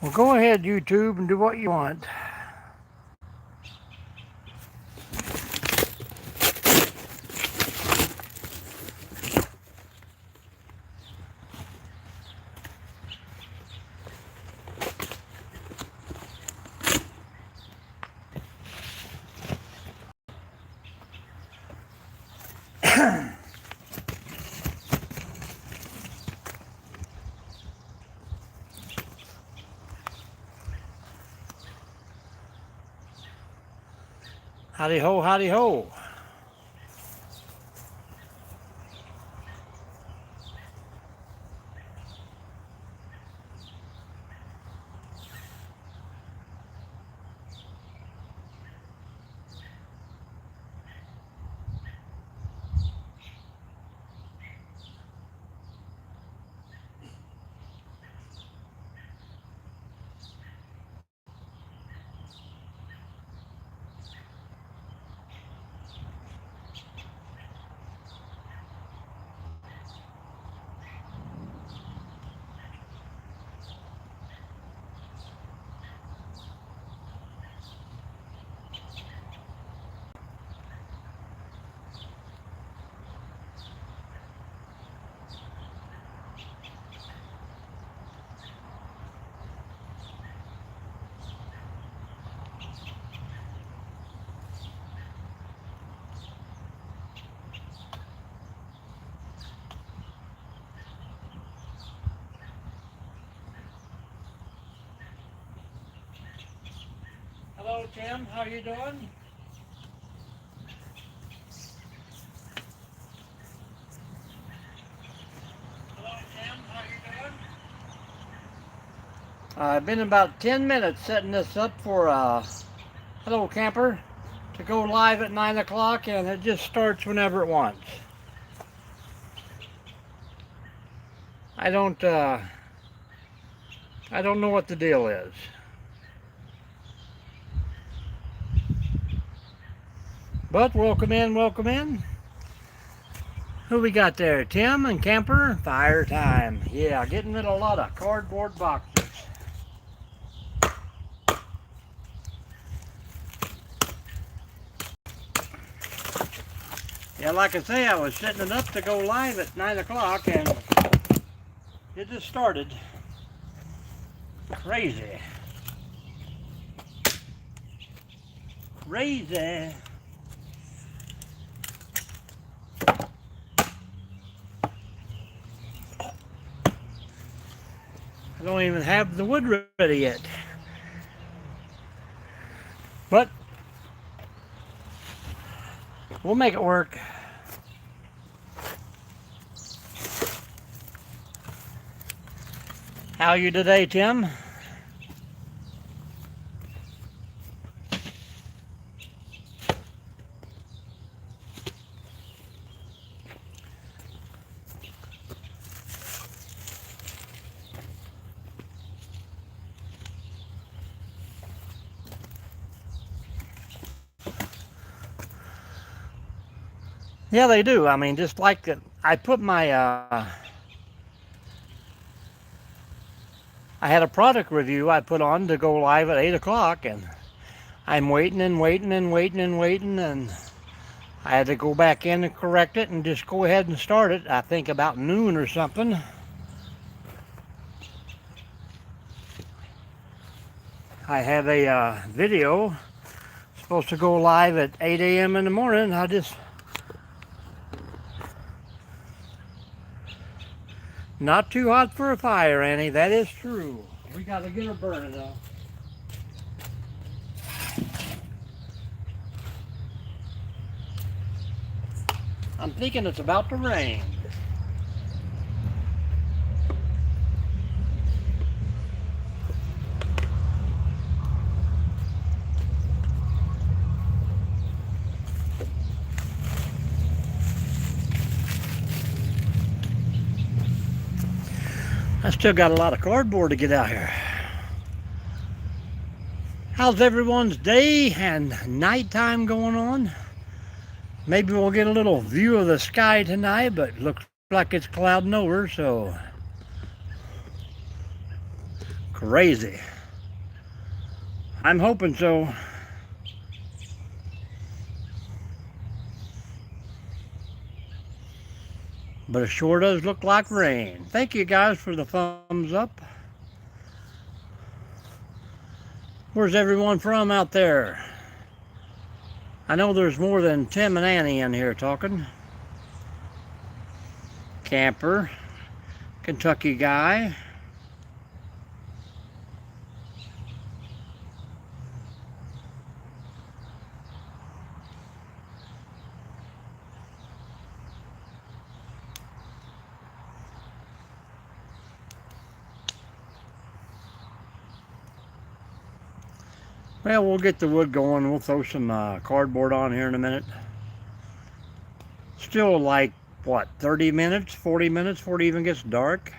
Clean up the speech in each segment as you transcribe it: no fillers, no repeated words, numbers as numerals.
Well, go ahead, YouTube, and do what you want. Howdy ho, howdy ho. Hello, Tim. How you doing? Hello, Tim. How you doing? I've been about 10 minutes setting this up for Hello Camper to go live at 9 o'clock, and it just starts whenever it wants. I don't know what the deal is. But welcome in, welcome in. Who we got there? Tim and Camper? Fire time. Yeah, getting rid of a lot of cardboard boxes. Yeah, like I say, I was setting it up to go live at 9 o'clock and it just started. Crazy. Crazy. I don't even have the wood ready yet. But we'll make it work. How are you today, Tim? Yeah, they do. I mean, just like I put my, I had a product review I put on to go live at 8 o'clock, and I'm waiting and waiting and waiting and waiting, and I had to go back in and correct it and just go ahead and start it, I think about noon or something. I have a video supposed to go live at 8 a.m. in the morning. I just not too hot for a fire, Annie. That is true. We got to get her burning though. I'm thinking it's about to rain. I still got a lot of cardboard to get out here. How's everyone's day and nighttime going on? Maybe we'll get a little view of the sky tonight, but it looks like it's clouding over, so. Crazy. I'm hoping so. But it sure does look like rain. Thank you guys for the thumbs up. Where's everyone from out there? I know there's more than Tim and Annie in here talking. Camper, Kentucky guy. Well, we'll get the wood going. We'll throw some cardboard on here in a minute. Still like, what, 30 minutes, 40 minutes before it even gets dark?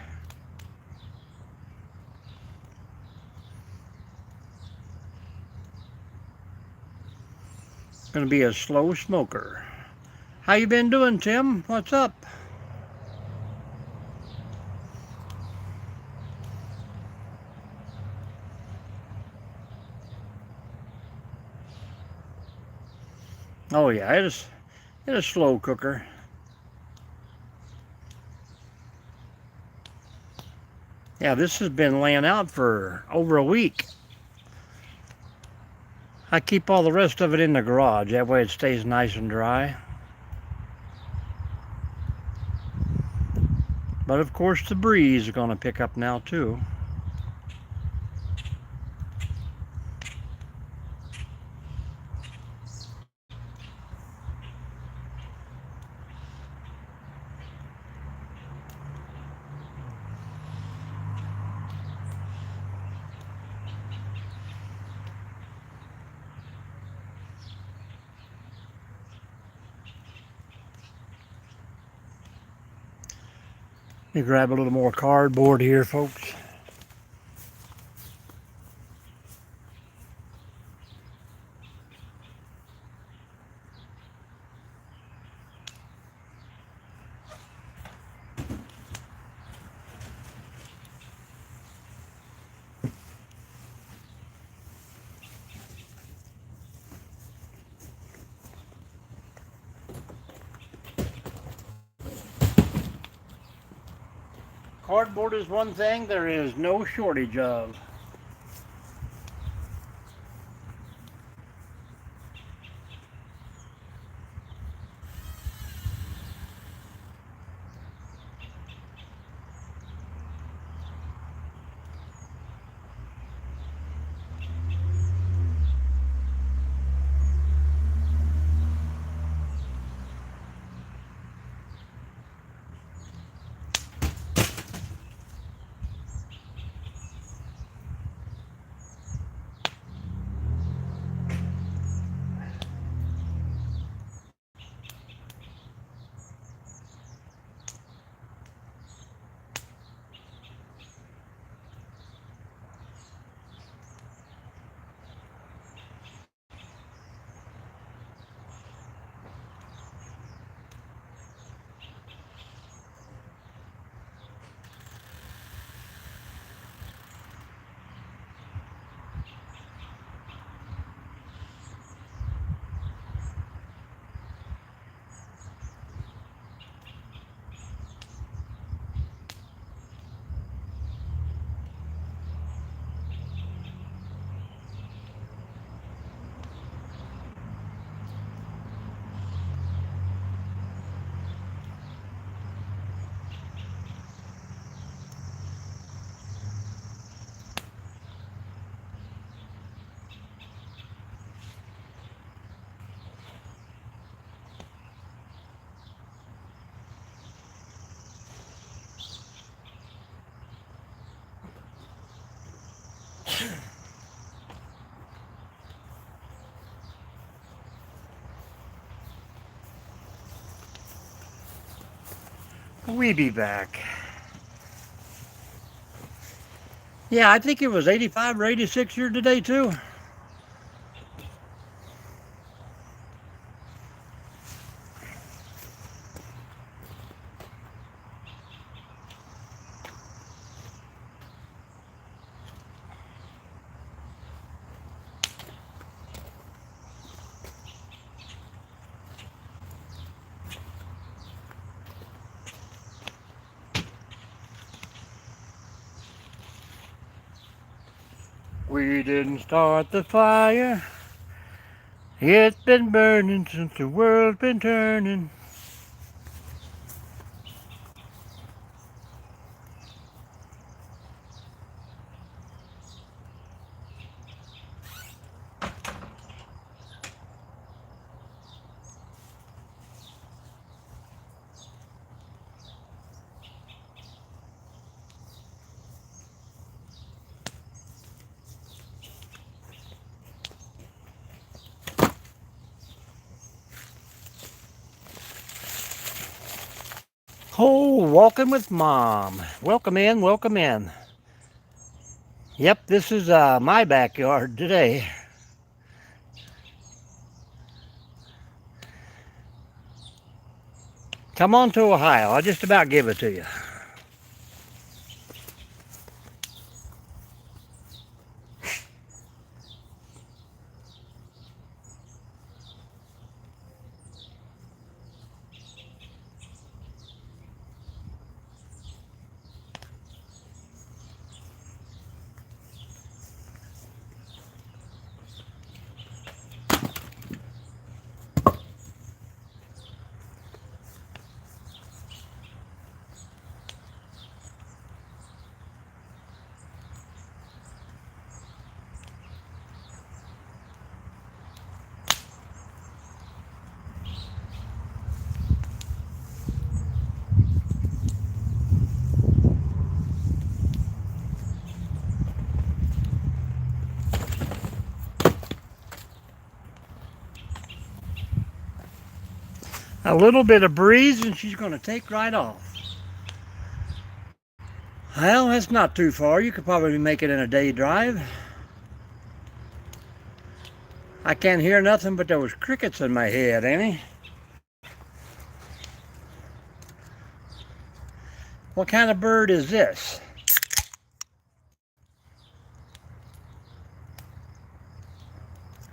Gonna be a slow smoker. How you been doing, Tim? What's up? Oh yeah, it's a slow cooker. Yeah, this has been laying out for over a week. I keep all the rest of it in the garage. That way it stays nice and dry. But of course the breeze is going to pick up now too. Let me grab a little more cardboard here, folks. Cardboard is one thing there is no shortage of. We be back. Yeah, I think it was 85 or 86 here today too. We didn't start the fire. It's been burning since the world's been turning. Oh, walking with Mom. Welcome in, welcome in. Yep, this is my backyard today. Come on to Ohio. I'll just about give it to you. A little bit of breeze and she's going to take right off. Well, that's not too far. You could probably make it in a day drive. I can't hear nothing but there was crickets in my head, Annie. What kind of bird is this?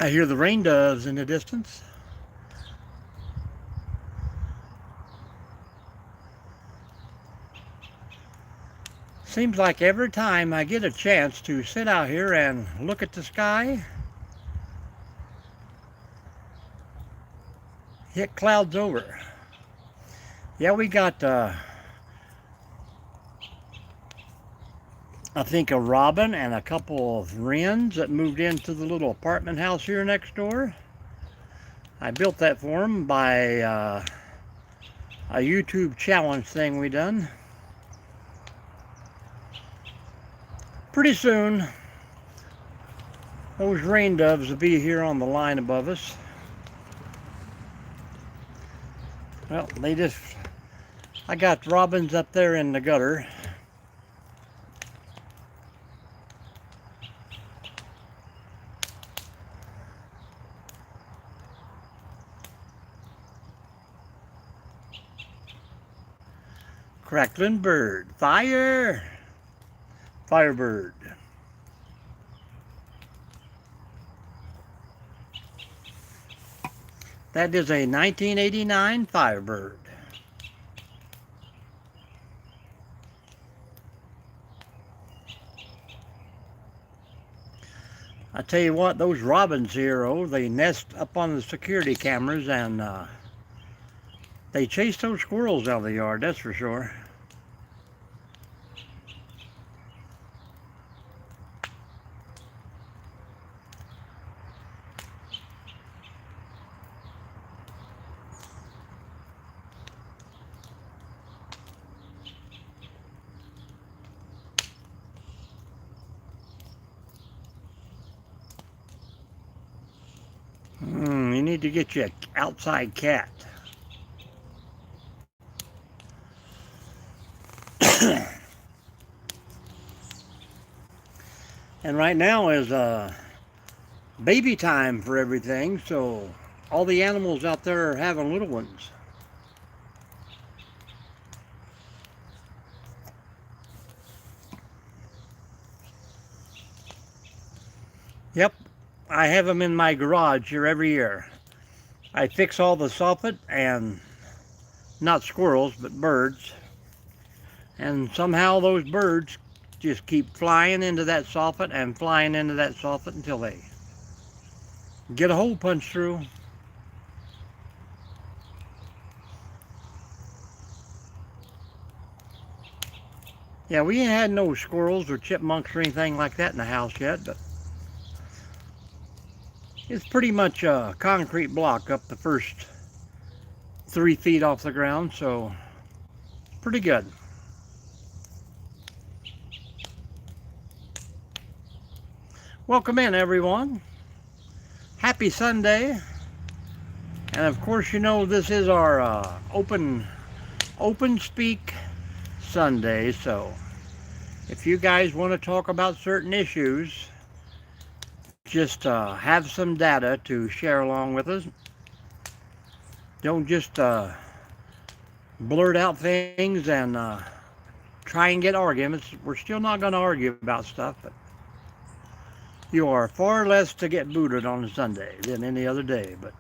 I hear the rain doves in the distance. Seems like every time I get a chance to sit out here and look at the sky, it clouds over. Yeah, we got, I think, a robin and a couple of wrens that moved into the little apartment house here next door. I built that for them by a YouTube challenge thing we done. Pretty soon, those rain doves will be here on the line above us. Well, I got robins up there in the gutter. Crackling bird, fire! Firebird. That is a 1989 Firebird. I tell you what, those robins here, they nest up on the security cameras and they chase those squirrels out of the yard, that's for sure. You need to get you an outside cat. And right now is baby time for everything, so all the animals out there are having little ones. Yep, I have them in my garage here every year. I fix all the soffit and not squirrels, but birds. And somehow those birds just keep flying into that soffit and flying into that soffit until they get a hole punched through. Yeah, we ain't had no squirrels or chipmunks or anything like that in the house yet, but it's pretty much a concrete block up the first 3 feet off the ground, so pretty good. Welcome in, everyone. Happy Sunday. And of course, you know this is our open speak Sunday, so if you guys want to talk about certain issues, just have some data to share along with us. Don't just blurt out things and try and get arguments. We're still not going to argue about stuff, but you are far less to get booted on a Sunday than any other day. But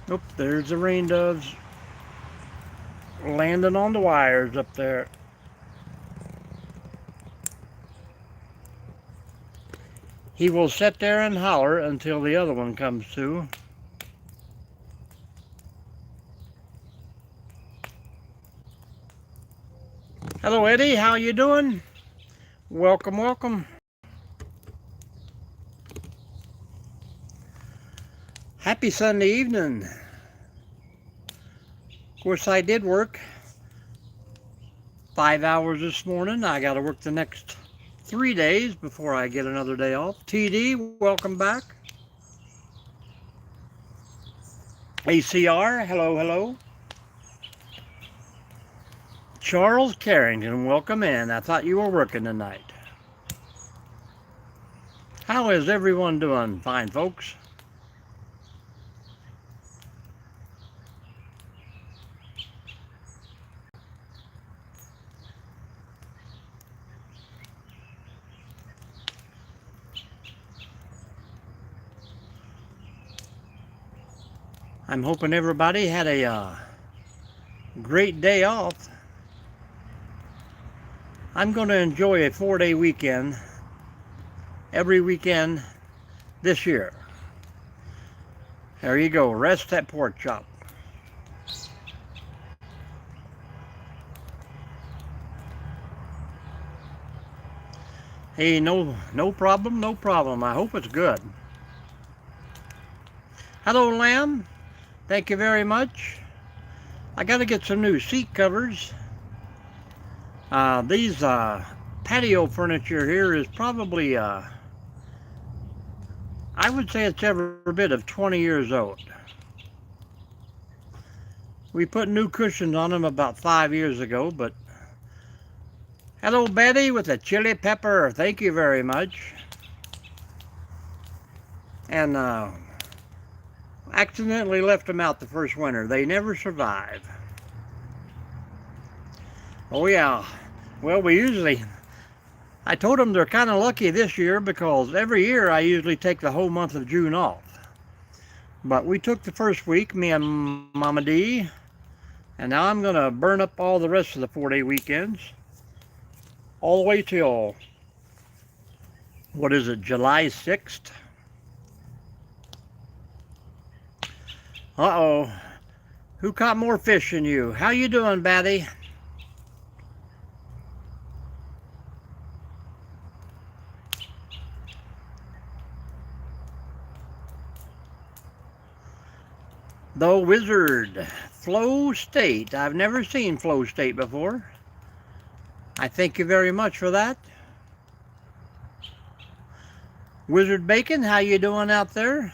oop, there's the rain doves landing on the wires up there. He will sit there and holler until the other one comes to. Hello, Eddie. How you doing? Welcome, welcome. Happy Sunday evening. Of course, I did work 5 hours this morning. I got to work the next 3 days before I get another day off. TD, welcome back. ACR, hello, hello. Charles Carrington, welcome in. I thought you were working tonight. How is everyone doing, fine folks? I'm hoping everybody had a great day off. I'm going to enjoy a 4-day weekend every weekend this year. There you go, rest that pork chop. Hey, no problem, no problem. I hope it's good. Hello, Lamb. Thank you very much. I got to get some new seat covers. These patio furniture here is probably, I would say it's every bit of 20 years old. We put new cushions on them about 5 years ago, but hello, Betty, with a chili pepper. Thank you very much. And accidentally left them out the first winter. They never survive. Oh yeah. Well, I told them they're kind of lucky this year because every year I usually take the whole month of June off. But we took the first week, me and Mama D, and now I'm going to burn up all the rest of the 4-day weekends. All the way till, what is it, July 6th? Uh-oh. Who caught more fish than you? How you doing, Batty? The Wizard. Flow State. I've never seen Flow State before. I thank you very much for that. Wizard Bacon, how you doing out there?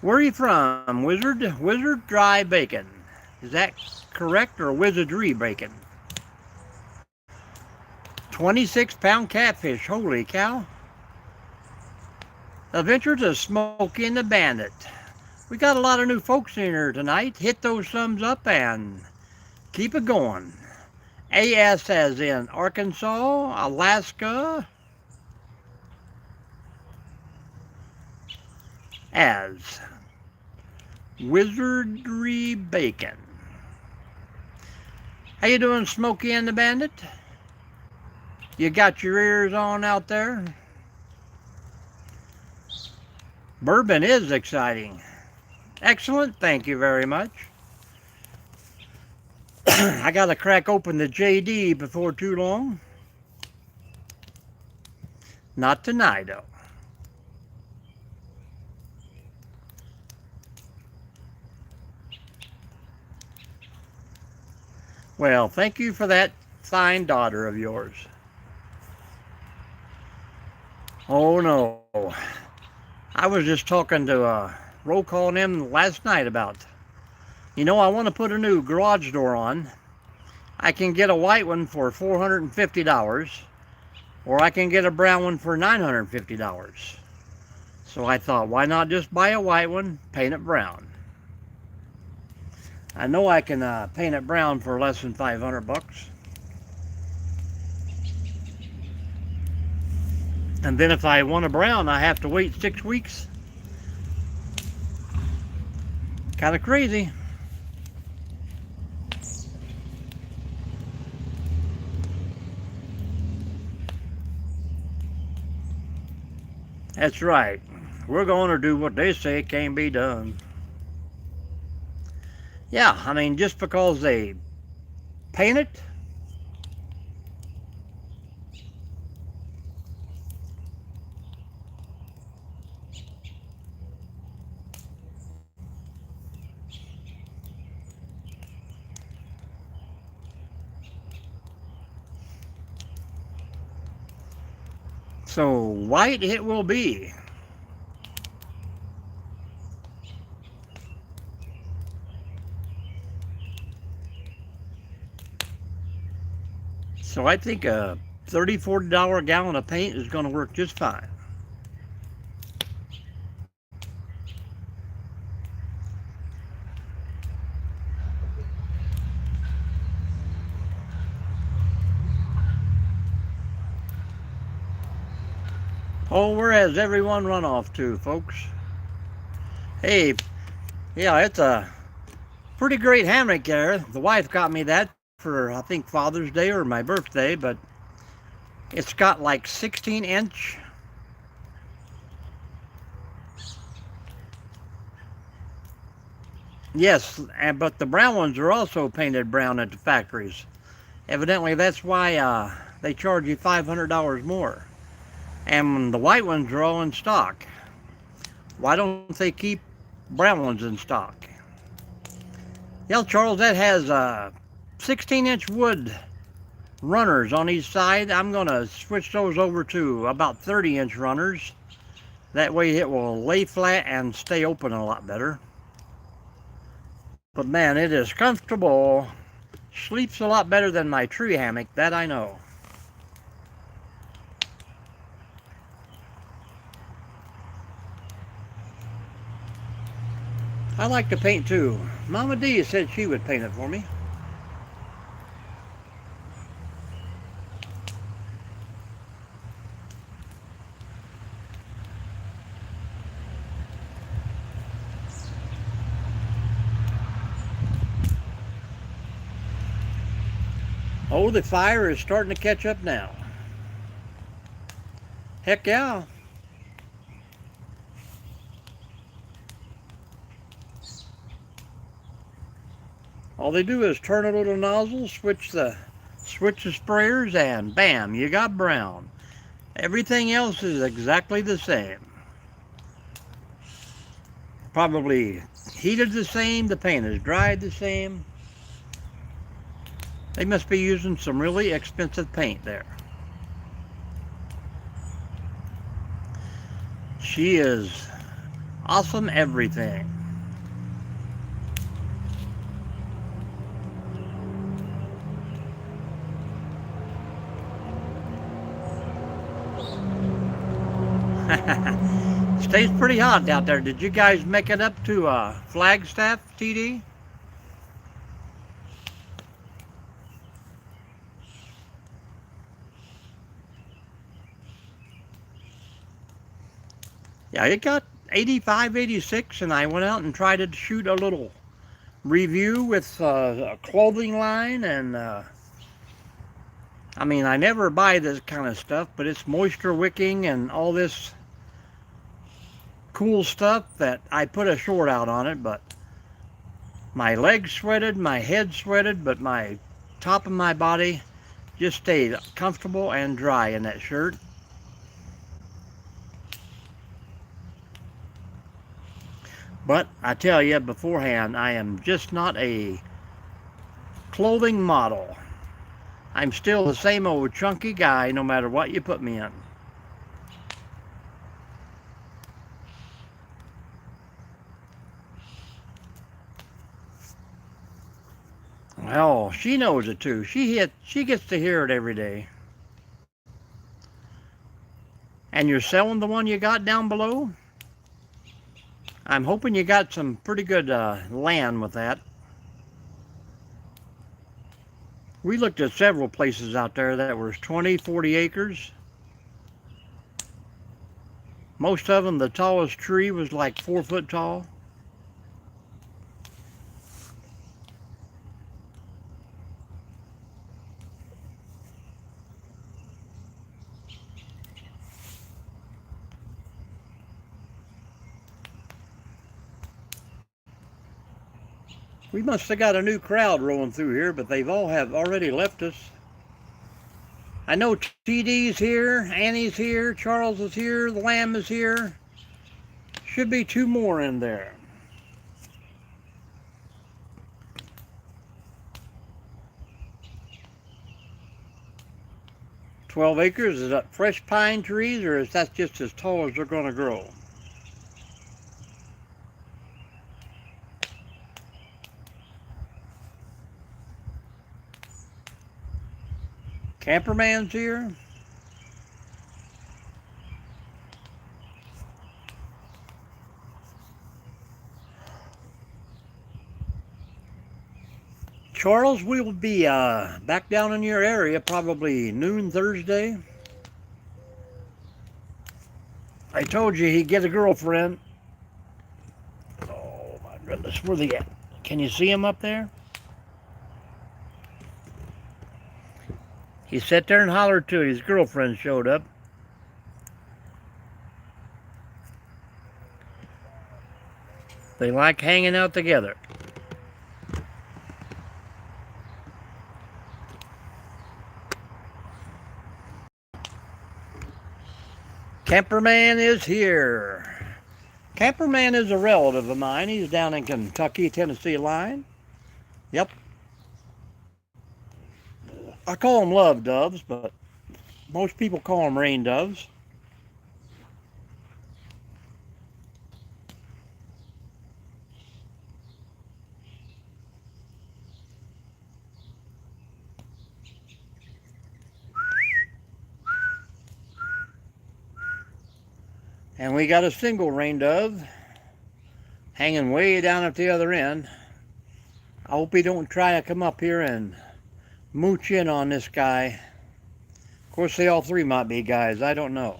Where are you from, Wizard? Wizard Dry Bacon. Is that correct, or Wizardry Bacon? 26-pound catfish. Holy cow. Adventures of Smokey and the Bandit. We got a lot of new folks in here tonight. Hit those thumbs up and keep it going. AS as in Arkansas, Alaska. As Wizardry Bacon. How you doing, Smokey and the Bandit? You got your ears on out there? Bourbon is exciting. Excellent, thank you very much. I gotta crack open the JD before too long. Not tonight, though. Well, thank you for that fine daughter of yours. Oh no. I was just talking to roll call them last night about, I want to put a new garage door on. I can get a white one for $450, or I can get a brown one for $950. So I thought, why not just buy a white one, paint it brown? I know I can paint it brown for less than 500 bucks. And then if I want a brown, I have to wait 6 weeks. Kind of crazy. That's right. We're going to do what they say can be done. Yeah, I mean, just because they paint it, so white it will be. So I think a $30, $40 a gallon of paint is going to work just fine. Oh, where has everyone run off to, folks? Hey, yeah, it's a pretty great hammock there. The wife got me that for, I think, Father's Day or my birthday, but it's got like 16-inch. Yes, but the brown ones are also painted brown at the factories. Evidently, that's why they charge you $500 more. And the white ones are all in stock. Why don't they keep brown ones in stock? Yeah, Charles, that has 16-inch wood runners on each side. I'm going to switch those over to about 30-inch runners. That way it will lay flat and stay open a lot better. But man, it is comfortable. Sleeps a lot better than my tree hammock, that I know. I like to paint too. Mama D said she would paint it for me. Oh, the fire is starting to catch up now. Heck yeah. All they do is turn a little nozzle, switch the sprayers, and bam, you got brown. Everything else is exactly the same. Probably heated the same, the paint is dried the same. They must be using some really expensive paint there. She is awesome everything. Stays pretty hot out there. Did you guys make it up to Flagstaff, TD? Yeah, it got 85, 86, and I went out and tried to shoot a little review with a clothing line, and I mean, I never buy this kind of stuff, but it's moisture wicking and all this cool stuff that I put a short out on it, but my legs sweated, my head sweated, but my top of my body just stayed comfortable and dry in that shirt. But I tell you beforehand, I am just not a clothing model. I'm still the same old chunky guy no matter what you put me in. Well, she knows it too. She gets to hear it every day. And you're selling the one you got down below? I'm hoping you got some pretty good land with that. We looked at several places out there that was 20, 40 acres. Most of them, the tallest tree was like 4 foot tall. We must have got a new crowd rolling through here, but they've all have already left us. I know TD's here, Annie's here, Charles is here, the Lamb is here. Should be 2 more in there. "12 acres, is that fresh pine trees, or is that just as tall as they're going to grow?" Camperman's here. Charles, we will be back down in your area probably noon Thursday. I told you he'd get a girlfriend. Oh my goodness, where they at? Can you see him up there? He sat there and hollered till his girlfriend showed up. They like hanging out together. Camperman is here. Camperman is a relative of mine. He's down in Kentucky, Tennessee line. Yep. I call them love doves, but most people call them rain doves. And we got a single rain dove hanging way down at the other end. I hope he don't try to come up here and mooch in on this guy. Of course, they all 3 might be guys. I don't know.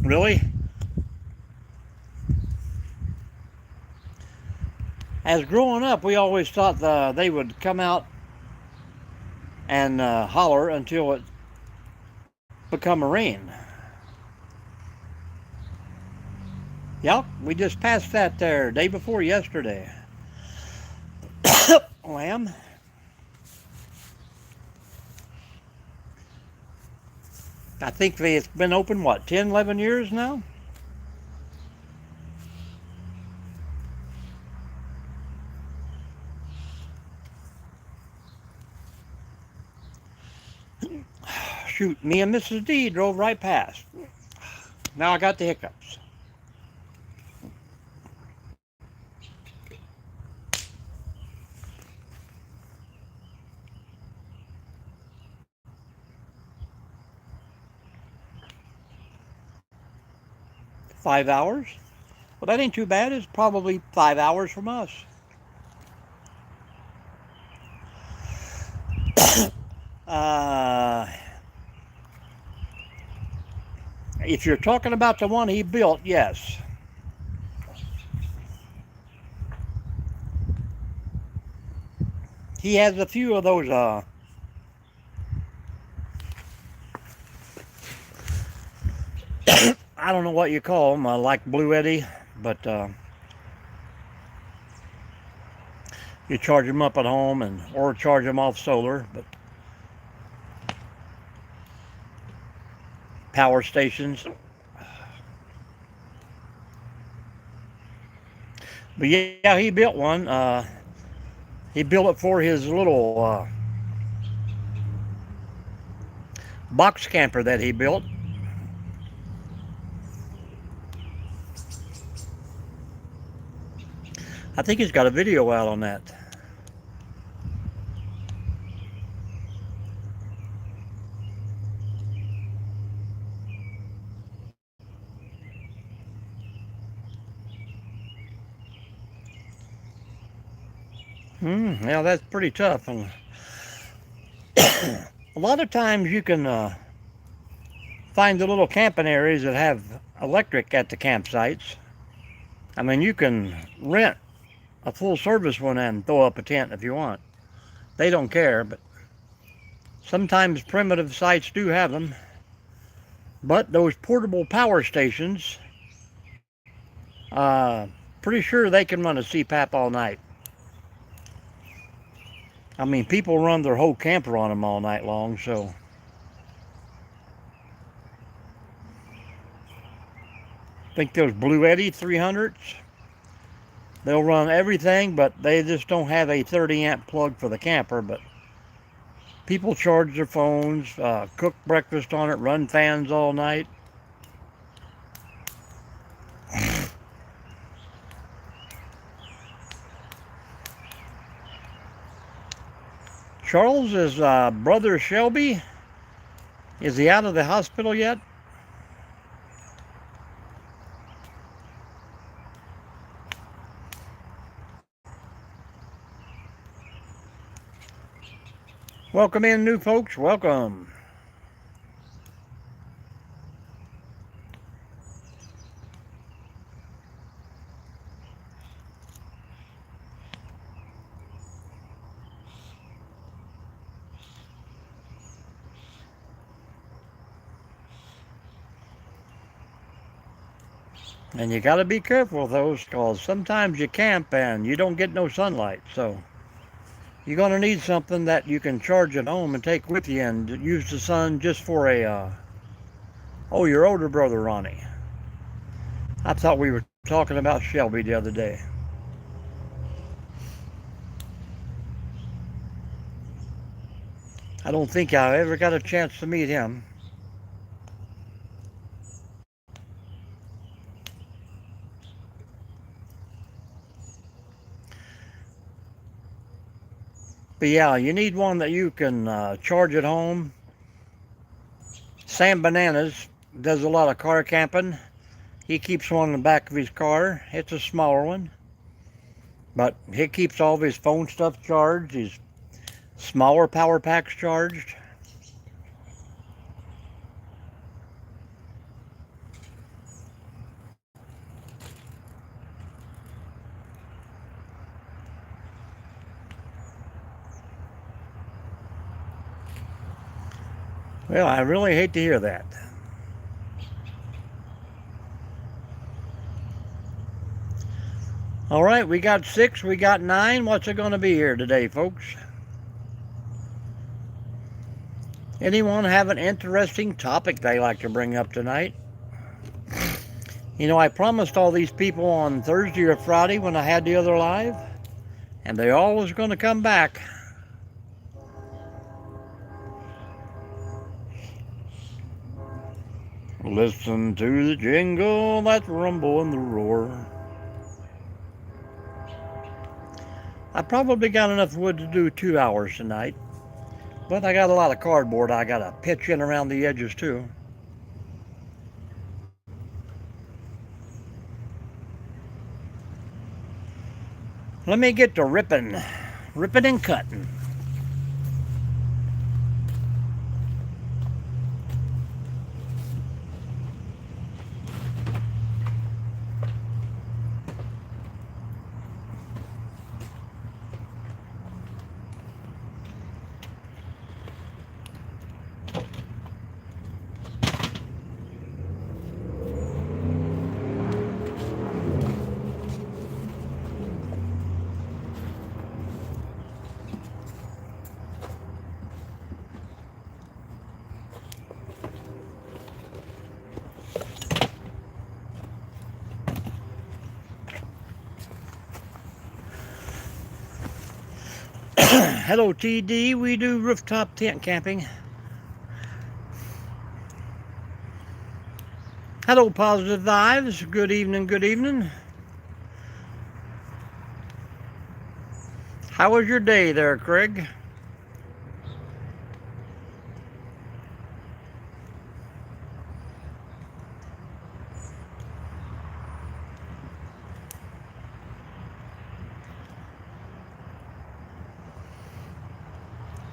Really? As growing up, we always thought they would come out and holler until it become a rain. Yep, we just passed that there day before yesterday. Lamb. I think it's been open, what, 10, 11 years now? Shoot, me and Mrs. D drove right past. Now I got the hiccups. "5 hours? Well, that ain't too bad. It's probably 5 hours from us." If you're talking about the one he built, yes. He has a few of those, I don't know what you call them, like Blue Eddy, but you charge them up at home or charge them off solar, but power stations. But yeah, he built one. He built it for his little box camper that he built. I think he's got a video out on that. Yeah, that's pretty tough. And a lot of times you can find the little camping areas that have electric at the campsites. I mean, you can rent a full service one and throw up a tent if you want. They don't care, but sometimes primitive sites do have them. But those portable power stations, pretty sure they can run a CPAP all night. I mean, people run their whole camper on them all night long, so. I think those Blue Eddy 300s, they'll run everything, but they just don't have a 30 amp plug for the camper. But people charge their phones, cook breakfast on it, run fans all night. Charles's brother Shelby, is he out of the hospital yet? Welcome in, new folks. Welcome. And you got to be careful with those, because sometimes you camp and you don't get no sunlight. So you're going to need something that you can charge at home and take with you and use the sun just for oh, your older brother, Ronnie. I thought we were talking about Shelby the other day. I don't think I ever got a chance to meet him. But yeah, you need one that you can charge at home. Sam Bananas does a lot of car camping. He keeps one in the back of his car. It's a smaller one, but he keeps all of his phone stuff charged, his smaller power packs charged. Well, I really hate to hear that. All right, we got 6, we got 9. What's it going to be here today, folks? Anyone have an interesting topic they like to bring up tonight? You know, I promised all these people on Thursday or Friday when I had the other live, and they all was going to come back. Listen to the jingle, that rumble and the roar. I probably got enough wood to do 2 hours tonight, but I got a lot of cardboard I got to pitch in around the edges too. Let me get to ripping and cutting. Hello, TD. We do rooftop tent camping. Hello, Positive Vibes. Good evening, good evening. How was your day there, Craig?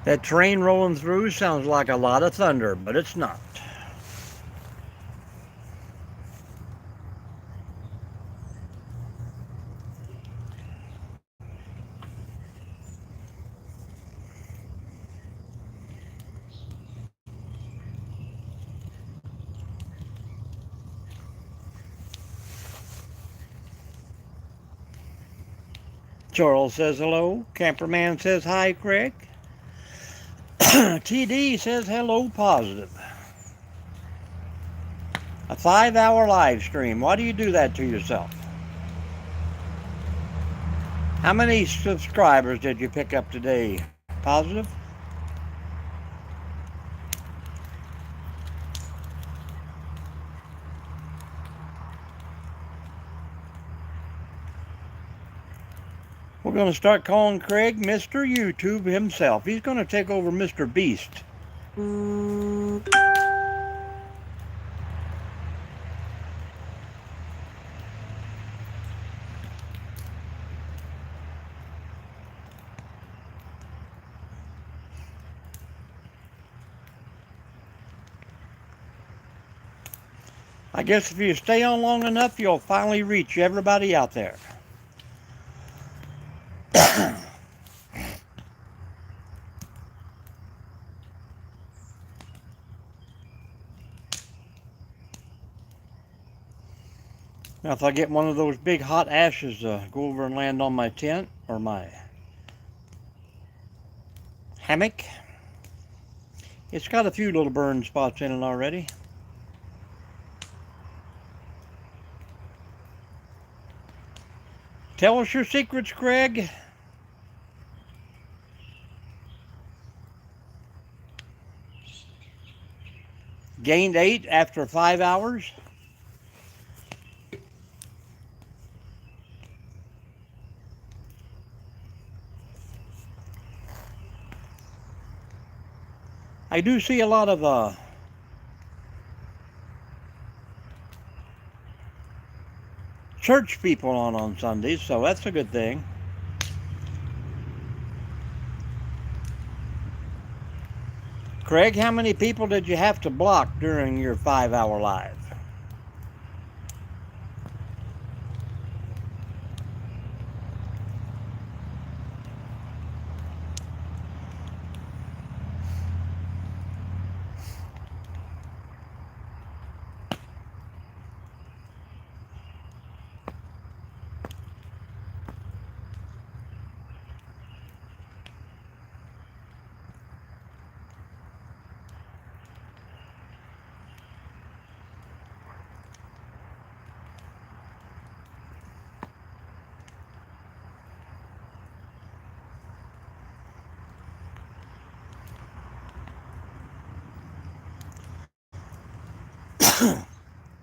That train rolling through sounds like a lot of thunder, but it's not. Charles says hello. Camperman says hi, Craig. TD says hello, Positive. A 5-hour live stream. Why do you do that to yourself? How many subscribers did you pick up today, Positive? We're going to start calling Craig Mr. YouTube himself. He's going to take over Mr. Beast. I guess if you stay on long enough, you'll finally reach everybody out there. Now, if I get one of those big hot ashes to go over and land on my tent or my hammock, it's got a few little burn spots in it already. Tell us your secrets, Craig. Gained 8 after 5 hours. I do see a lot of church people on Sundays, so that's a good thing. Craig, how many people did you have to block during your 5-hour live?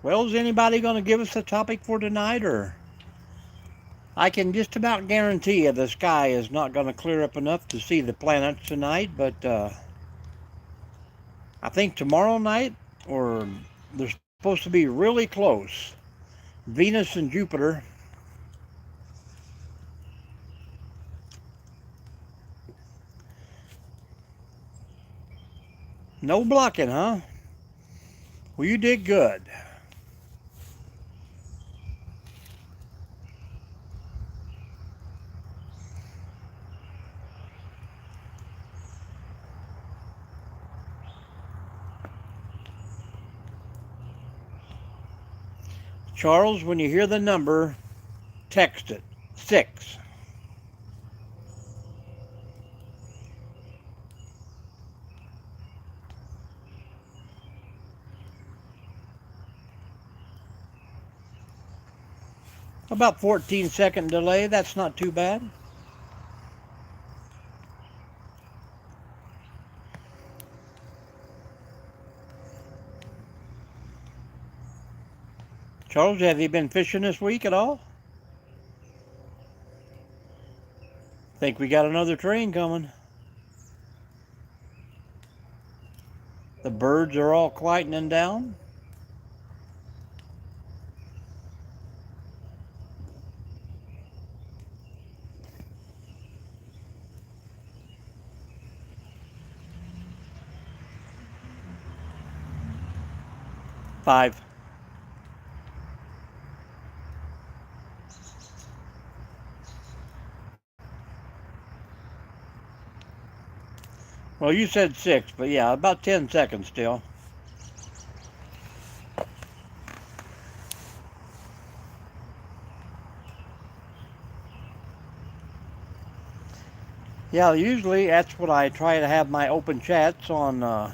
Well, is anybody going to give us a topic for tonight, or? I can just about guarantee you the sky is not going to clear up enough to see the planets tonight, but I think tomorrow night, or they're supposed to be really close. Venus and Jupiter. No blocking, huh? Well, you did good. Charles, when you hear the number, text it. 6. About 14-second delay. That's not too bad. Charles, have you been fishing this week at all? Think we got another train coming. The birds are all quietening down. Five. Well, you said 6, but yeah, about 10 seconds still. Yeah, usually that's what I try to have my open chats on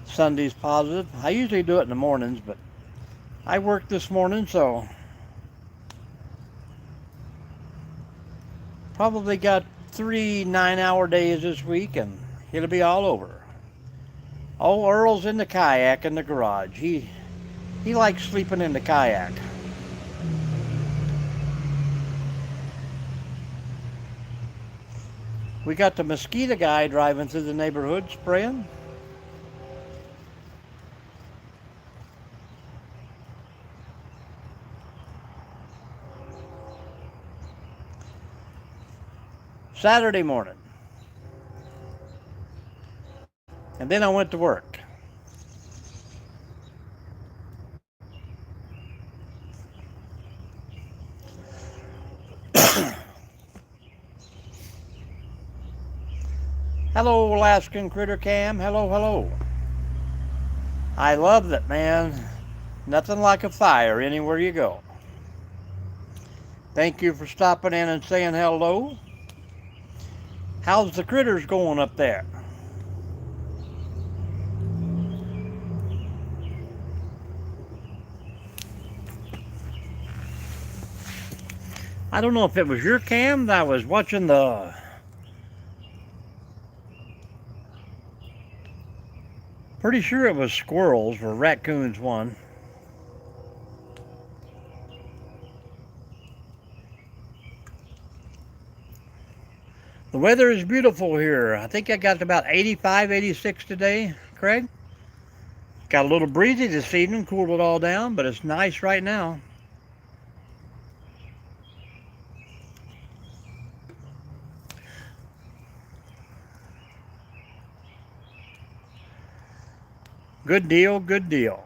Sundays Positive. I usually do it in the mornings, but I worked this morning, so probably got 3 9-hour days this week, and it'll be all over. Oh, Earl's in the kayak in the garage. He likes sleeping in the kayak. We got the mosquito guy driving through the neighborhood spraying. Saturday morning. And then I went to work. Hello, Alaskan Critter Cam. Hello, hello. I love it, man. Nothing like a fire anywhere you go. Thank you for stopping in and saying hello. How's the critters going up there? I don't know if it was your cam that I was watching the pretty sure it was squirrels or raccoons one. The weather is beautiful here. I think I got about 85, 86 today, Craig. Got a little breezy this evening, cooled it all down, but it's nice right now. Good deal, good deal.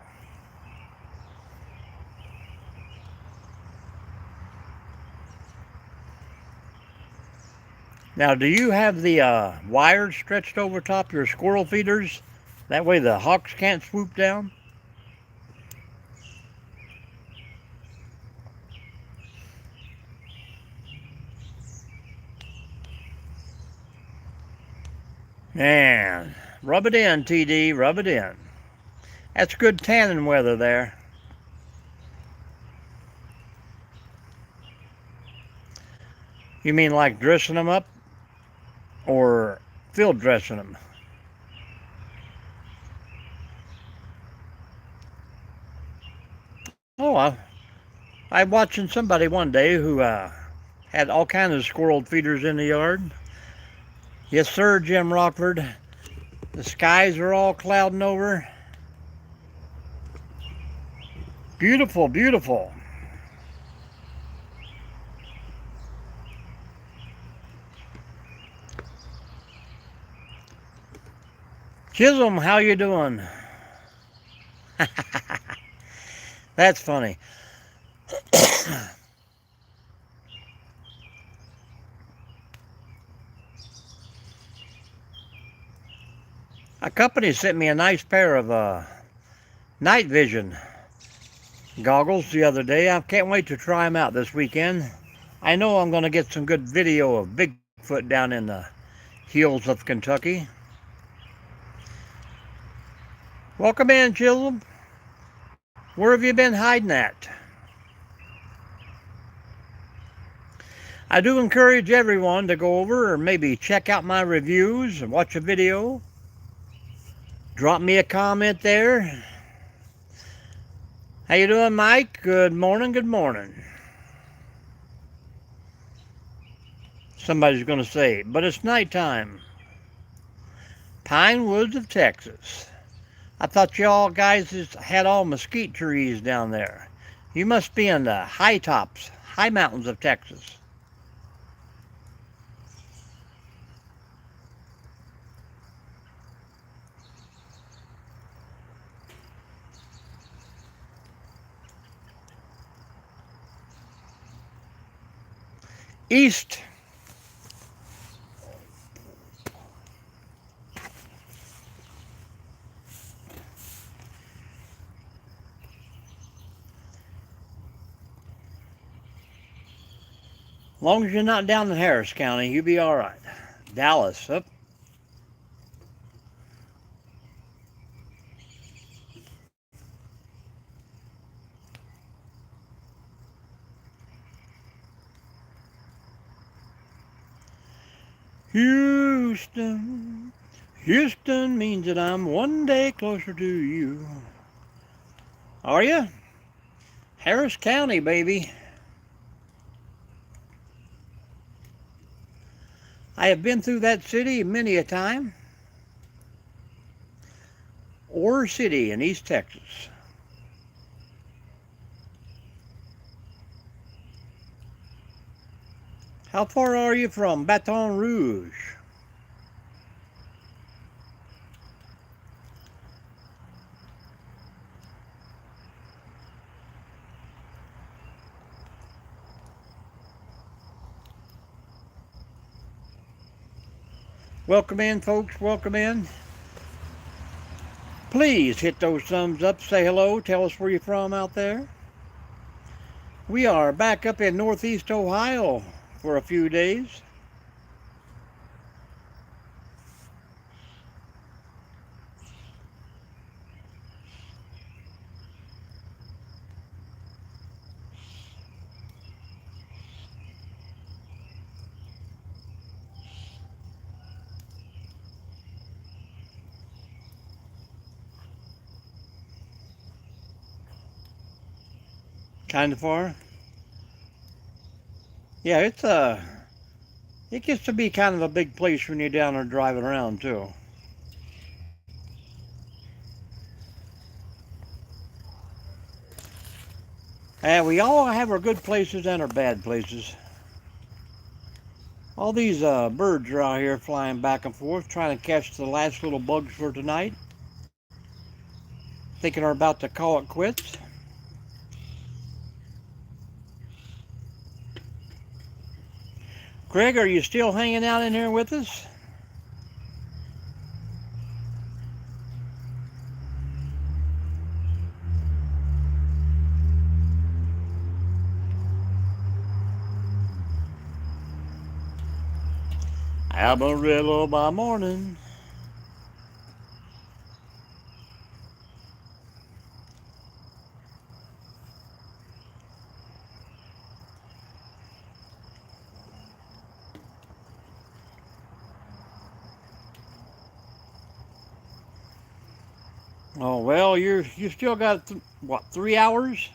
Now, do you have the wires stretched over top your squirrel feeders? That way the hawks can't swoop down? Man, rub it in, TD, rub it in. That's good tanning weather there. You mean like dressing them up? Or field dressing them? Oh, I watching somebody one day who had all kinds of squirrel feeders in the yard. Yes, sir, Jim Rockford. The skies are all clouding over. Beautiful, beautiful. Chisholm, how you doing? That's funny. A company sent me a nice pair of night vision goggles the other day. I can't wait to try them out this weekend. I know I'm going to get some good video of Bigfoot down in the hills of Kentucky. Welcome in, Chisholm. Where have you been hiding at? I do encourage everyone to go over or maybe check out my reviews and watch a video. Drop me a comment there. How you doing, Mike? Good morning, good morning. Somebody's going to say, but it's nighttime. Pine Woods of Texas. I thought y'all guys just had all mesquite trees down there. You must be in the high tops, high mountains of Texas. East. As long as you're not down in Harris County, you'll be all right. Dallas, up. Houston. Houston means that I'm one day closer to you. Are you? Harris County, baby. I have been through that city many a time. Ore City in East Texas. How far are you from Baton Rouge? Welcome in, folks. Welcome in. Please hit those thumbs up. Say hello. Tell us where you're from out there. We are back up in Northeast Ohio for a few days. Kind of far. Yeah, it gets to be kind of a big place when you're down there driving around too. And we all have our good places and our bad places. All these birds are out here flying back and forth, trying to catch the last little bugs for tonight. Thinking they're about to call it quits. Greg, are you still hanging out in here with us? Amarillo by morning. Oh well, you still got what, 3 hours?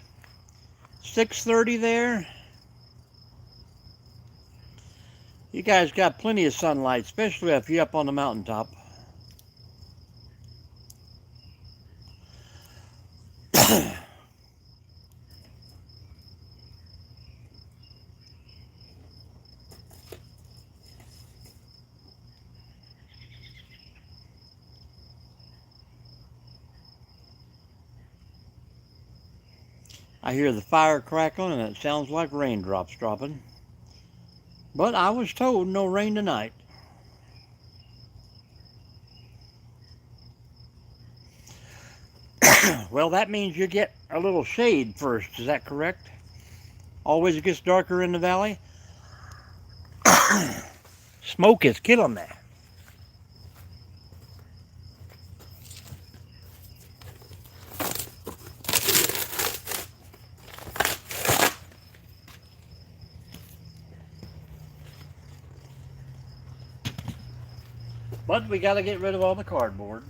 6:30 there. You guys got plenty of sunlight, especially if you're up on the mountaintop. I hear the fire crackling and it sounds like raindrops dropping. But I was told no rain tonight. Well, that means you get a little shade first, is that correct? Always gets darker in the valley. Smoke is killing me. But we got to get rid of all the cardboard.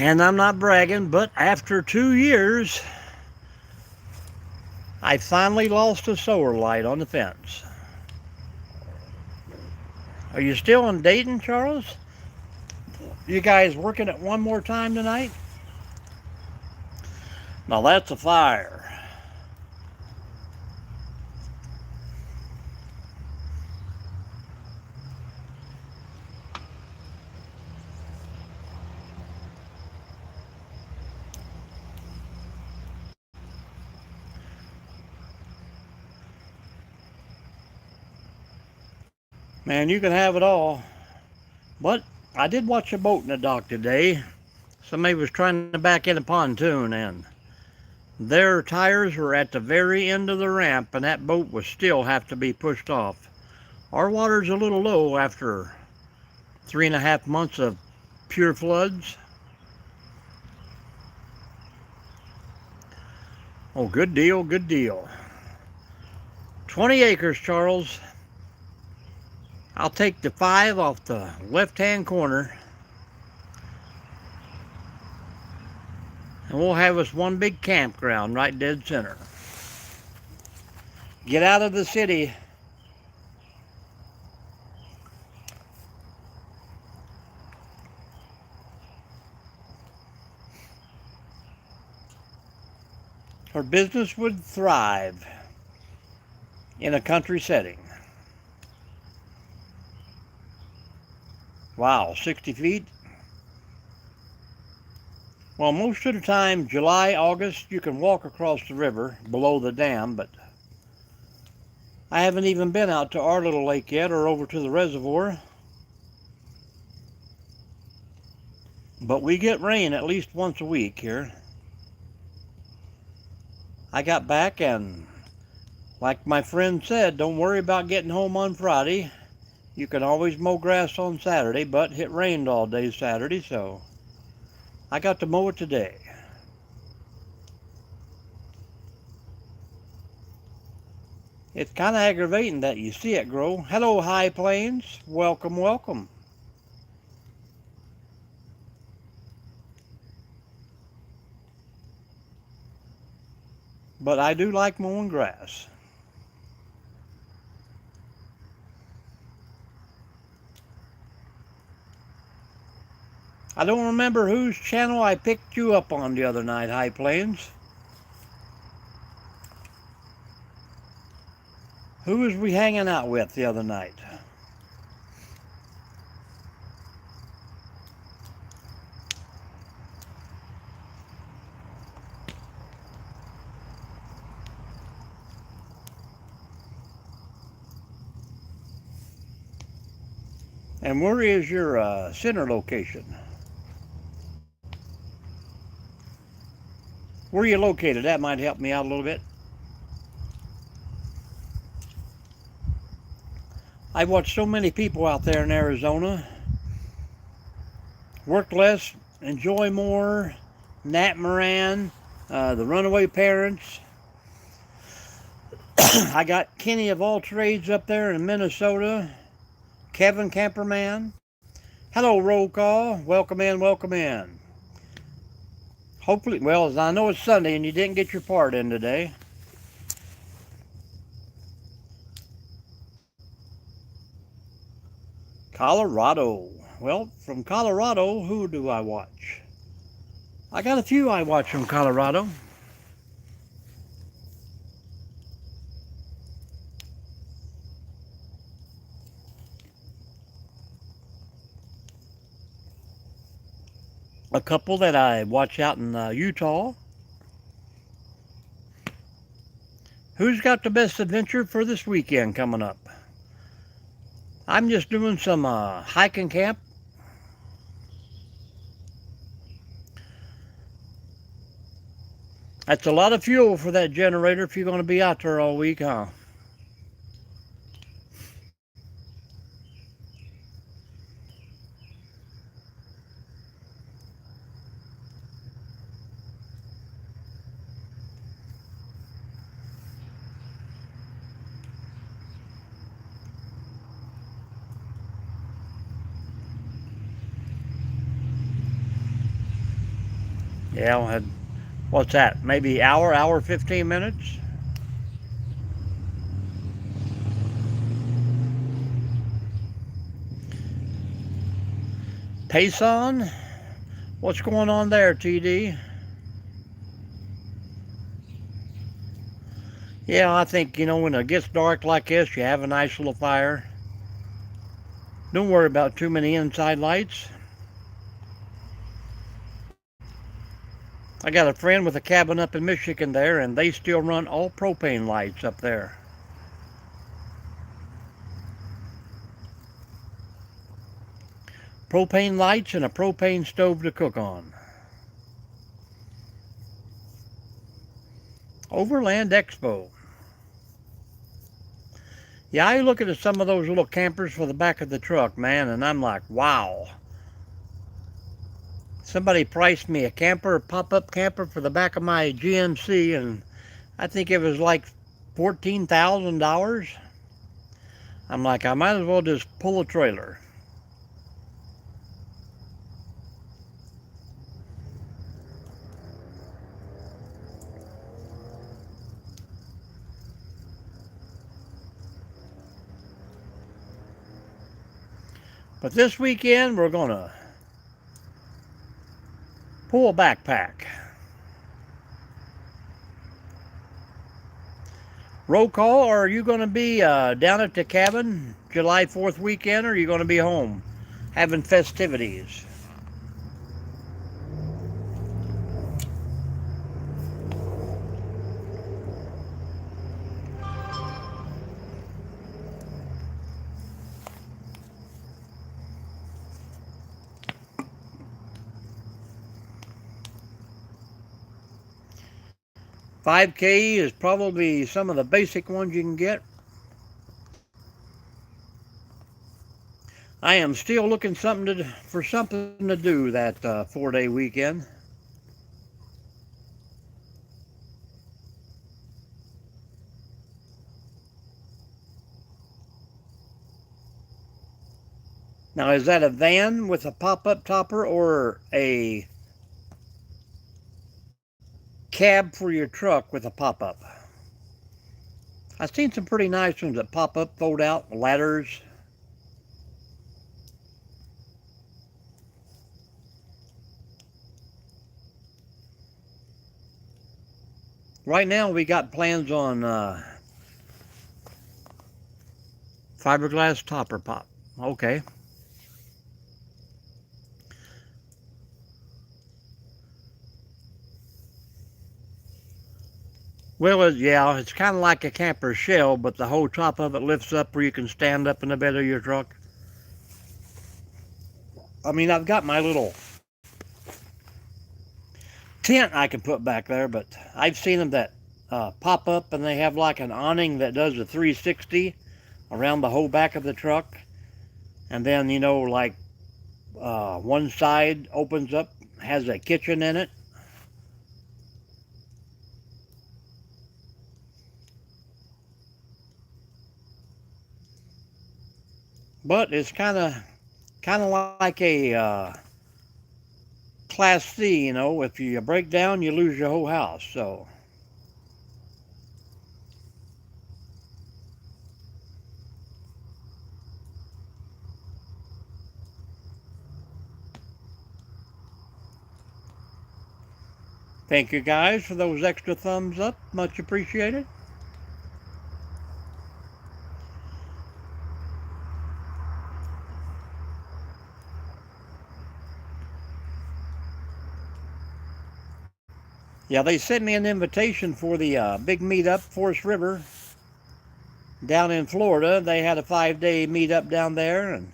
And I'm not bragging, but after 2 years, I finally lost a solar light on the fence. Are you still in Dayton, Charles? You guys working it one more time tonight? Now that's a fire. Man, you can have it all. But I did watch a boat in the dock today. Somebody was trying to back in a pontoon, and their tires were at the very end of the ramp, and that boat would still have to be pushed off. Our water's a little low after 3.5 months of pure floods. Oh, good deal, good deal. 20 acres, Charles. I'll take the 5 off the left-hand corner, and we'll have us one big campground right dead center. Get out of the city. Our business would thrive in a country setting. Wow, 60 feet. Well, most of the time, July, August, you can walk across the river below the dam, but I haven't even been out to our little lake yet or over to the reservoir. But we get rain at least once a week here. I got back, and like my friend said, don't worry about getting home on Friday. You can always mow grass on Saturday, but it rained all day Saturday, so I got to mow it today. It's kind of aggravating that you see it grow. Hello, High Plains. Welcome, welcome. But I do like mowing grass. I don't remember whose channel I picked you up on the other night, High Plains. Who was we hanging out with the other night? And where is your center location? Where are you located? That might help me out a little bit. I've watched so many people out there in Arizona work less, enjoy more. Nat Moran, the Runaway Parents. I got Kenny of All Trades up there in Minnesota. Kevin Camperman. Hello, roll call. Welcome in, welcome in. Hopefully, well, I know it's Sunday and you didn't get your part in today. Colorado. Well, from Colorado, who do I watch? I got a few I watch from Colorado. A couple that I watch out in Utah. Who's got the best adventure for this weekend coming up? I'm just doing some hiking camp. That's a lot of fuel for that generator if you're going to be out there all week, huh? Yeah, what's that? Maybe hour 15 minutes? Payson? What's going on there, TD? Yeah, I think, when it gets dark like this, you have a nice little fire. Don't worry about too many inside lights. I got a friend with a cabin up in Michigan there, and they still run all propane lights up there. Propane lights and a propane stove to cook on. Overland Expo. Yeah, I look at some of those little campers for the back of the truck, man, and I'm like, wow. Somebody priced me a pop-up camper for the back of my GMC, and I think it was like $14,000. I'm like, I might as well just pull a trailer. But this weekend, we're going to pull a backpack. Roll call, or are you going to be down at the cabin July 4th weekend, or are you going to be home having festivities? $5K is probably some of the basic ones you can get. I am still looking for something to do that 4-day weekend. Now, is that a van with a pop-up topper or a cab for your truck with a pop-up? I've seen some pretty nice ones that pop up, fold out, ladders. Right now, we got plans on fiberglass topper pop. Okay. Well, yeah, it's kind of like a camper shell, but the whole top of it lifts up where you can stand up in the bed of your truck. I mean, I've got my little tent I can put back there, but I've seen them that pop up, and they have like an awning that does a 360 around the whole back of the truck. And then, like one side opens up, has a kitchen in it. But it's kind of like a Class C, if you break down, you lose your whole house. So thank you guys for those extra thumbs up. Much appreciated. Yeah, they sent me an invitation for the big meetup, Forest River, down in Florida. They had a 5-day meetup down there, and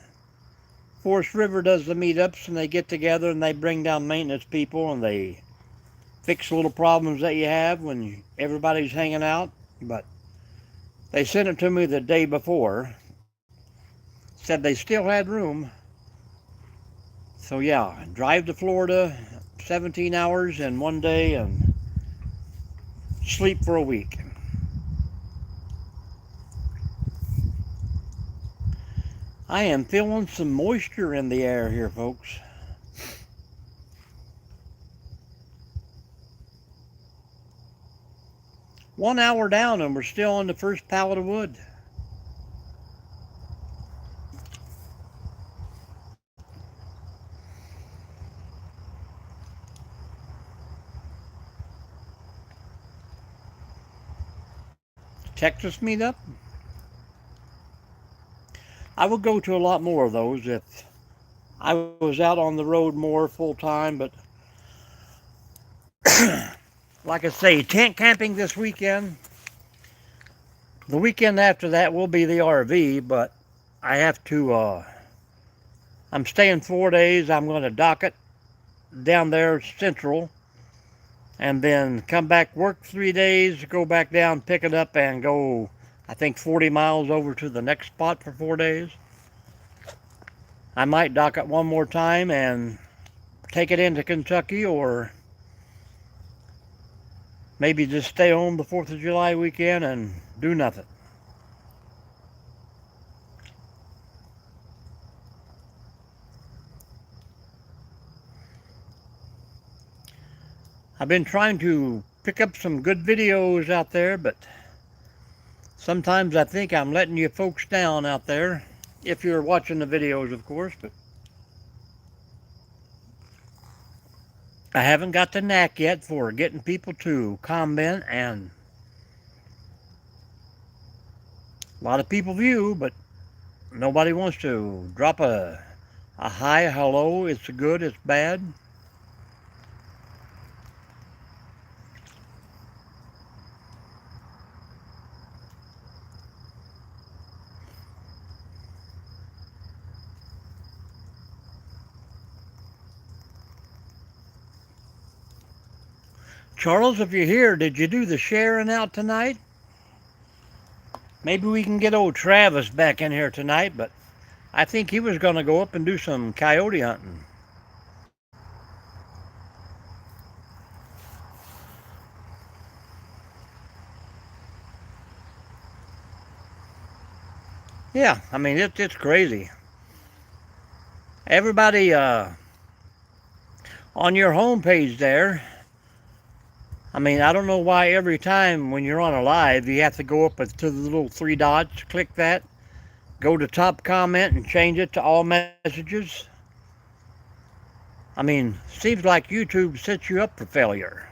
Forest River does the meetups, and they get together and they bring down maintenance people, and they fix little problems that you have when everybody's hanging out. But they sent it to me the day before, said they still had room. So yeah, drive to Florida, 17 hours in one day, and sleep for a week. I am feeling some moisture in the air here, folks. 1 hour down and we're still on the first pallet of wood. Texas meetup? I would go to a lot more of those if I was out on the road more full time, but like I say, tent camping this weekend. The weekend after that will be the RV, but I have to, I'm staying 4 days. I'm going to dock it down there central and then come back, work 3 days, go back down, pick it up, and go, I think, 40 miles over to the next spot for 4 days. I might dock it one more time and take it into Kentucky, or maybe just stay home the 4th of July weekend and do nothing. I've been trying to pick up some good videos out there, but sometimes I think I'm letting you folks down out there, if you're watching the videos, of course, but I haven't got the knack yet for getting people to comment, and a lot of people view, but nobody wants to drop a hi, hello, it's good, it's bad. Charles, if you're here, did you do the sharing out tonight? Maybe we can get old Travis back in here tonight, but I think he was going to go up and do some coyote hunting. Yeah, I mean, it's crazy. Everybody on your homepage there, I mean, I don't know why every time when you're on a live, you have to go up to the little 3 dots, click that, go to top comment and change it to all messages. I mean, seems like YouTube sets you up for failure.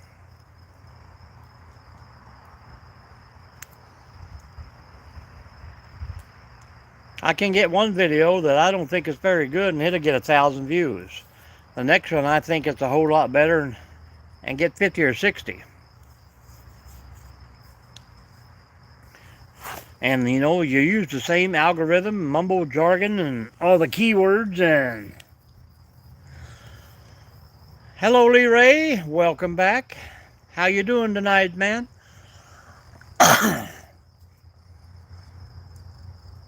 I can get one video that I don't think is very good and it'll get 1,000 views. The next one I think it's a whole lot better and get 50 or 60. And you know, you use the same algorithm, mumble jargon, and all the keywords. And hello, Lee Ray, welcome back. How you doing tonight, man?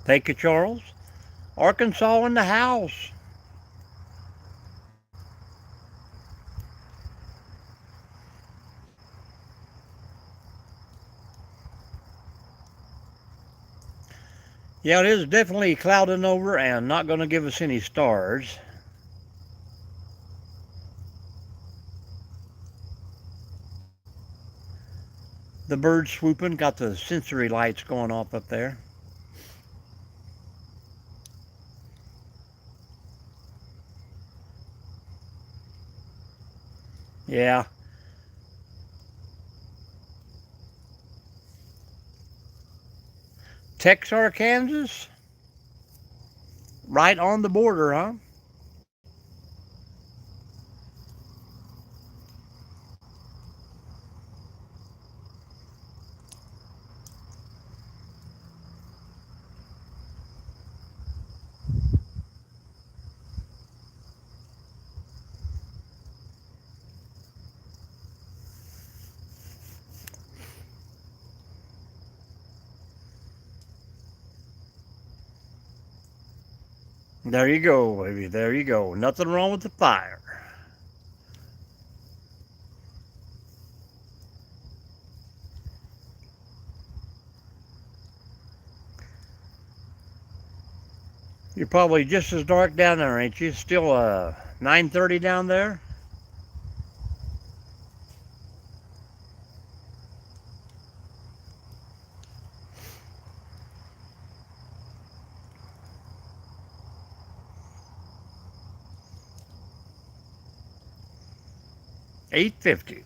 Thank you, Charles. Arkansas in the house. Yeah, it is definitely clouding over and not going to give us any stars. The birds swooping, got the sensory lights going off up there. Yeah. Texarkana, Kansas? Right on the border, huh? There you go, baby. There you go. Nothing wrong with the fire. You're probably just as dark down there, ain't you? Still 9:30 down there? $8.50.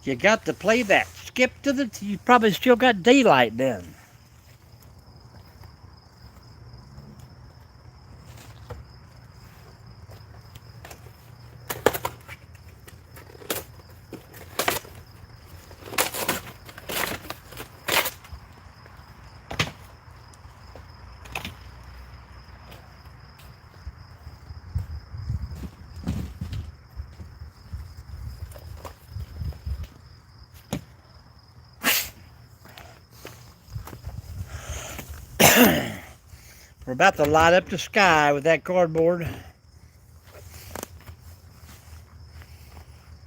You got to play that. Skip to the. You probably still got daylight then. We're about to light up the sky with that cardboard.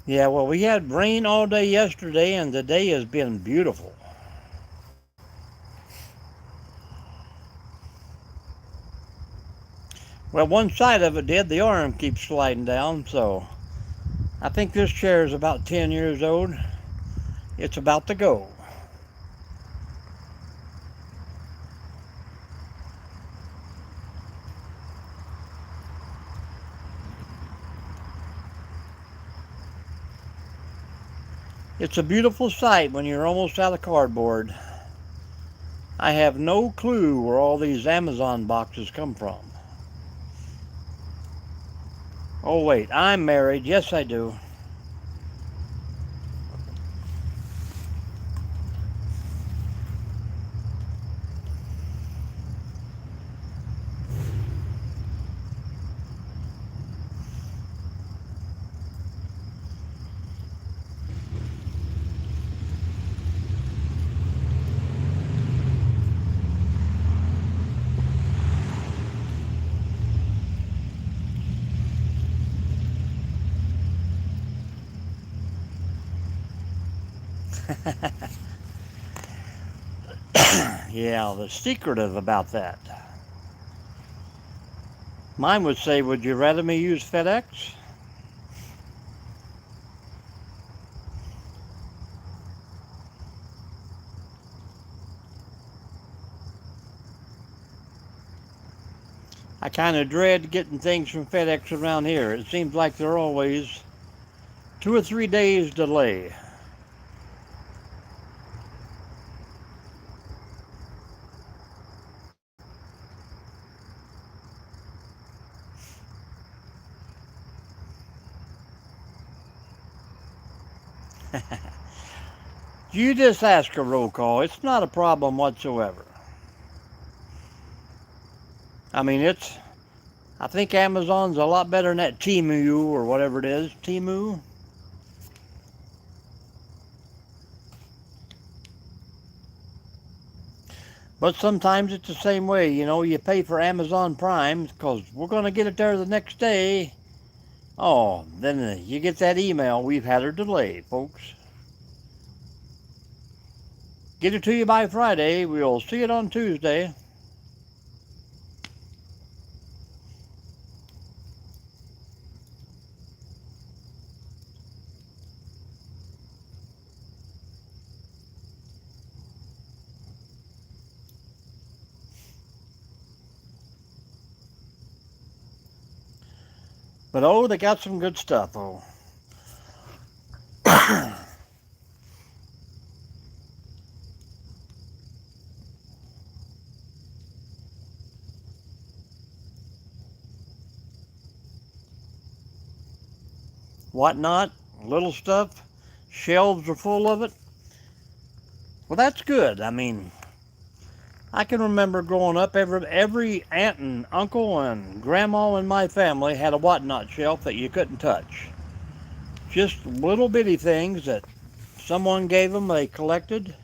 Yeah, well, we had rain all day yesterday, and today has been beautiful. Well, one side of it did. The arm keeps sliding down, so I think this chair is about 10 years old. It's about to go. It's a beautiful sight when you're almost out of cardboard. I have no clue where all these Amazon boxes come from. Oh, wait, I'm married. Yes, I do. Yeah, the secretive about that. Mine would say, would you rather me use FedEx? I kind of dread getting things from FedEx around here. It seems like they're always 2 or 3 days delay. You just ask a roll call. It's not a problem whatsoever. I mean, I think Amazon's a lot better than that Temu or whatever it is. Temu? But sometimes it's the same way. You know, you pay for Amazon Prime because we're going to get it there the next day. Oh, then you get that email. We've had a delay, folks. Get it to you by Friday. We'll see it on Tuesday. But oh, they got some good stuff, oh. Whatnot, little stuff, shelves are full of it. Well, that's good. I mean, I can remember growing up, every aunt and uncle and grandma in my family had a whatnot shelf that you couldn't touch. Just little bitty things that someone gave them, they collected.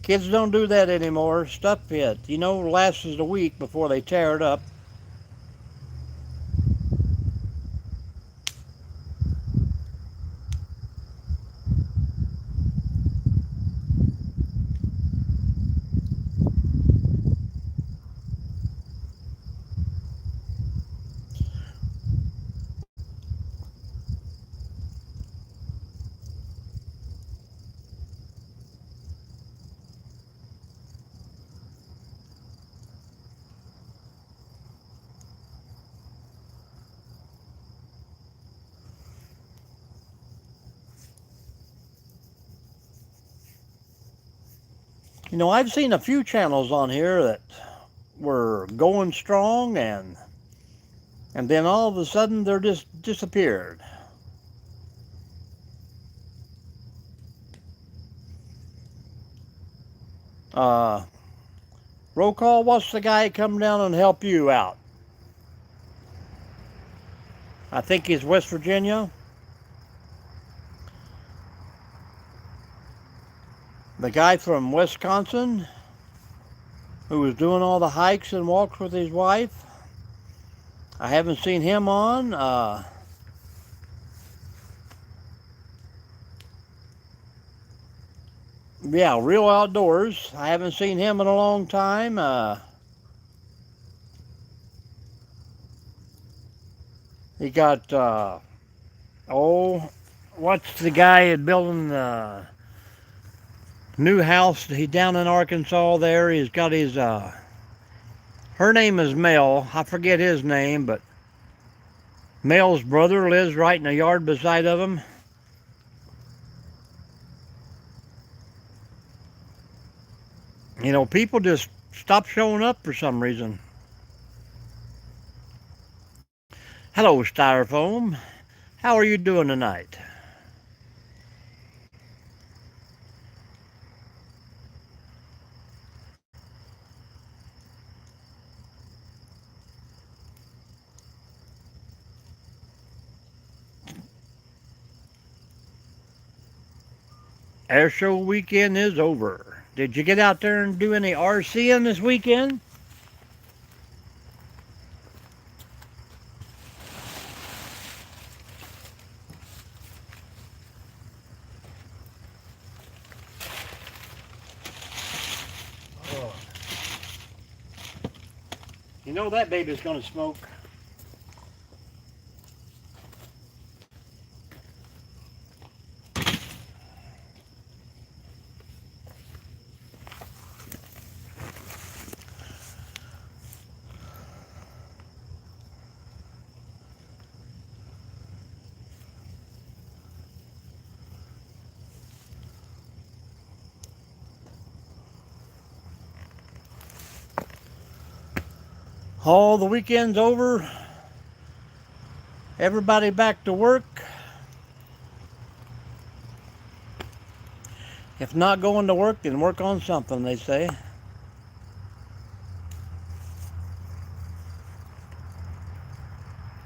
Kids don't do that anymore. Stuff lasts a week before they tear it up. You know, I've seen a few channels on here that were going strong and then all of a sudden they're just disappeared. Roll call, what's the guy come down and help you out? I think he's West Virginia. The guy from Wisconsin who was doing all the hikes and walks with his wife. I haven't seen him on. Yeah, Real Outdoors. I haven't seen him in a long time. He got, what's the guy building the new house? He's down in Arkansas there. He's got his, her name is Mel. I forget his name, but Mel's brother lives right in the yard beside of him. You know, people just stop showing up for some reason. Hello, Styrofoam. How are you doing tonight? Air show weekend is over. Did you get out there and do any RCing this weekend? Oh. You know that baby's gonna smoke. All the weekend's over. Everybody back to work. If not going to work, then work on something, they say.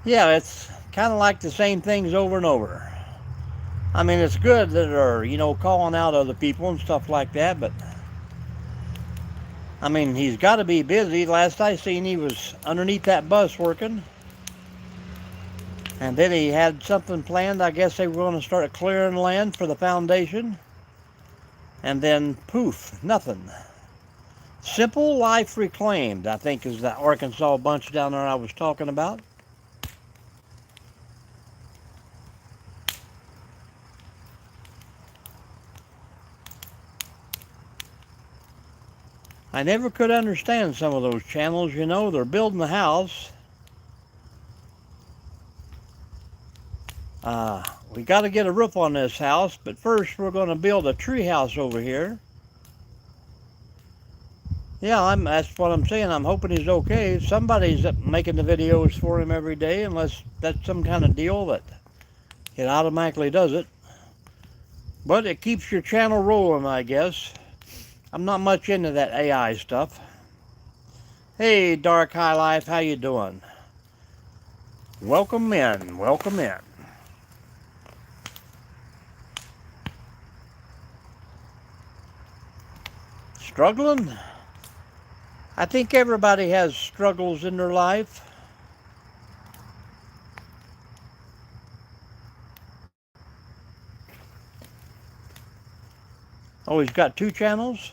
Yeah, it's kind of like the same things over and over. I mean, it's good that they're, calling out other people and stuff like that, but I mean, he's got to be busy. Last I seen, he was underneath that bus working. And then he had something planned. I guess they were going to start clearing land for the foundation. And then, poof, nothing. Simple Life Reclaimed, I think, is that Arkansas bunch down there I was talking about. I never could understand some of those channels, they're building the house. We got to get a roof on this house, but first we're going to build a tree house over here. Yeah, that's what I'm saying. I'm hoping he's okay. Somebody's making the videos for him every day, unless that's some kind of deal that it automatically does it. But it keeps your channel rolling, I guess. I'm not much into that AI stuff. Hey, Dark High Life, how you doing? Welcome in, welcome in. Struggling? I think everybody has struggles in their life. Oh, he's got 2 channels?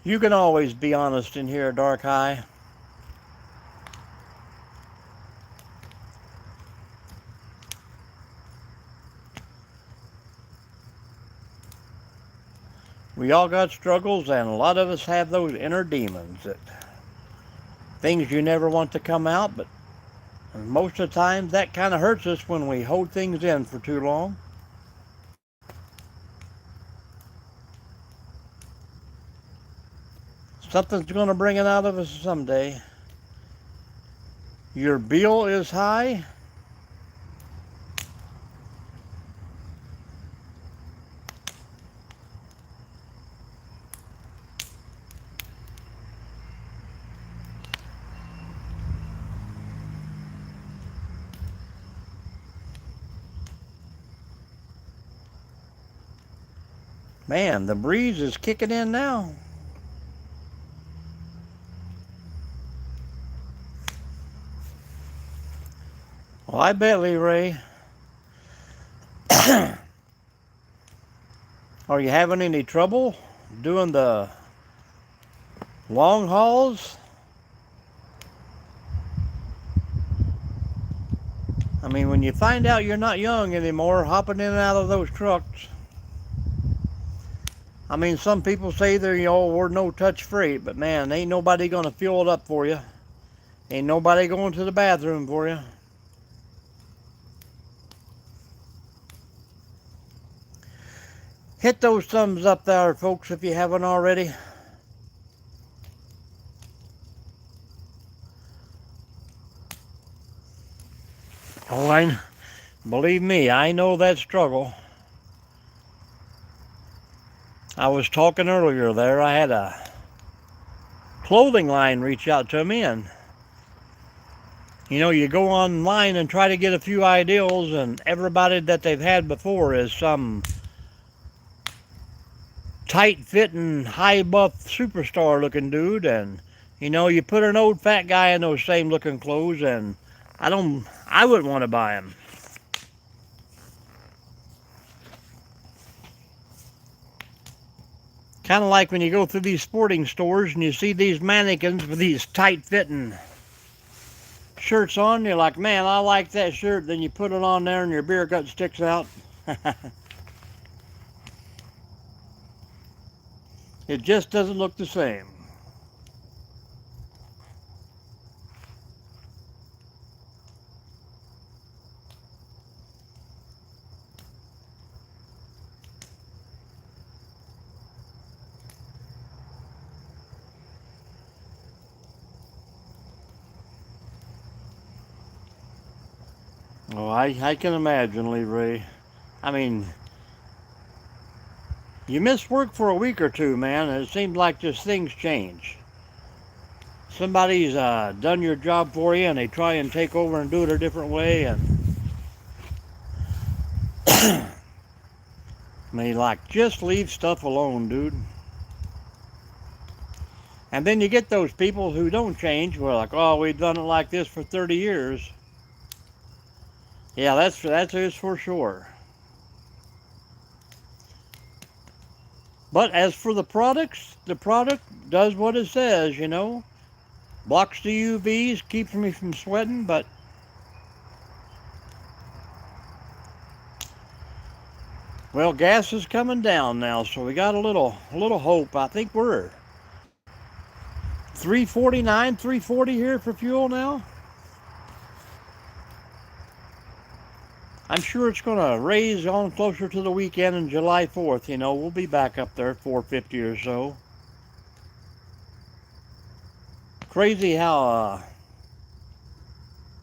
You can always be honest in here, Dark High. We all got struggles, and a lot of us have those inner demons, that things you never want to come out, but most of the time that kind of hurts us when we hold things in for too long. Something's going to bring it out of us someday. Your bill is high. Man, the breeze is kicking in now. Well, I bet, Lee Ray. Are you having any trouble doing the long hauls? I mean, when you find out you're not young anymore, hopping in and out of those trucks. I mean, some people say we're no touch freight, but man, ain't nobody gonna fuel it up for you. Ain't nobody going to the bathroom for you. Hit those thumbs up there, folks, if you haven't already. Oh, believe me, I know that struggle. I was talking earlier there, I had a clothing line reach out to me, and you go online and try to get a few ideals, and everybody that they've had before is some tight-fitting, high-buff superstar-looking dude, and you put an old fat guy in those same-looking clothes, and I wouldn't want to buy him. Kind of like when you go through these sporting stores and you see these mannequins with these tight-fitting shirts on, you're like, man, I like that shirt. Then you put it on there and your beer gut sticks out. It just doesn't look the same. Oh, I can imagine, Lee Ray. I mean, you miss work for a week or two, man, and it seems like just things change. Somebody's done your job for you, and they try and take over and do it a different way, and I mean, like, just leave stuff alone, dude. And then you get those people who don't change. We're like, oh, we've done it like this for 30 years. Yeah, that's it for sure. But as for the products, the product does what it says, Blocks the UVs, keeps me from sweating, but well, gas is coming down now, so we got a little hope. I think we're $3.49, $3.40 here for fuel now. I'm sure it's going to raise on closer to the weekend and July 4th. We'll be back up there, $4.50 or so. Crazy how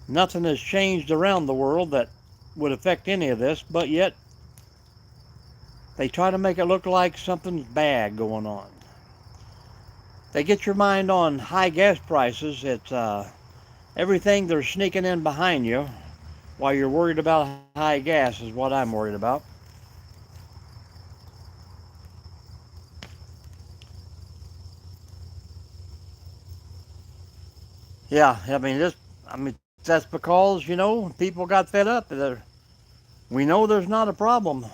nothing has changed around the world that would affect any of this, but yet they try to make it look like something's bad going on. They get your mind on high gas prices. It's everything they're sneaking in behind you while you're worried about high gas is what I'm worried about. Yeah, I mean that's because people got fed up. We know there's not a problem.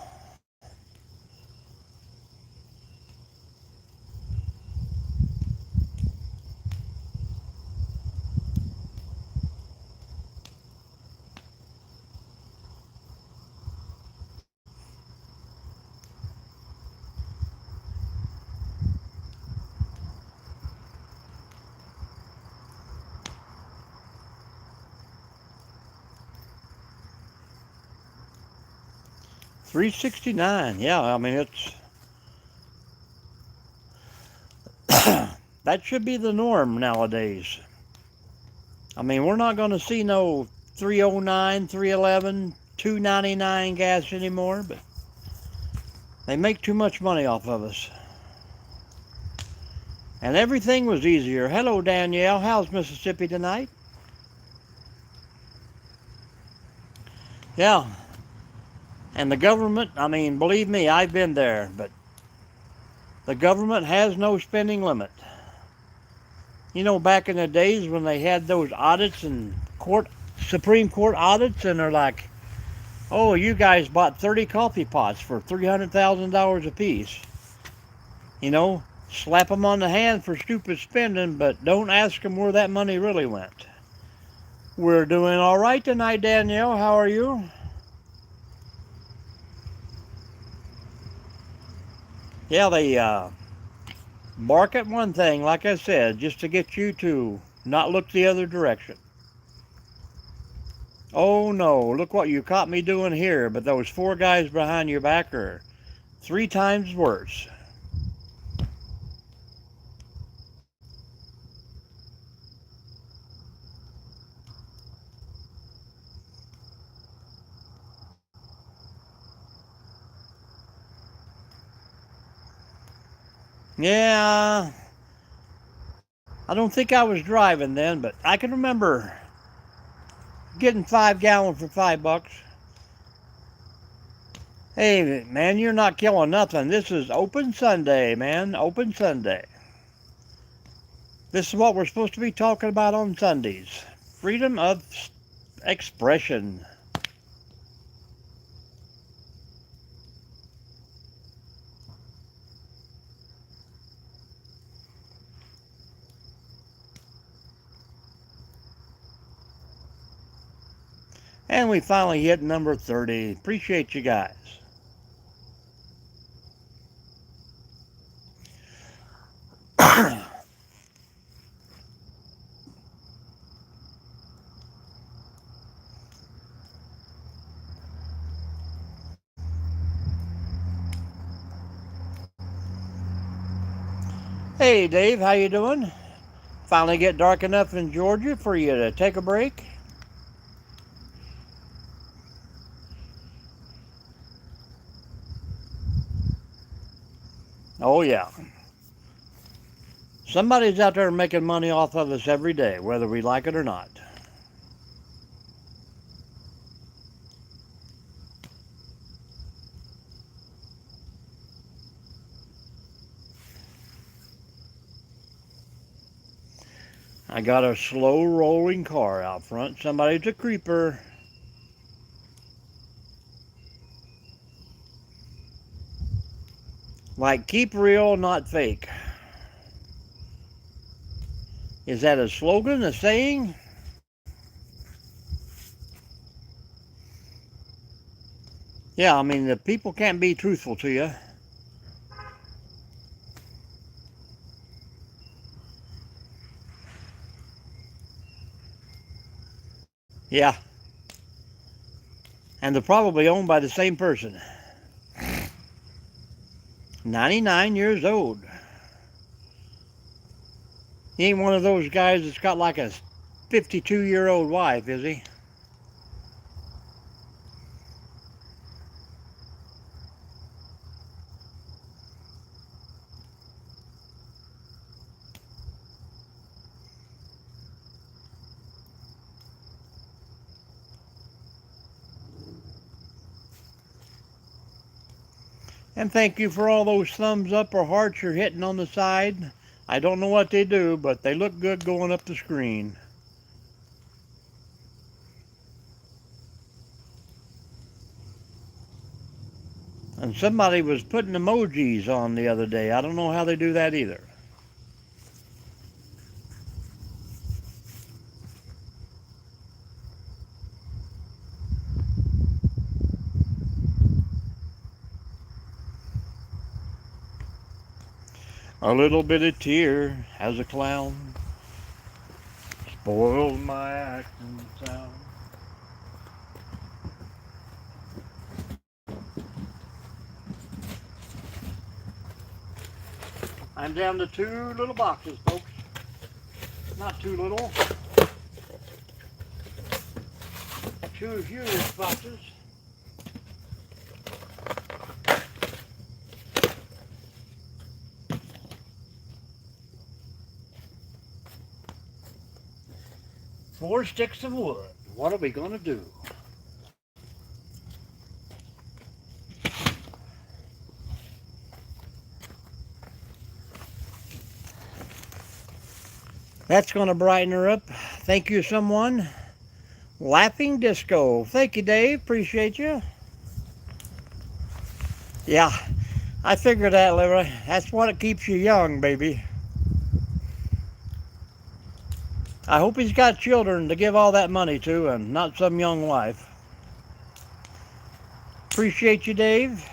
$3.69. Yeah, I mean it's that should be the norm nowadays. I mean, we're not going to see no 309, 311, 299 gas anymore, but they make too much money off of us. And everything was easier. Hello, Danielle. How's Mississippi tonight? Yeah. And the government, I mean, believe me, I've been there, but the government has no spending limit. You know, back in the days when they had those audits and Supreme Court audits, and they're like, oh, you guys bought 30 coffee pots for $300,000 apiece. You know, slap them on the hand for stupid spending, but don't ask them where that money really went. We're doing all right tonight, Danielle. How are you? Yeah, they bark at one thing, like I said, just to get you to not look the other direction. Oh no, look what you caught me doing here, but those 4 guys behind your back are 3 times worse. Yeah, I don't think I was driving then, but I can remember getting 5 gallons for $5. Hey, man, you're not killing nothing. This is open Sunday, man. Open Sunday. This is what we're supposed to be talking about on Sundays. Freedom of expression. And we finally hit number 30. Appreciate you guys. Hey, Dave, how you doing? Finally get dark enough in Georgia for you to take a break? Oh, yeah. Somebody's out there making money off of us every day, whether we like it or not. I got a slow rolling car out front. Somebody's a creeper. Like, keep real, not fake. Is that a slogan, a saying? Yeah, I mean, the people can't be truthful to you. Yeah. And they're probably owned by the same person. 99 years old. He ain't one of those guys that's got like a 52-year-old wife, is he? And thank you for all those thumbs up or hearts you're hitting on the side. I don't know what they do, but they look good going up the screen. And somebody was putting emojis on the other day. I don't know how they do that either. A little bit of tear as a clown spoiled my acting sound. I'm down to 2 little boxes, folks. Not too little. 2 huge boxes. Four sticks of wood. What are we going to do? That's going to brighten her up. Thank you, someone. Laughing Disco. Thank you, Dave. Appreciate you. Yeah, I figured that, Liver. That's what keeps you young, baby. I hope he's got children to give all that money to and not some young wife. Appreciate you, Dave.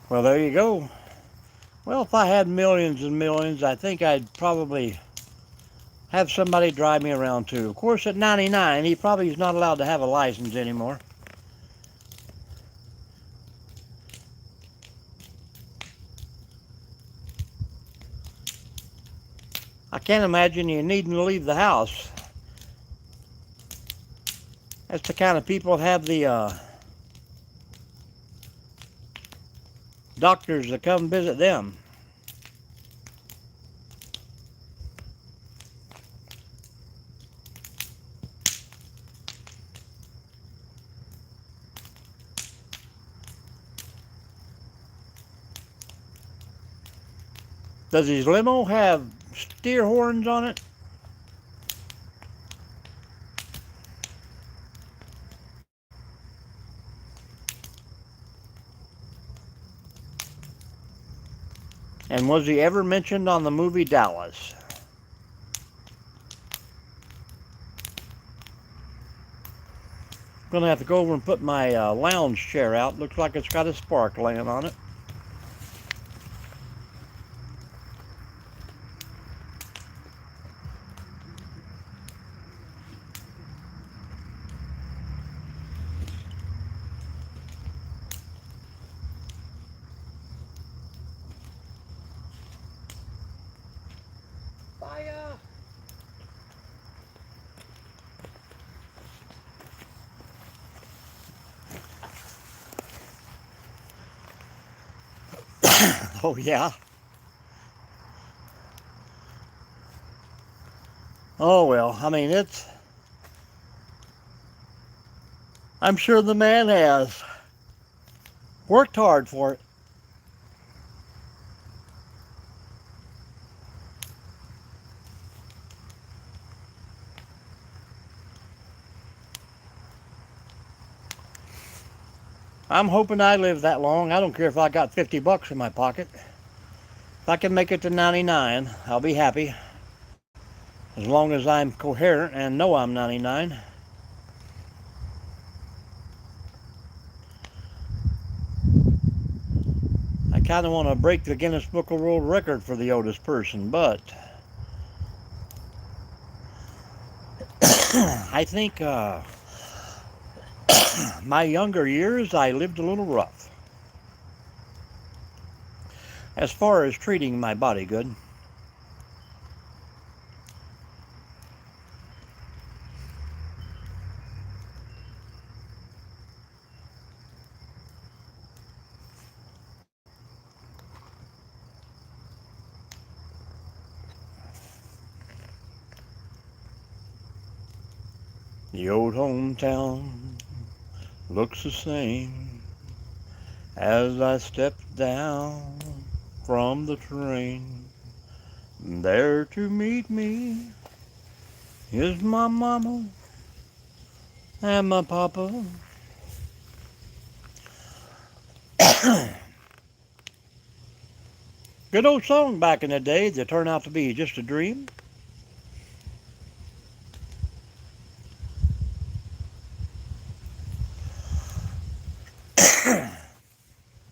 Well, there you go. Well, if I had millions and millions, I think I'd probably have somebody drive me around too. Of course, at 99, he probably is not allowed to have a license anymore. I can't imagine you needing to leave the house. That's the kind of people that have the doctors that come visit them. Does his limo have steer horns on it? And was he ever mentioned on the movie Dallas? I'm going to have to go over and put my lounge chair out. Looks like it's got a spark laying on it. Fire! Oh, yeah. Oh, well, I mean, I'm sure the man has worked hard for it. I'm hoping I live that long. I don't care if I got 50 bucks in my pocket. If I can make it to 99, I'll be happy. As long as I'm coherent and know I'm 99. I kind of want to break the Guinness Book of World Record for the oldest person, but I think my younger years, I lived a little rough as far as treating my body good. The old hometown looks the same as I stepped down from the train. There to meet me is my mama and my papa. Good old song back in the day that turned out to be just a dream.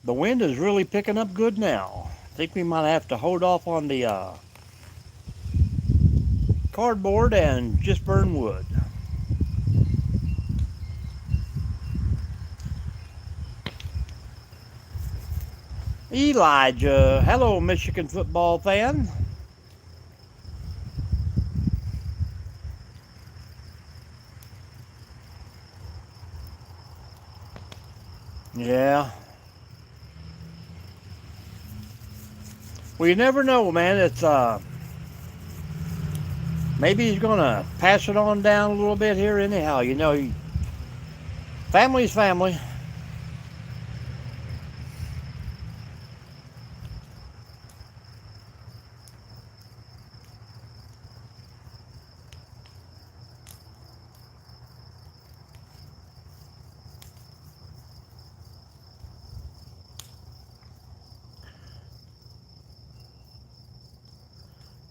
The wind is really picking up good now. I think we might have to hold off on the cardboard and just burn wood. Elijah, hello, Michigan football fan. Yeah. Well, you never know, man. It's maybe he's gonna pass it on down a little bit here anyhow. You know, family's family.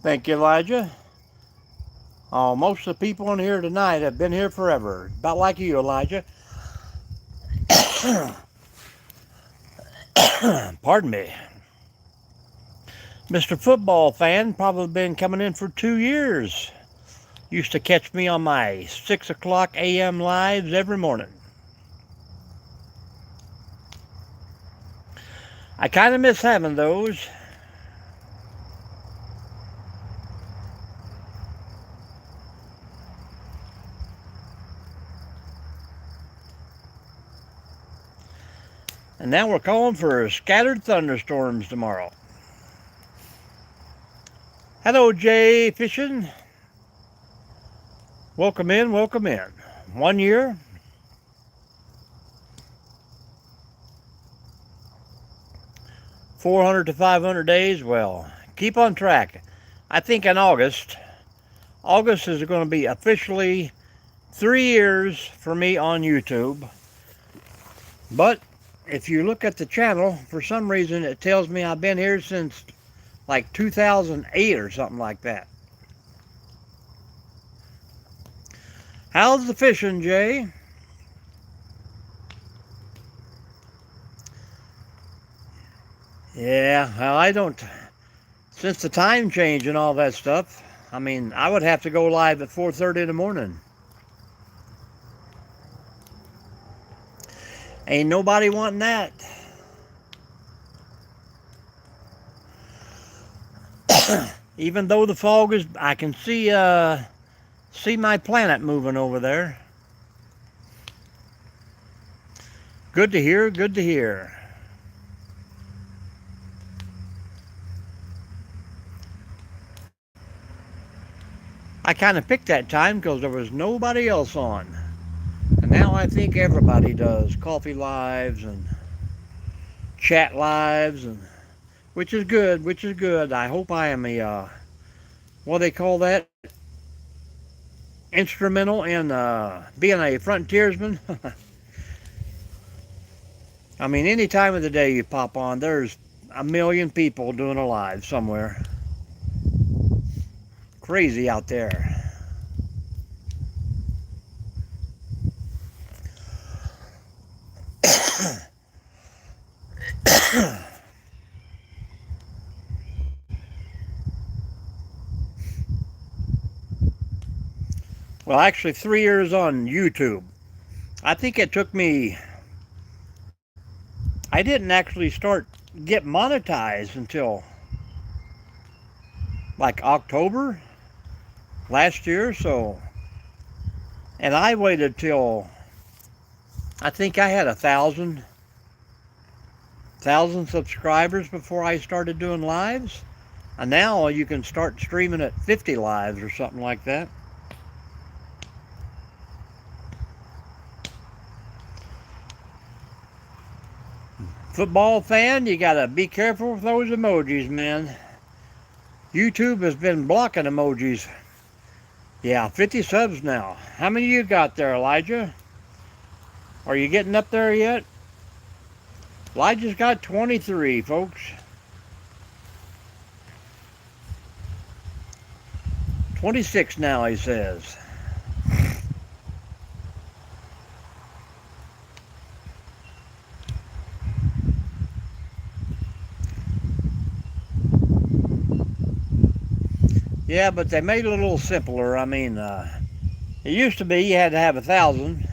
Thank you, Elijah. Most of the people in here tonight have been here forever. About like you, Elijah. Pardon me. Mr. Football Fan, probably been coming in for 2 years. Used to catch me on my 6 o'clock a.m. lives every morning. I kind of miss having those. And now we're calling for scattered thunderstorms tomorrow. Hello, Jay Fishing. Welcome in, welcome in. 1 year. $400 to $500 days. Well, keep on track. I think in August is going to be officially 3 years for me on YouTube. But if you look at the channel, for some reason it tells me I've been here since like 2008 or something like that. How's the fishing, Jay? Yeah, well, I don't, since the time change and all that stuff, I mean, I would have to go live at 4:30 in the morning. Ain't nobody wanting that. Even though the fog is, I can see my planet moving over there. Good to hear, good to hear. I kind of picked that time because there was nobody else on. And now I think everybody does coffee lives and chat lives, and which is good, which is good. I hope I am a, what do they call that? Instrumental in being a frontiersman. I mean, any time of the day you pop on, there's a million people doing a live somewhere. Crazy out there. Well, actually 3 years on YouTube. I think it took me, I didn't actually get monetized until like October last year, so, and I waited till, I think I had 1,000 subscribers before I started doing lives, and now you can start streaming at 50 lives or something like that. Football fan, you gotta be careful with those emojis, man. YouTube has been blocking emojis. Yeah, 50 subs now. How many you got there, Elijah? Are you getting up there yet? Elijah's got 23, folks. 26 now, he says. Yeah, but they made it a little simpler. I mean, it used to be you had to have 1,000.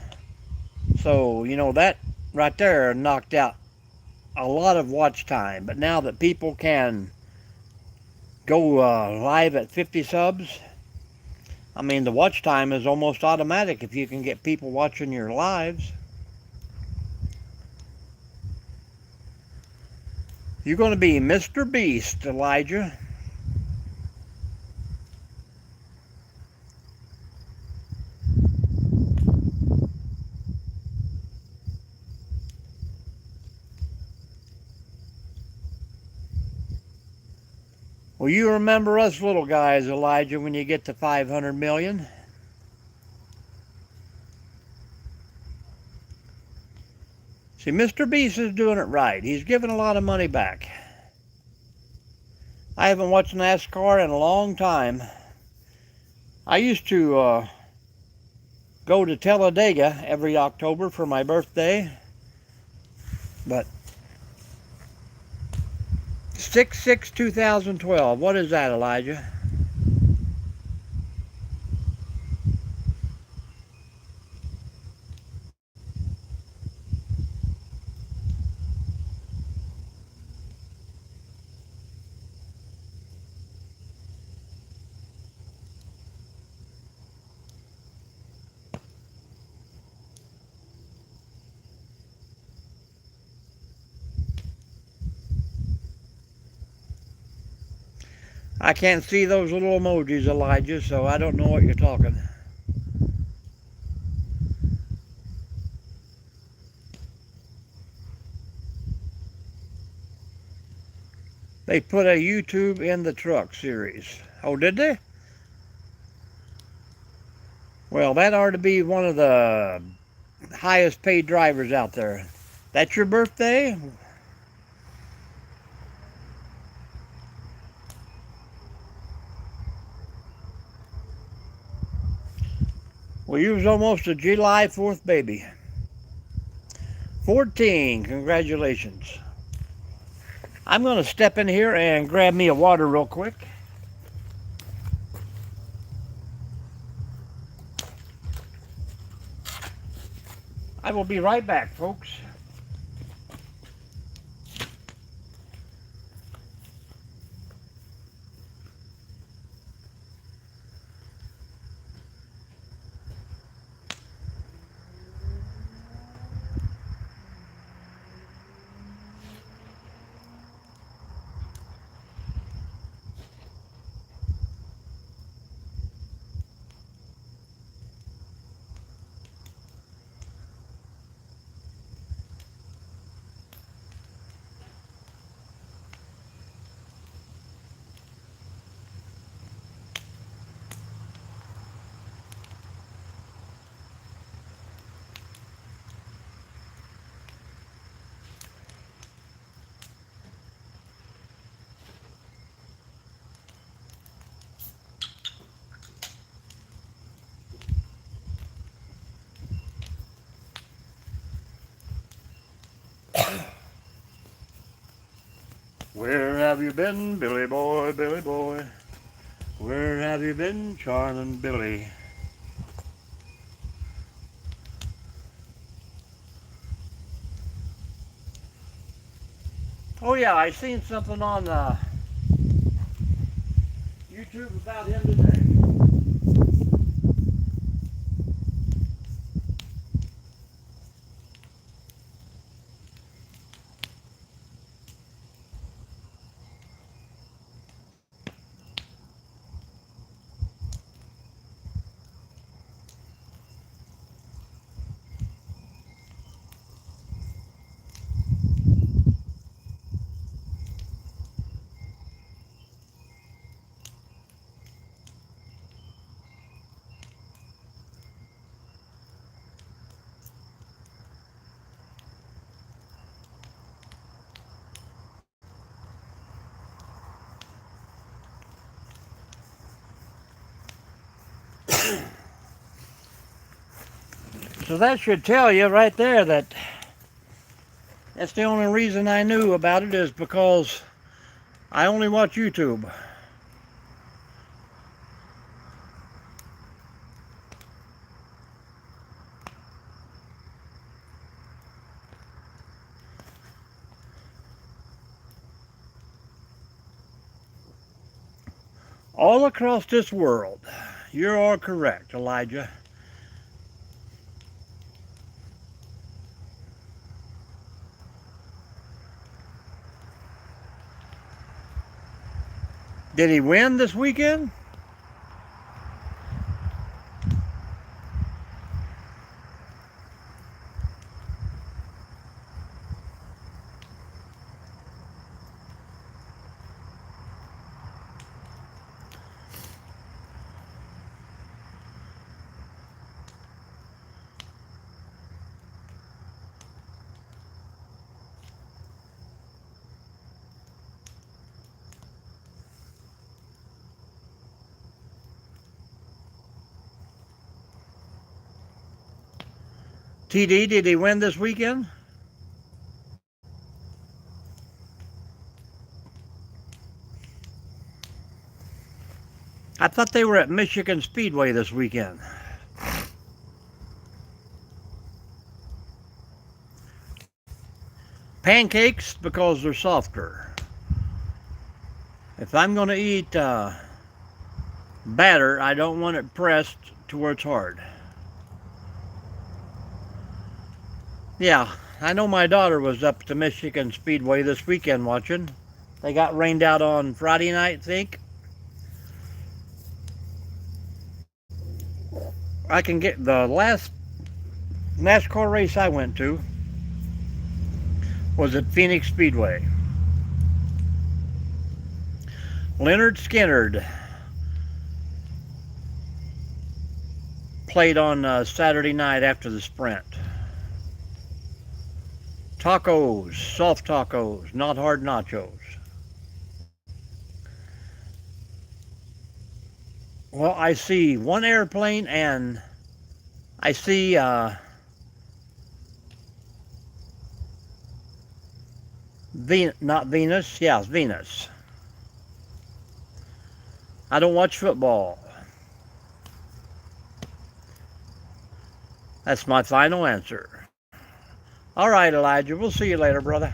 So, you know, that right there knocked out a lot of watch time. But now that people can go live at 50 subs, I mean, the watch time is almost automatic if you can get people watching your lives. You're going to be Mr. Beast, Elijah. Well, you remember us little guys, Elijah, when you get to 500 million. See, Mr. Beast is doing it right. He's giving a lot of money back. I haven't watched NASCAR in a long time. I used to go to Talladega every October for my birthday, but 6/6/2012, what is that, Elijah? I can't see those little emojis, Elijah, so I don't know what you're talking. They put a YouTube in the truck series. Oh, did they? Well, that ought to be one of the highest paid drivers out there. That's your birthday? Well, you was almost a July 4th baby. 14, congratulations. I'm going to step in here and grab me a water real quick. I will be right back, folks. Where have you been, Billy boy, Billy boy? Where have you been, charming Billy? Oh yeah, I seen something on YouTube about him today. So that should tell you right there that that's the only reason I knew about it is because I only watch YouTube. All across this world. You're all correct, Elijah. Did he win this weekend? TD, did he win this weekend? I thought they were at Michigan Speedway this weekend. Pancakes because they're softer. If I'm going to eat batter, I don't want it pressed to where it's hard. Yeah, I know my daughter was up to Michigan Speedway this weekend watching. They got rained out on Friday night, I think. I can get the last NASCAR race I went to was at Phoenix Speedway. Leonard Skinnard played on Saturday night after the sprint. Tacos, soft tacos, not hard nachos. Well, I see one airplane and I see not Venus, yeah, Venus. I don't watch football. That's my final answer. All right, Elijah, we'll see you later, brother.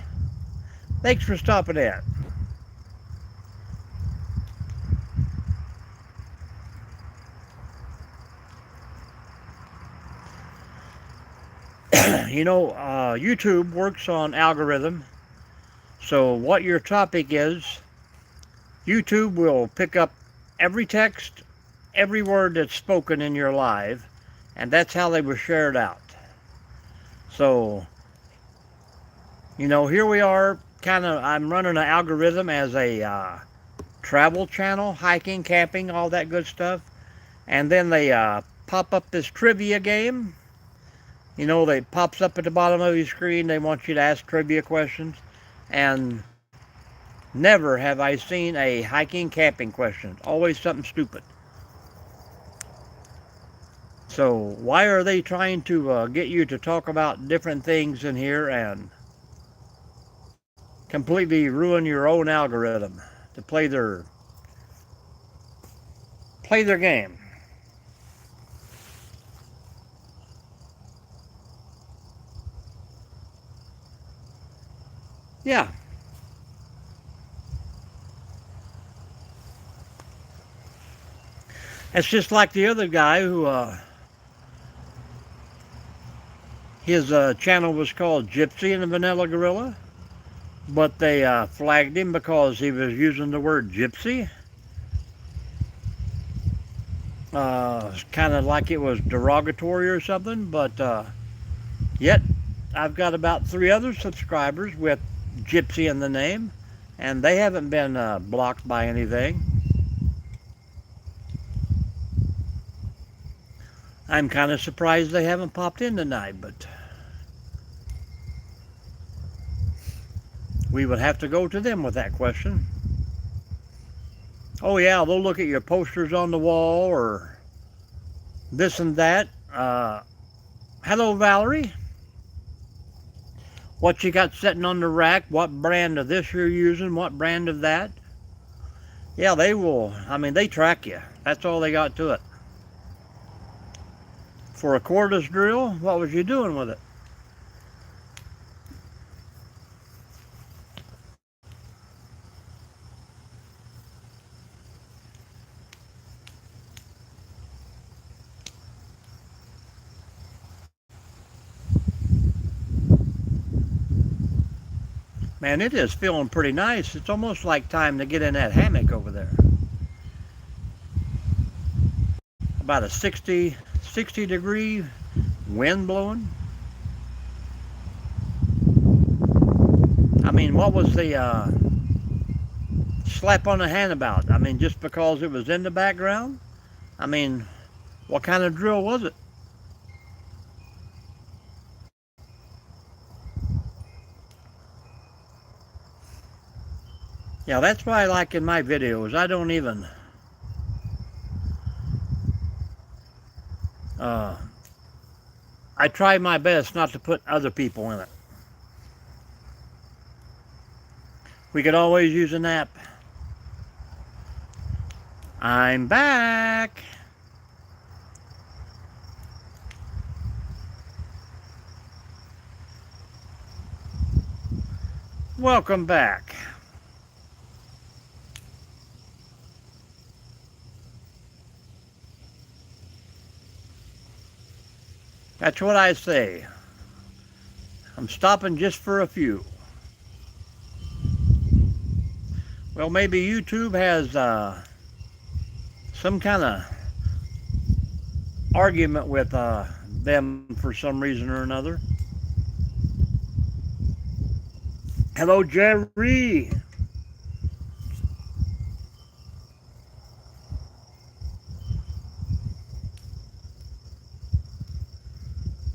Thanks for stopping in. You know, YouTube works on algorithm. So what your topic is, YouTube will pick up every text, every word that's spoken in your live, and that's how they were shared out. So, you know, here we are, I'm running an algorithm as a travel channel, hiking, camping, all that good stuff. And then they pop up this trivia game. You know, they pops up at the bottom of your screen. They want you to ask trivia questions. And never have I seen a hiking, camping question. Always something stupid. So why are they trying to get you to talk about different things in here and completely ruin your own algorithm to play their game? Yeah. It's just like the other guy who his channel was called Gypsy and the Vanilla Gorilla, but they flagged him because he was using the word gypsy. Kind of like it was derogatory or something, but yet I've got about 3 other subscribers with Gypsy in the name, and they haven't been blocked by anything. I'm kind of surprised they haven't popped in tonight, but we would have to go to them with that question. Oh yeah, they'll look at your posters on the wall or this and that. Hello, Valerie. What you got sitting on the rack? What brand of this you're using? What brand of that? Yeah, they will. I mean, they track you. That's all they got to it. For a cordless drill, what was you doing with it? Man, it is feeling pretty nice. It's almost like time to get in that hammock over there. About a 60 degree wind blowing. I mean, what was the slap on the hand about? I mean, just because it was in the background? I mean, what kind of drill was it? Yeah, that's why I like in my videos, I don't even uh, I try my best not to put other people in it. We could always use a nap. I'm back. Welcome back. That's what I say. I'm stopping just for a few. Well, maybe YouTube has some kind of argument with them for some reason or another. Hello, Jerry.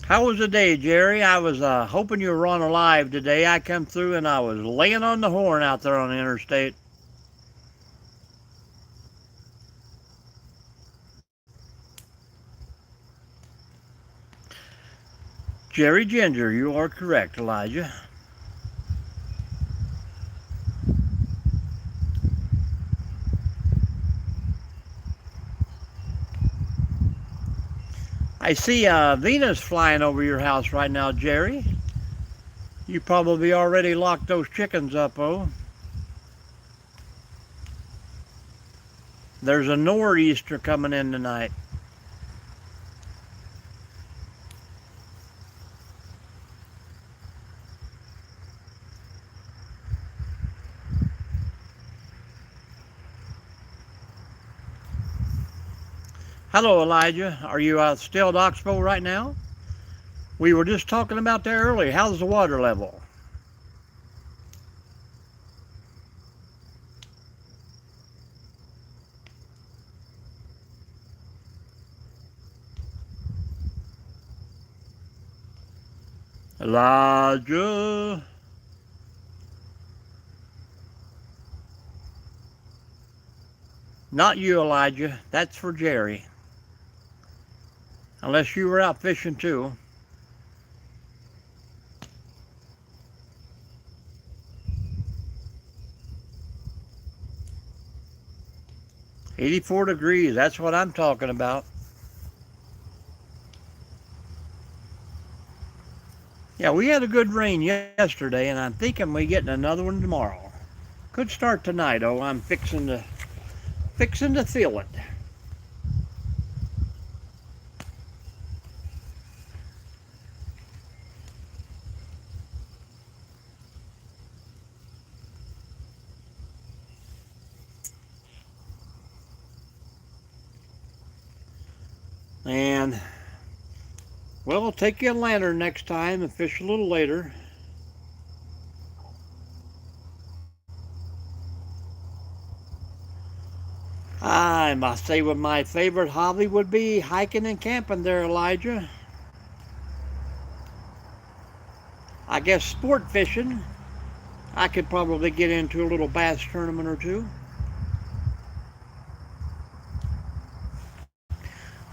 How was the day, Jerry? I was hoping you were on alive today. I come through and I was laying on the horn out there on the interstate. Jerry Ginger, you are correct, Elijah. I see Venus flying over your house right now, Jerry. You probably already locked those chickens up, oh. There's a nor'easter coming in tonight. Hello, Elijah. Are you still at Oxbow right now? We were just talking about that earlier. How's the water level? Elijah. Not you, Elijah. That's for Jerry. Unless you were out fishing too. "84 degrees, that's what I'm talking about. Yeah, we had a good rain yesterday, and I'm thinking we're getting another one tomorrow. Could start tonight, oh, I'm fixing to feel it. And, well, I'll take you a lantern next time and fish a little later. I must say what my favorite hobby would be hiking and camping there, Elijah. I guess sport fishing. I could probably get into a little bass tournament or two.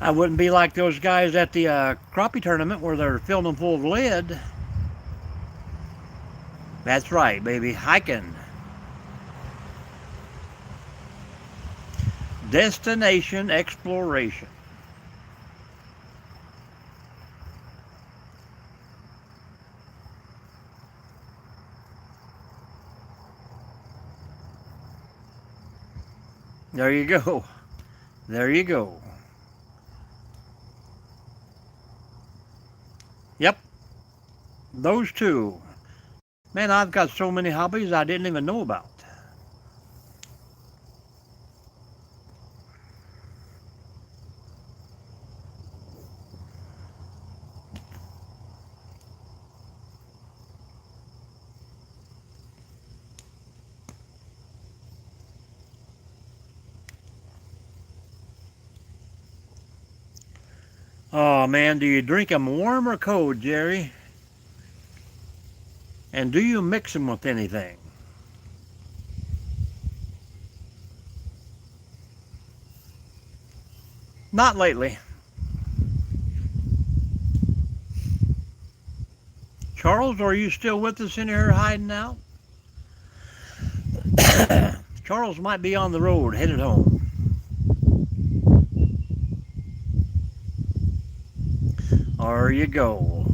I wouldn't be like those guys at the crappie tournament where they're filling them full of lead. That's right, baby, hiking. Destination exploration. There you go. There you go. Yep, those two. Man, I've got so many hobbies I didn't even know about. Oh man, do you drink them warm or cold, Jerry? And do you mix them with anything? Not lately. Charles, are you still with us in here hiding out? Charles might be on the road headed home. There you go.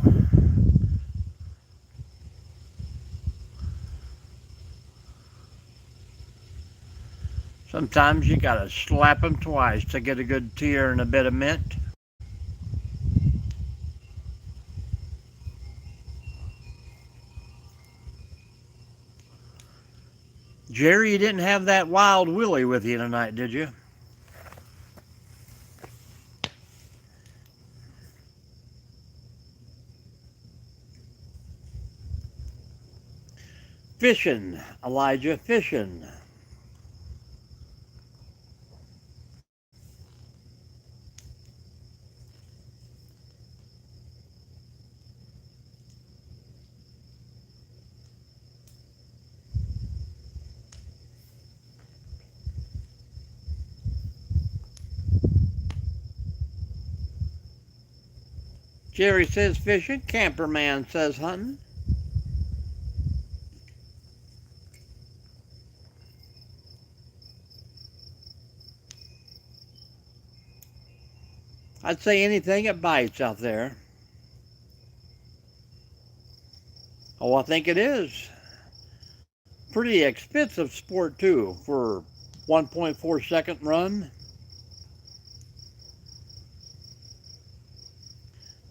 Sometimes you gotta slap them twice to get a good tear and a bit of mint. Jerry, you didn't have that Wild Willie with you tonight, did you? Fishing, Elijah, fishing. Jerry says fishing, Camperman says hunting. I'd say anything that bites out there. Oh, I think it is. Pretty expensive sport too for 1.4 second run.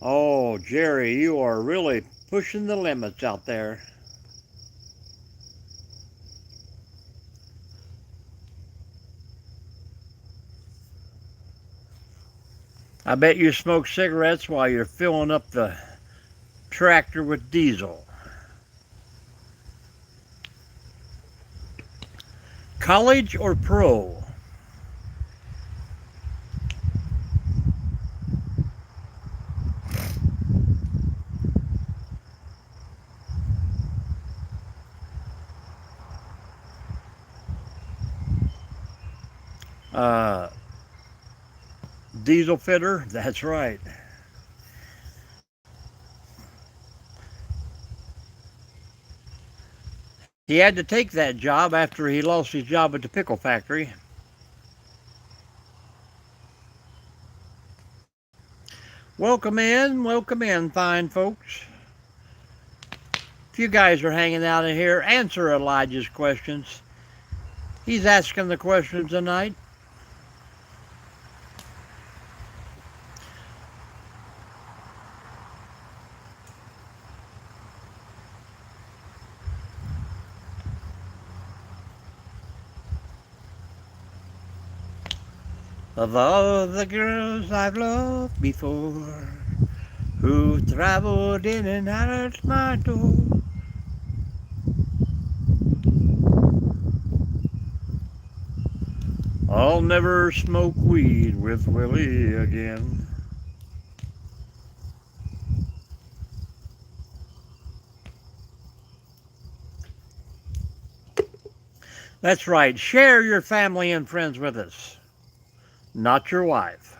Oh, Jerry, you are really pushing the limits out there. I bet you smoke cigarettes while you're filling up the tractor with diesel. College or pro? Uh, Diesel fitter, that's right. He had to take that job after he lost his job at the pickle factory. Welcome in, fine folks. If you guys are hanging out in here, answer Elijah's questions. He's asking the questions tonight. Of all the girls I've loved before, who traveled in and out at my door, I'll never smoke weed with Willie again. That's right. Share your family and friends with us, not your wife.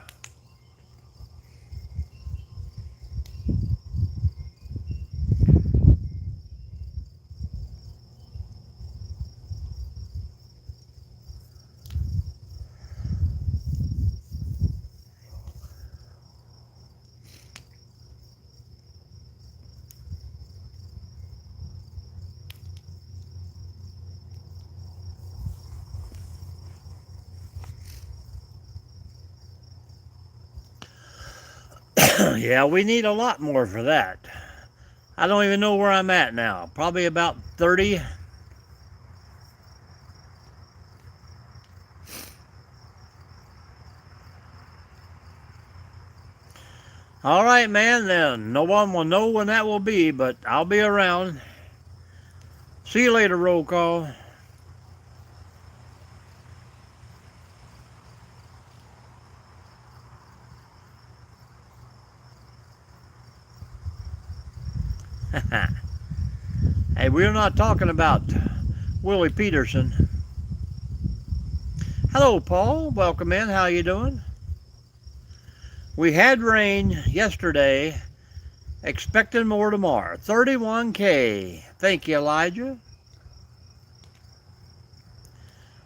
Yeah, we need a lot more for that. I don't even know where I'm at now. Probably about 30. All right, man, then. No one will know when that will be, but I'll be around. See you later, roll call. Hey, we're not talking about Willie Peterson. Hello, Paul. Welcome in. How you doing? We had rain yesterday. Expecting more tomorrow. 31K. Thank you, Elijah.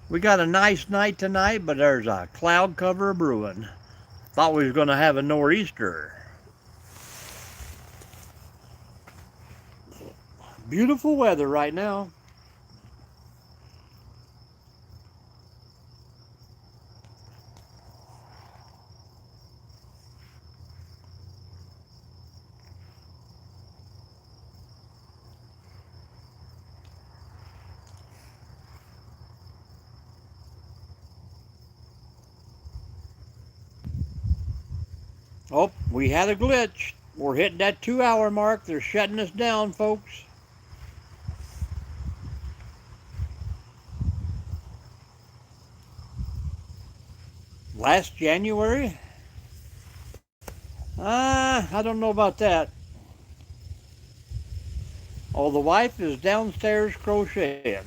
We got a nice night tonight, but there's a cloud cover brewing. Thought we was going to have a nor'easter. Beautiful weather right now. Oh, we had a glitch. We're hitting that 2-hour mark. They're shutting us down, folks. Last January? I don't know about that. Oh, the wife is downstairs crocheting.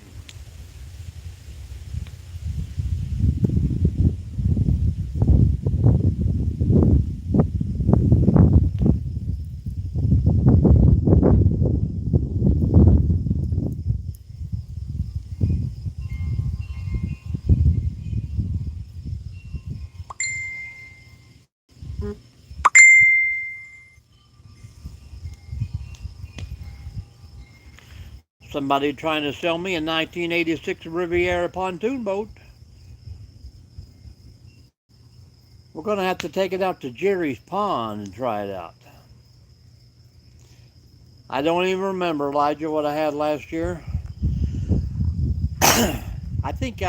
Somebody trying to sell me a 1986 Riviera pontoon boat. We're going to have to take it out to Jerry's Pond and try it out. I don't even remember, Elijah, what I had last year. I think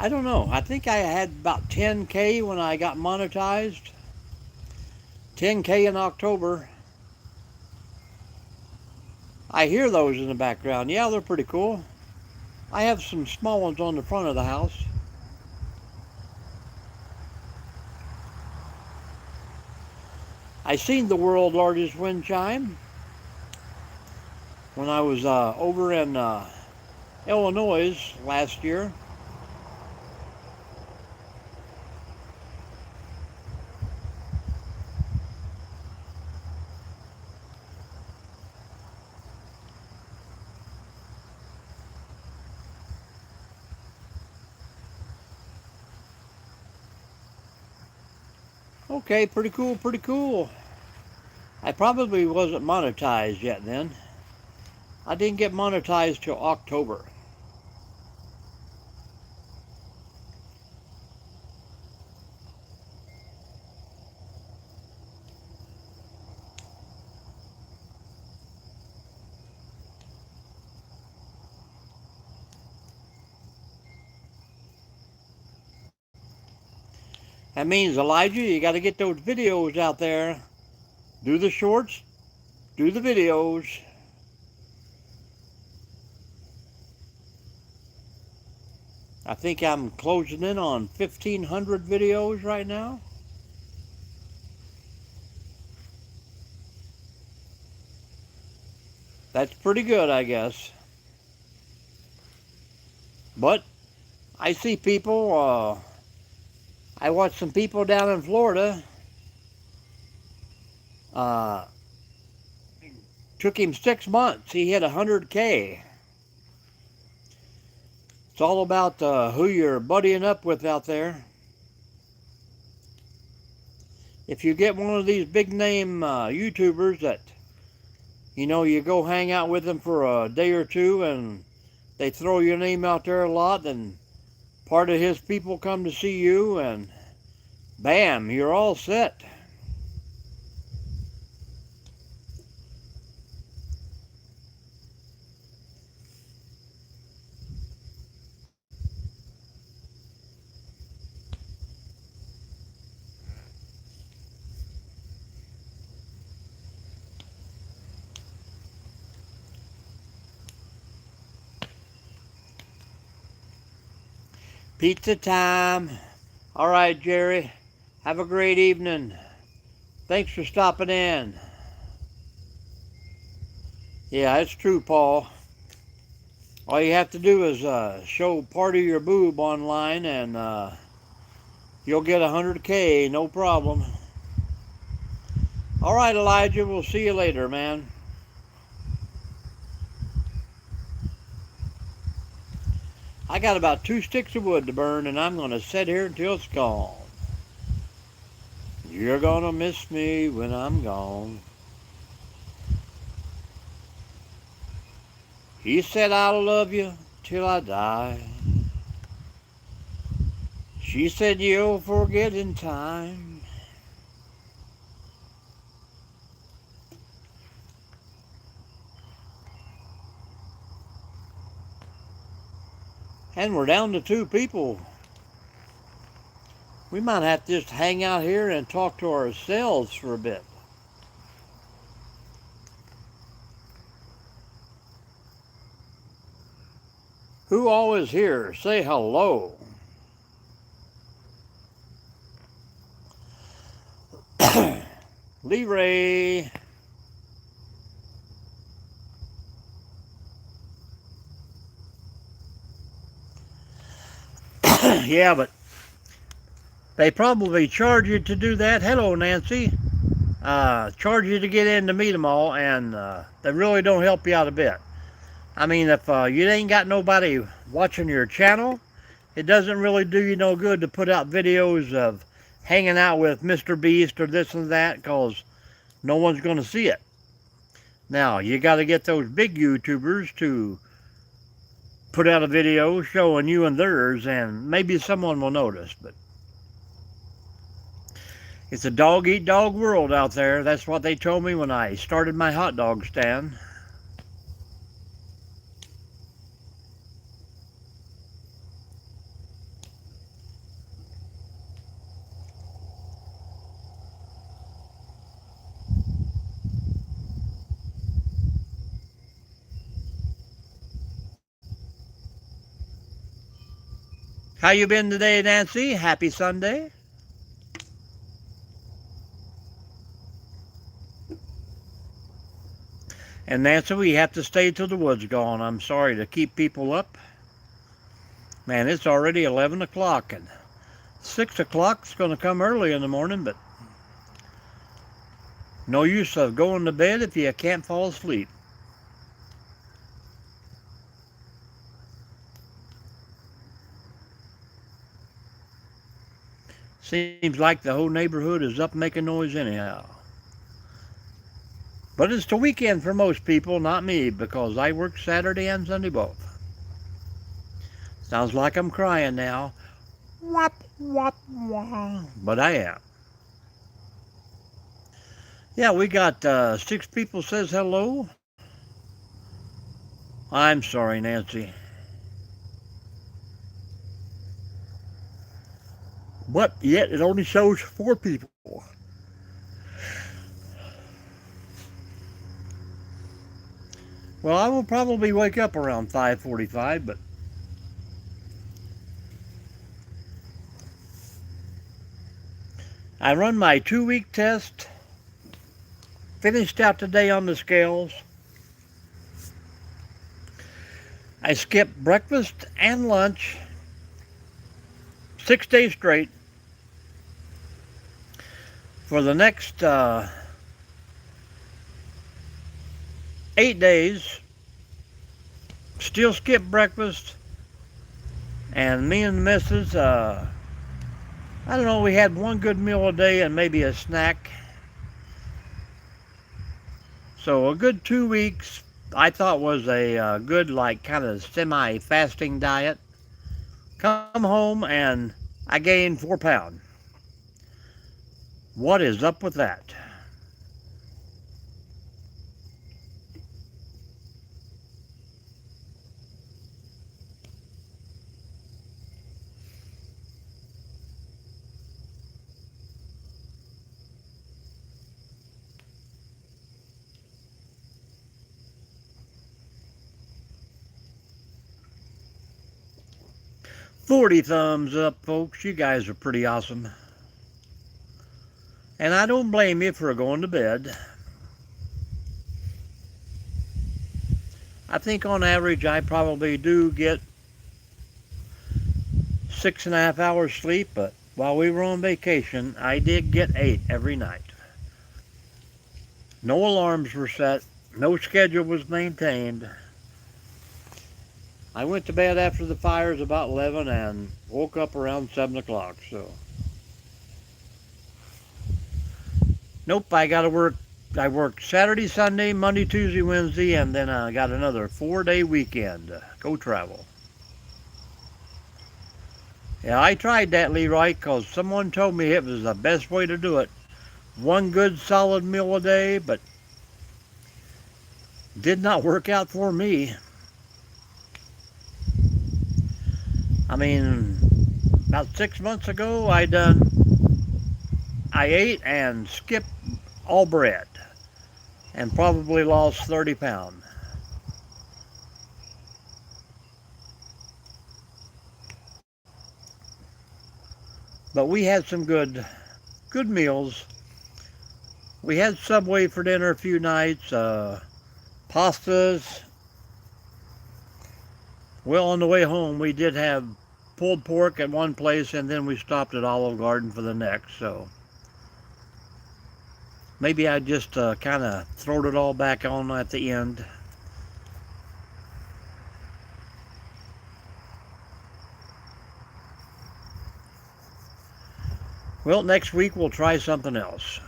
I don't know. I think I had about 10K when I got monetized. 10K in October. I hear those in the background. Yeah, they're pretty cool. I have some small ones on the front of the house. I seen the world's largest wind chime when I was over in Illinois last year. Okay, pretty cool, pretty cool. I probably wasn't monetized yet then. I didn't get monetized till October. That means, Elijah, you got to get those videos out there. Do the shorts, do the videos. I think I'm closing in on 1,500 videos right now. That's pretty good, I guess. But I see people, I watched some people down in Florida. Took him 6 months. He hit 100K. It's all about who you're buddying up with out there. If you get one of these big name YouTubers that, you know, you go hang out with them for a day or two and they throw your name out there a lot, then part of his people come to see you, and bam, you're all set. Pizza time. All right, Jerry. Have a great evening. Thanks for stopping in. Yeah, it's true, Paul. All you have to do is show part of your boob online, and you'll get 100K, no problem. All right, Elijah, we'll see you later, man. I got about 2 sticks of wood to burn, and I'm going to sit here until it's gone. You're going to miss me when I'm gone. He said I'll love you till I die. She said you'll forget in time. And we're down to 2 people. We might have to just hang out here and talk to ourselves for a bit. Who all is here? Say hello. Lee Ray. Yeah, but they probably charge you to do that. Hello, Nancy. Charge you to get in to meet them all, and they really don't help you out a bit. I mean, if you ain't got nobody watching your channel, it doesn't really do you no good to put out videos of hanging out with Mr. Beast or this and that, because no one's going to see it. Now, you got to get those big YouTubers to put out a video showing you and theirs, and maybe someone will notice, but it's a dog-eat-dog world out there. That's what they told me when I started my hot dog stand. How you been today, Nancy? Happy Sunday. And Nancy, we have to stay till the wood's gone. I'm sorry to keep people up. Man, it's already 11 o'clock, and 6 o'clock's going to come early in the morning, but no use of going to bed if you can't fall asleep. Seems like the whole neighborhood is up making noise anyhow. But it's the weekend for most people, not me, because I work Saturday and Sunday both. Sounds like I'm crying now. Wop, wop, wop. But I am. Yeah, we got 6 people says hello. I'm sorry, Nancy. But yet it only shows 4 people. Well, I will probably wake up around 5:45, but I run my 2-week test, finished out today on the scales. I skipped breakfast and lunch 6 days straight. For the next 8 days, still skip breakfast, and me and the missus, I don't know, we had 1 good meal a day and maybe a snack. So a good 2 weeks, I thought was a good, like, kind of semi-fasting diet. Come home and I gained 4 pounds. What is up with that? 40 thumbs up, folks. You guys are pretty awesome. And I don't blame you for going to bed. I think on average I probably do get 6.5 hours sleep, but while we were on vacation, I did get 8 every night. No alarms were set, no schedule was maintained. I went to bed after the fires about 11 and woke up around 7 o'clock, so. Nope, I got to work. I worked Saturday, Sunday, Monday, Tuesday, Wednesday, and then I got another 4-day weekend. Go travel. Yeah, I tried that, Leroy, because someone told me it was the best way to do it. One good solid meal a day, but did not work out for me. I mean, about 6 months ago, I ate and skipped all bread and probably lost 30 pounds. But we had some good meals. We had Subway for dinner a few nights, pastas. Well, on the way home, we did have pulled pork at one place, and then we stopped at Olive Garden for the next. So maybe I just kind of throwed it all back on at the end. Well, next week we'll try something else.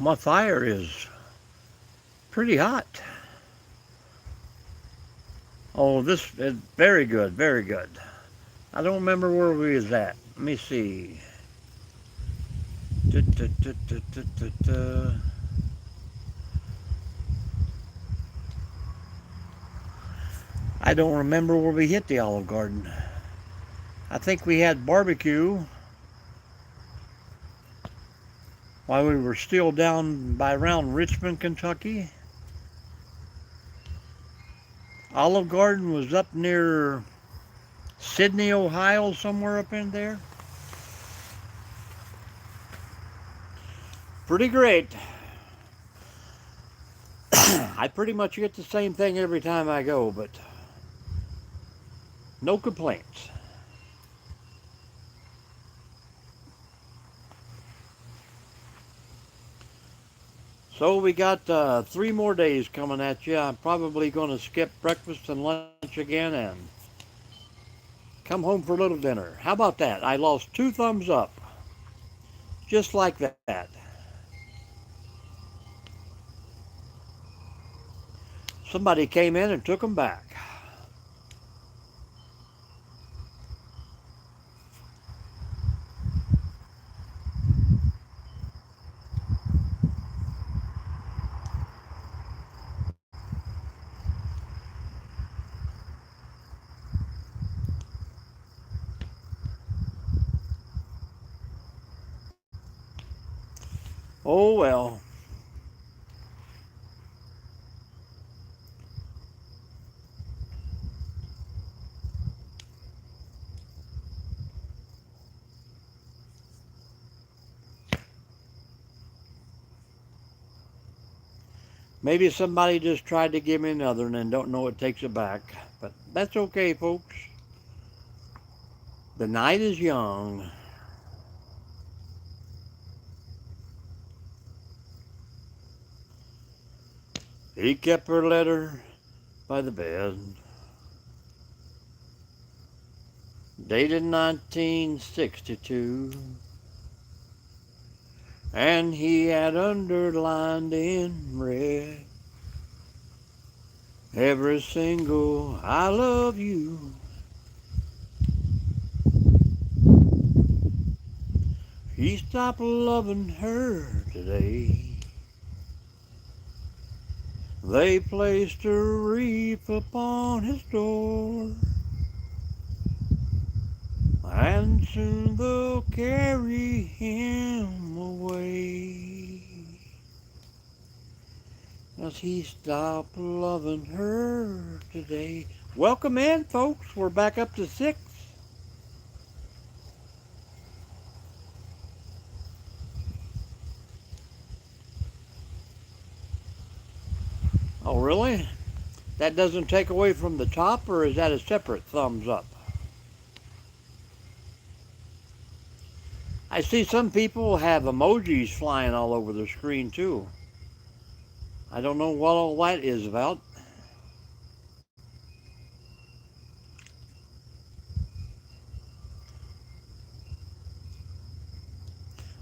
My fire is pretty hot. Oh, this is very good, very good. I don't remember where we was at. Let me see. I don't remember where we hit the Olive Garden. I think we had barbecue while we were still down by around Richmond, Kentucky. Olive Garden was up near Sydney, Ohio, somewhere up in there. Pretty great. I pretty much get the same thing every time I go, but no complaints. So we got 3 more days coming at you. I'm probably going to skip breakfast and lunch again and come home for a little dinner. How about that? I lost 2 thumbs up. Just like that. Somebody came in and took them back. Oh well. Maybe somebody just tried to give me another and don't know it takes it back. But that's okay, folks. The night is young. He kept her letter by the bed, dated 1962, and he had underlined in red every single I love you. He stopped loving her today. They placed a wreath upon his door, and soon they'll carry him away, 'cause he stopped loving her today. Welcome in, folks. We're back up to 6. Oh, really? That doesn't take away from the top, or is that a separate thumbs up? I see some people have emojis flying all over their screen too. I don't know what all that is about.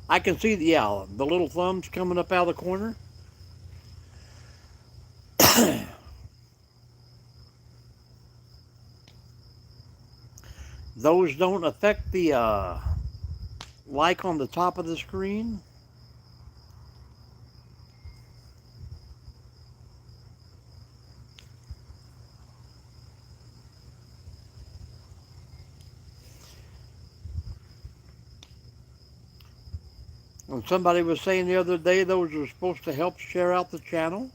I can see, the little thumbs coming up out of the corner. Those don't affect the like on the top of the screen. And somebody was saying the other day those are supposed to help share out the channel.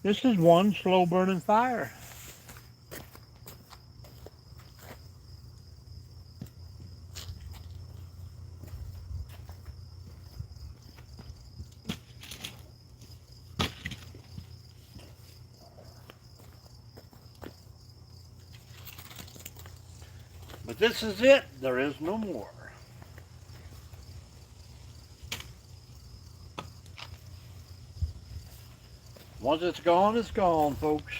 This is one slow burning fire. But this is it. There is no more. Once it's gone, folks.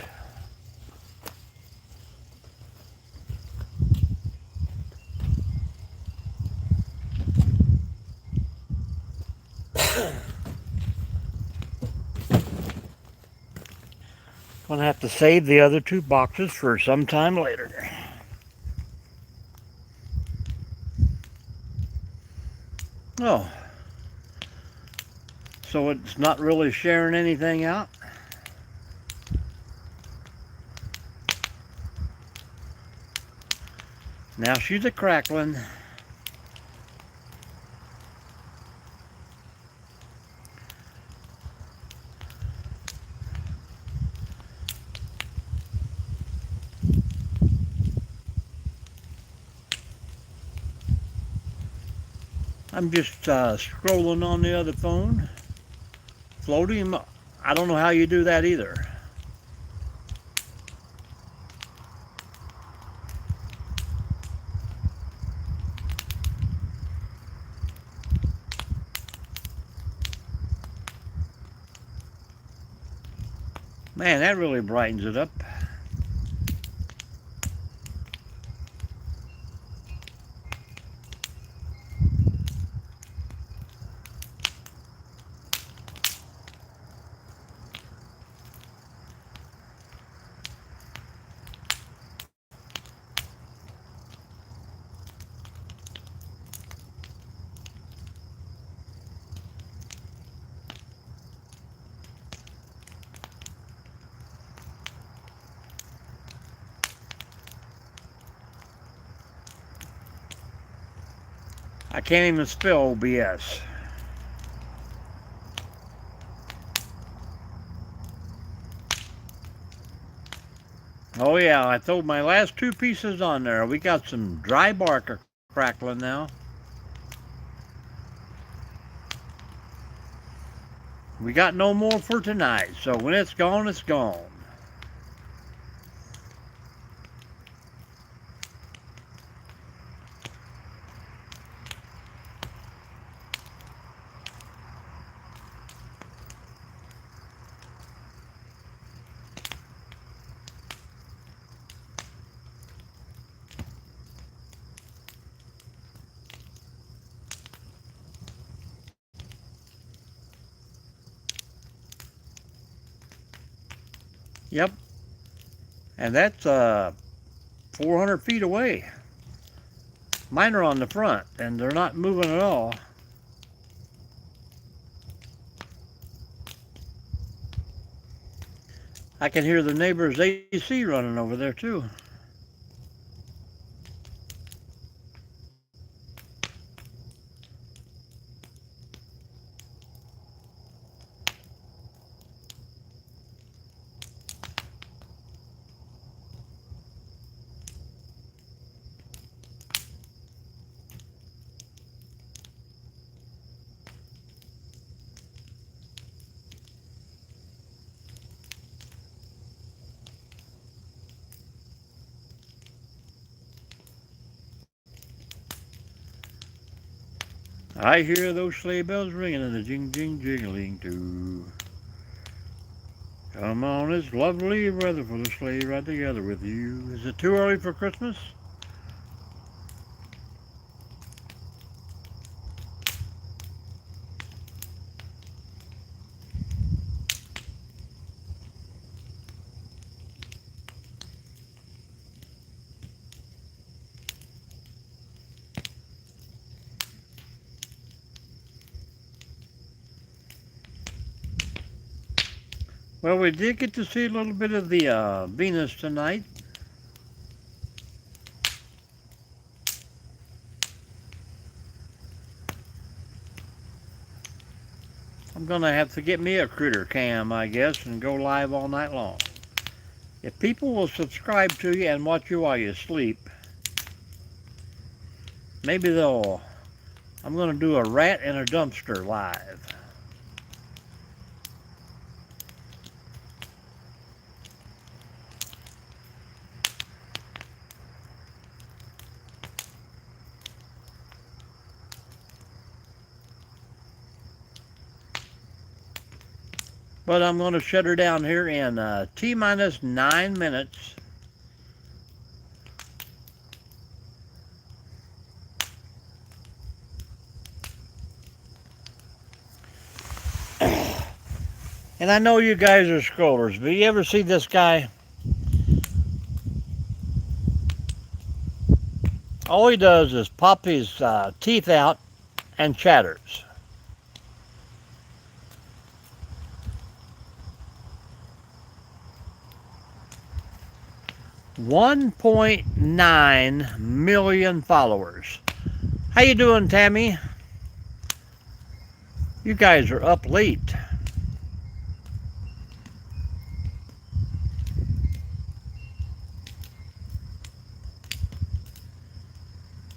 Gonna have to save the other 2 boxes for some time later. Oh, so it's not really sharing anything out? Now she's a crackling. I'm just scrolling on the other phone. Floating. I don't know how you do that either. Man, that really brightens it up. I can't even spell OBS. Oh yeah, I threw my last two pieces on there. We got some dry bark crackling now. We got no more for tonight, so when it's gone, it's gone. Yep, and that's 400 feet away. Mine are on the front, and they're not moving at all. I can hear the neighbor's AC running over there too. I hear those sleigh bells ringing and the jing jing jiggling too. Come on, it's lovely weather for the sleigh ride together with you. Is it too early for Christmas? Well, we did get to see a little bit of the Venus tonight. I'm gonna have to get me a critter cam, I guess, and go live all night long. If people will subscribe to you and watch you while you sleep, maybe they'll... I'm gonna do a rat in a dumpster live. But I'm going to shut her down here in T-minus 9 minutes. And I know you guys are scrollers, but you ever see this guy? All he does is pop his teeth out and chatters. $1.9 million followers. How you doing, Tammy? You guys are up late.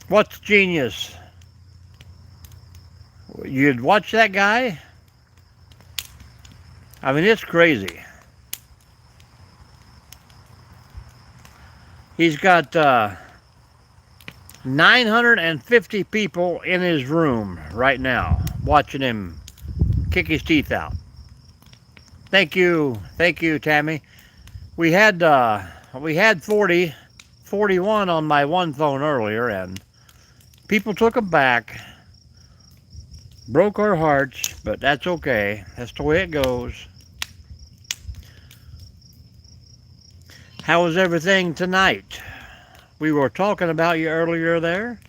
What's genius? You'd watch that guy? I mean, it's crazy. He's got 950 people in his room right now watching him kick his teeth out. Thank you, Tammy. We had 41 on my one phone earlier, and people took them back. Broke our hearts, but that's okay. That's the way it goes. How was everything tonight? We were talking about you earlier there.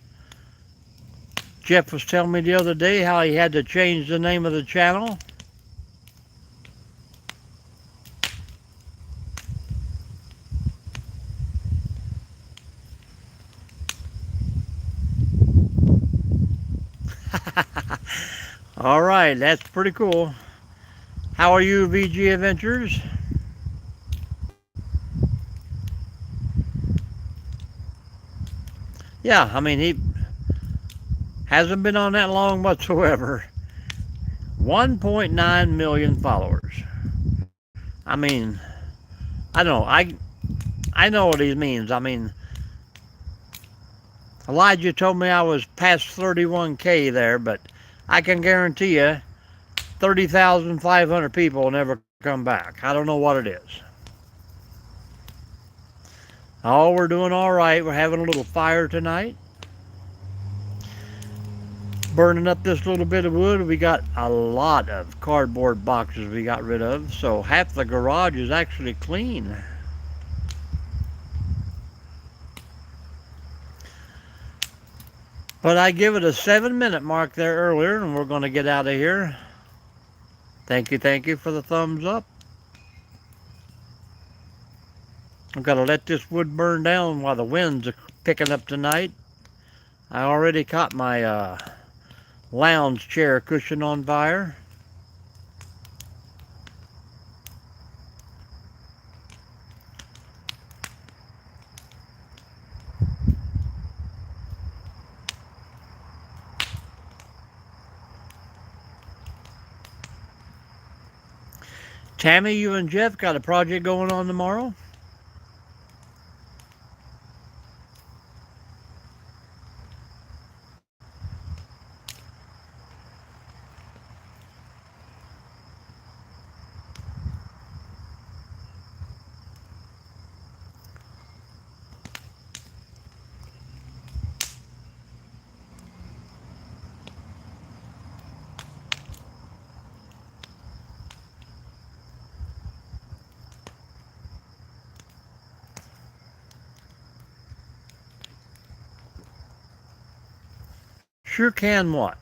Jeff was telling me the other day how he had to change the name of the channel. All right, that's pretty cool. How are you, VG Adventures? Yeah, I mean, he hasn't been on that long whatsoever. 1.9 million followers. I mean, I don't know. I know what he means. I mean, Elijah told me I was past 31K there, but I can guarantee you 30,500 people will never come back. I don't know what it is. Oh, we're doing all right. We're having a little fire tonight. Burning up this little bit of wood. We got a lot of cardboard boxes we got rid of, so half the garage is actually clean. But I give it a 7-minute mark there earlier, and we're going to get out of here. Thank you for the thumbs up. I've got to let this wood burn down while the wind's picking up tonight. I already caught my lounge chair cushion on fire. Tammy, you and Jeff got a project going on tomorrow? Sure can what?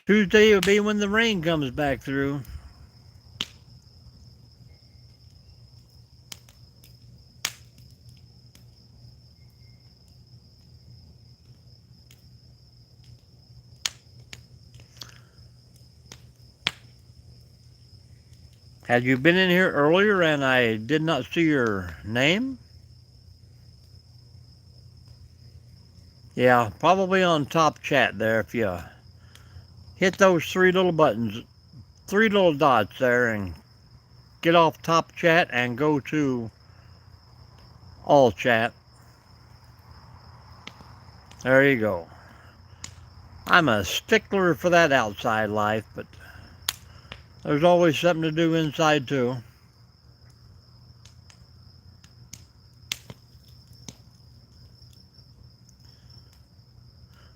Tuesday will be when the rain comes back through. Had you been in here earlier and I did not see your name? Yeah, probably on top chat there. If you hit those three little buttons, three little dots there, and get off top chat and go to all chat. There you go. I'm a stickler for that outside life, but there's always something to do inside too.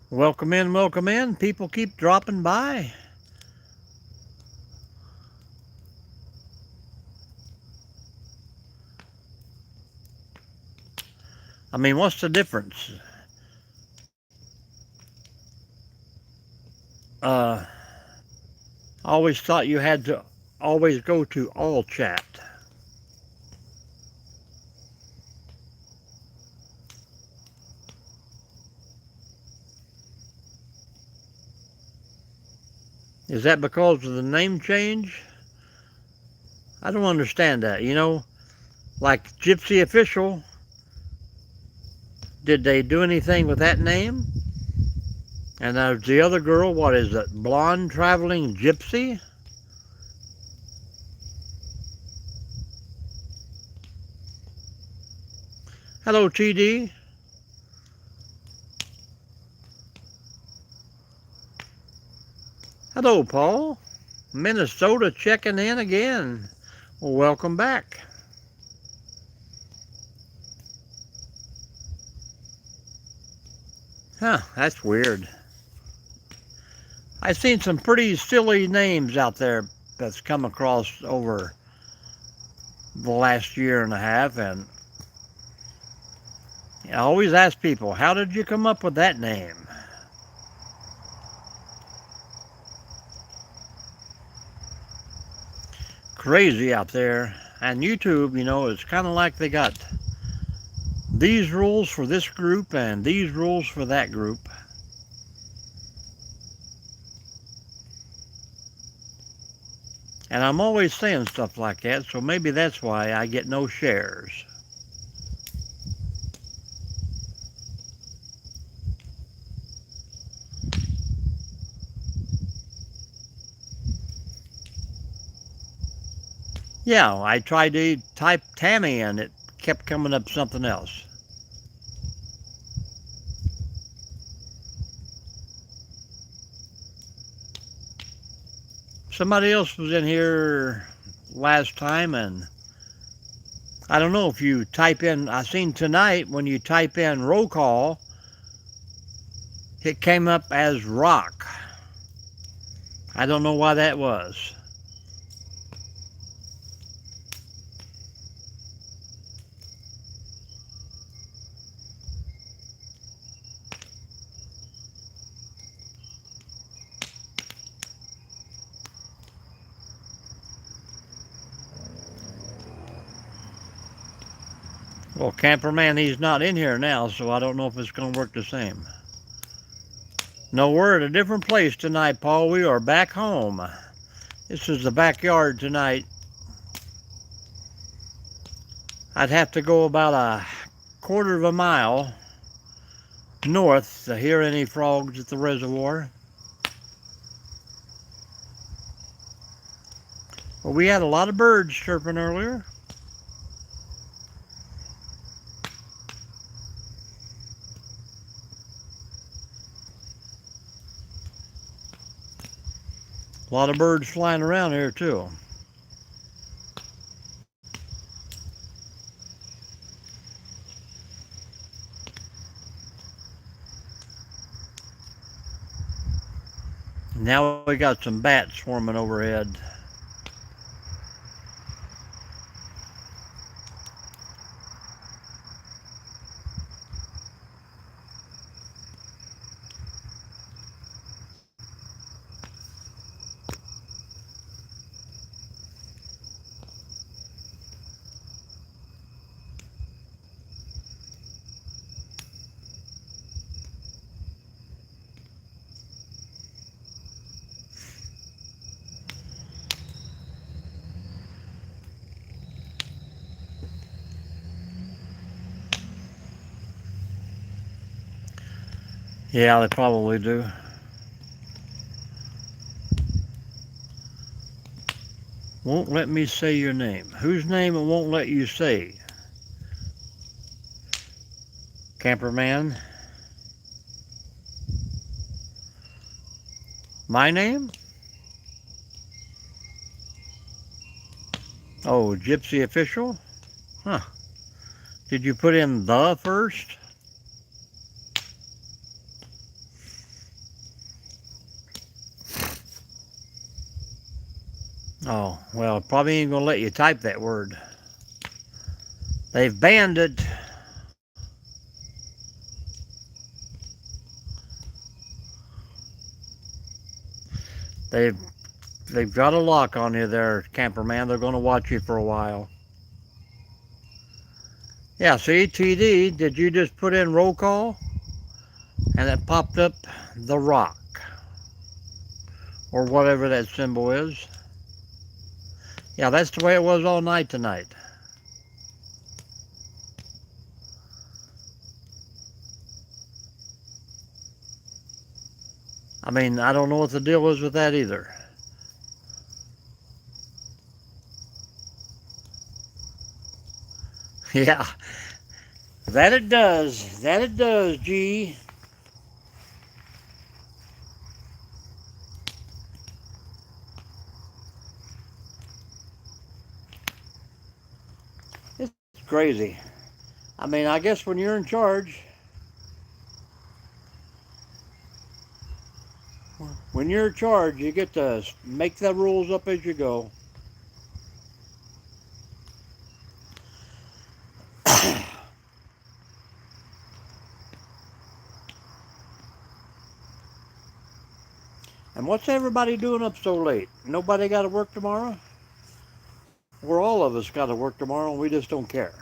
Welcome in, welcome in. People keep dropping by. I mean, what's the difference? I always thought you had to always go to all chat. Is that because of the name change? I don't understand that. You know, like Gypsy Official, did they do anything with that name? And there's the other girl, what is it? Blonde Traveling Gypsy? Hello, TD. Hello, Paul. Minnesota checking in again. Well, welcome back. Huh, that's weird. I've seen some pretty silly names out there that's come across over the last year and a half, and I always ask people, how did you come up with that name? Crazy out there. And YouTube, you know, it's kind of like they got these rules for this group and these rules for that group. And I'm always saying stuff like that, so maybe that's why I get no shares. Yeah, I tried to type Tammy and it kept coming up something else. Somebody else was in here last time, and I don't know if you type in, I seen tonight when you type in roll call, it came up as rock. I don't know why that was. Well, Camperman, he's not in here now, so I don't know if it's going to work the same. No, we're at a different place tonight, Paul. We are back home. This is the backyard tonight. I'd have to go about a quarter of a mile north to hear any frogs at the reservoir. Well, we had a lot of birds chirping earlier. A lot of birds flying around here too. Now we got some bats swarming overhead. Yeah, they probably do. Won't let me say your name. Whose name it won't let you say? Camperman? My name? Oh, Gypsy Official? Huh. Did you put in the first? Oh, well, probably ain't gonna let you type that word. They've banned it. They've they've got a lock on you there, Camperman. They're gonna watch you for a while. Yeah, see, TD, did you just put in roll call? And it popped up the rock. Or whatever that symbol is. Yeah, that's the way it was all night tonight. I mean, I don't know what the deal was with that either. Yeah, that it does. That it does, G. It's crazy. I mean, I guess when you're in charge, you get to make the rules up as you go. And what's everybody doing up so late? Nobody got to work tomorrow? Or all of us got to work tomorrow and we just don't care.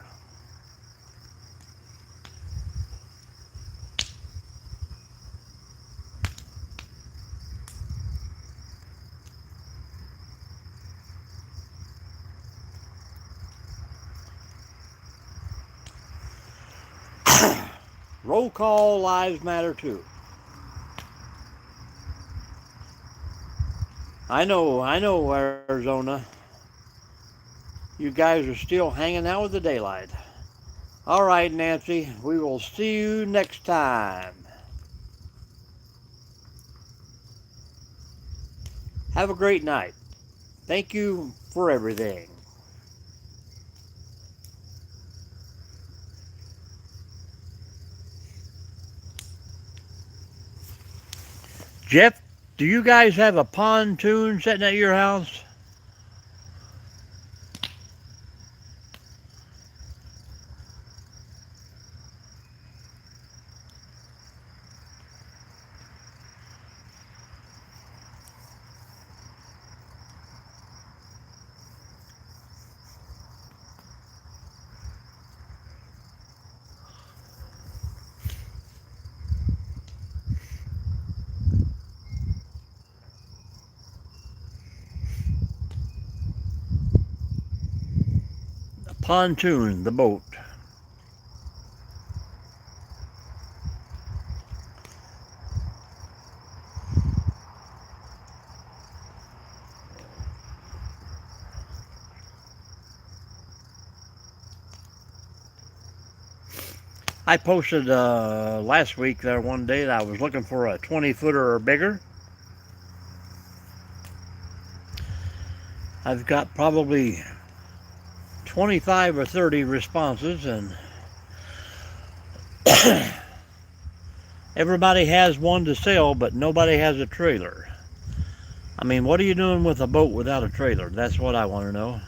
Roll call, lives matter too. I know, Arizona. You guys are still hanging out with the daylight. All right, Nancy, we will see you next time. Have a great night. Thank you for everything. Jeff, do you guys have a pontoon sitting at your house? A pontoon, the boat. I posted last week there one day that I was looking for a 20-footer or bigger. I've got probably 25 or 30 responses, and everybody has one to sell, but nobody has a trailer. I mean, what are you doing with a boat without a trailer? That's what I want to know.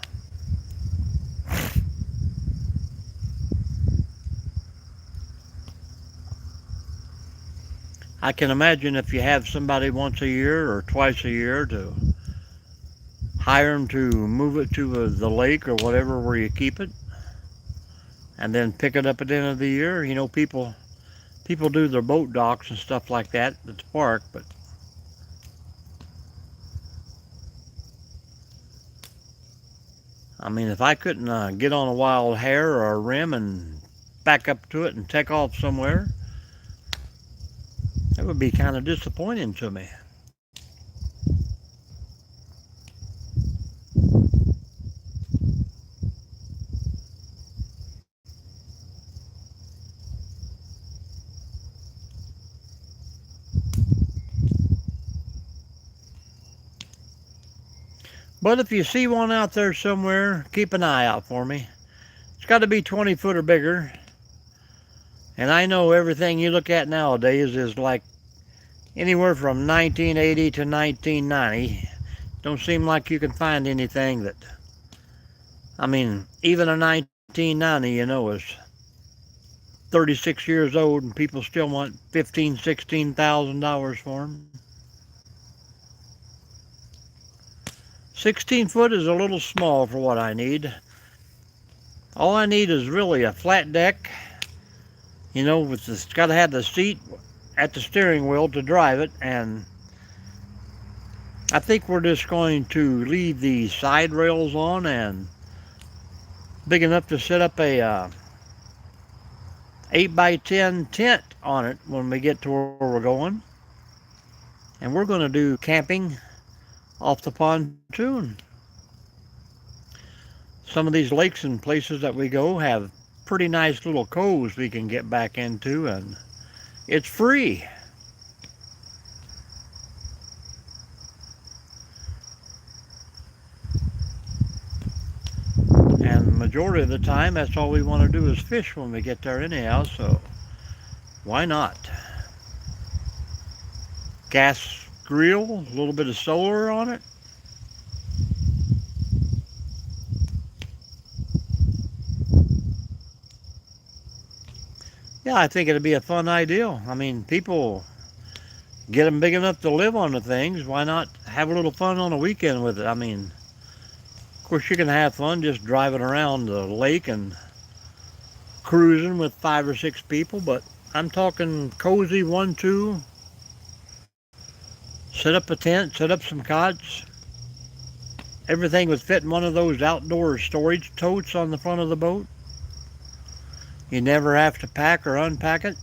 I can imagine if you have somebody once a year or twice a year to hire them to move it to the lake or whatever where you keep it, and then pick it up at the end of the year. You know, people do their boat docks and stuff like that at the park, but I mean, if I couldn't get on a wild hare or a rim and back up to it and take off somewhere, that would be kind of disappointing to me. But if you see one out there somewhere, keep an eye out for me. It's got to be 20 foot or bigger. And I know everything you look at nowadays is like anywhere from 1980 to 1990. Don't seem like you can find anything that, I mean, even a 1990, you know, is 36 years old and people still want $15,000, $16,000 for them. 16 foot is a little small for what I need. All I need is really a flat deck. You know, it's got to have the seat at the steering wheel to drive it, and I think we're just going to leave the side rails on and big enough to set up a 8x10 tent on it when we get to where we're going. And we're going to do camping off the pontoon. Some of these lakes and places that we go have pretty nice little coves we can get back into, and it's free. And the majority of the time, that's all we want to do is fish when we get there anyhow, so why not? Gas grill, a little bit of solar on it. Yeah, I think it'd be a fun idea. I mean, people get them big enough to live on the things. Why not have a little fun on a weekend with it? I mean, of course, you can have fun just driving around the lake and cruising with 5 or 6 people, but I'm talking cozy 1-2. Set up a tent, set up some cots. Everything would fit in one of those outdoor storage totes on the front of the boat. You never have to pack or unpack it.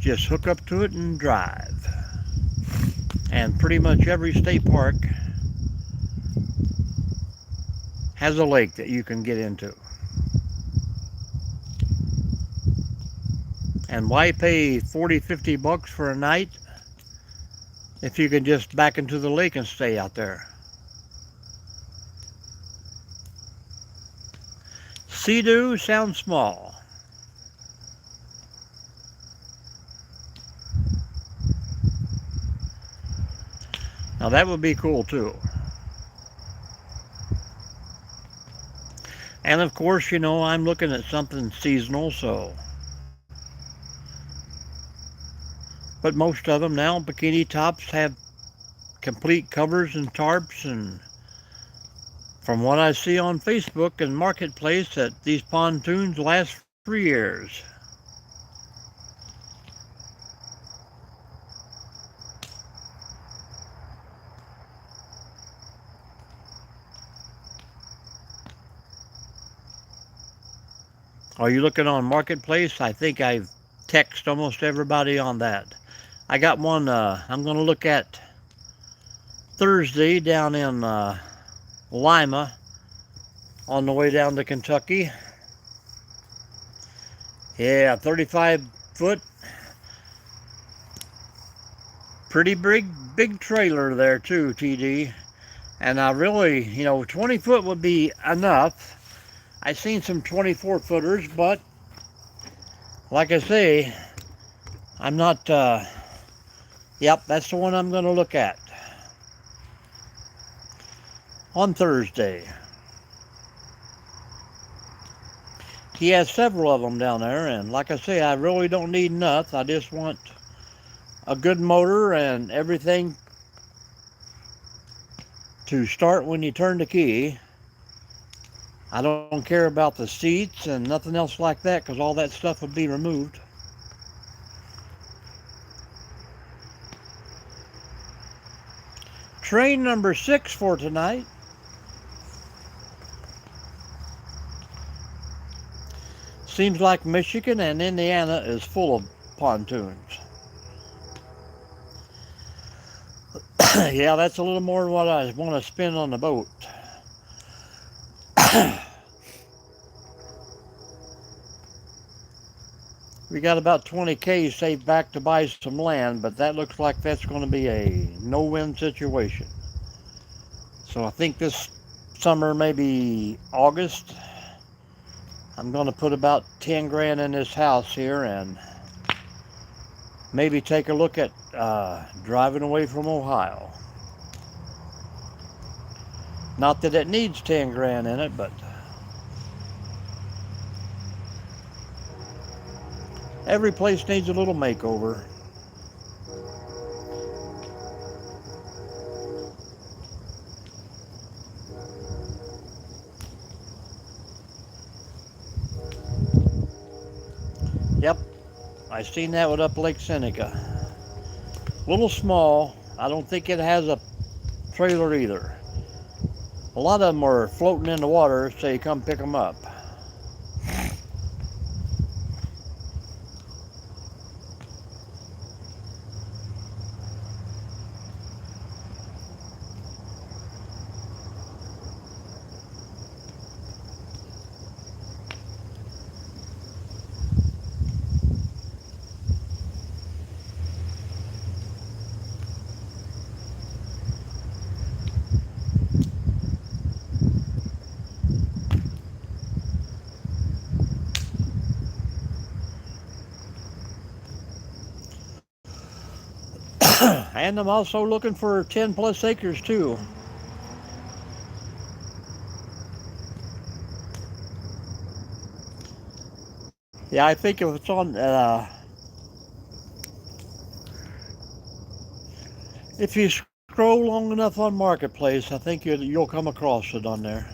just hook up to it and drive. And pretty much every state park has a lake that you can get into. And why pay 40, 50 bucks for a night if you can just back into the lake and stay out there? Sea-Doo sounds small. Now that would be cool too. And of course, you know, I'm looking at something seasonal, so. But most of them now, bikini tops have complete covers and tarps, and from what I see on Facebook and Marketplace, that these pontoons last for years. Are you looking on Marketplace? I think I've texted almost everybody on that. I got one I'm going to look at Thursday down in Lima on the way down to Kentucky. Yeah, 35 foot. Pretty big trailer there too, TD. And I really, you know, 20 foot would be enough. I've seen some 24 footers, but like I say, I'm not, yep, that's the one I'm going to look at on Thursday. He has several of them down there, and like I say, I really don't need nothing. I just want a good motor and everything to start when you turn the key. I don't care about the seats and nothing else like that, because all that stuff would be removed. Train number 6 for tonight. Seems like Michigan and Indiana is full of pontoons. Yeah, that's a little more than what I want to spend on the boat. We got about 20K saved back to buy some land, but that looks like that's going to be a no-win situation. So I think this summer, maybe August, I'm going to put about 10 grand in this house here and maybe take a look at driving away from Ohio. Not that it needs 10 grand in it, but every place needs a little makeover. Yep, I seen that one up Lake Seneca. Little small. I don't think it has a trailer either. A lot of them are floating in the water, so you come pick them up. And I'm also looking for 10 plus acres too. Yeah, I think if it's on, if you scroll long enough on Marketplace, I think you'll come across it on there.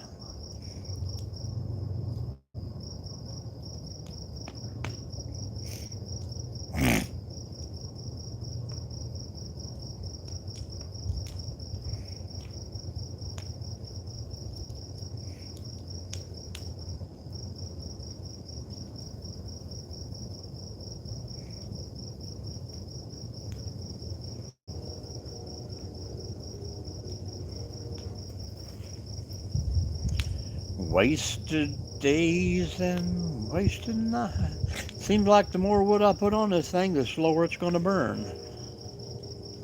Wasted days and wasted nights. Seems like the more wood I put on this thing, the slower it's going to burn.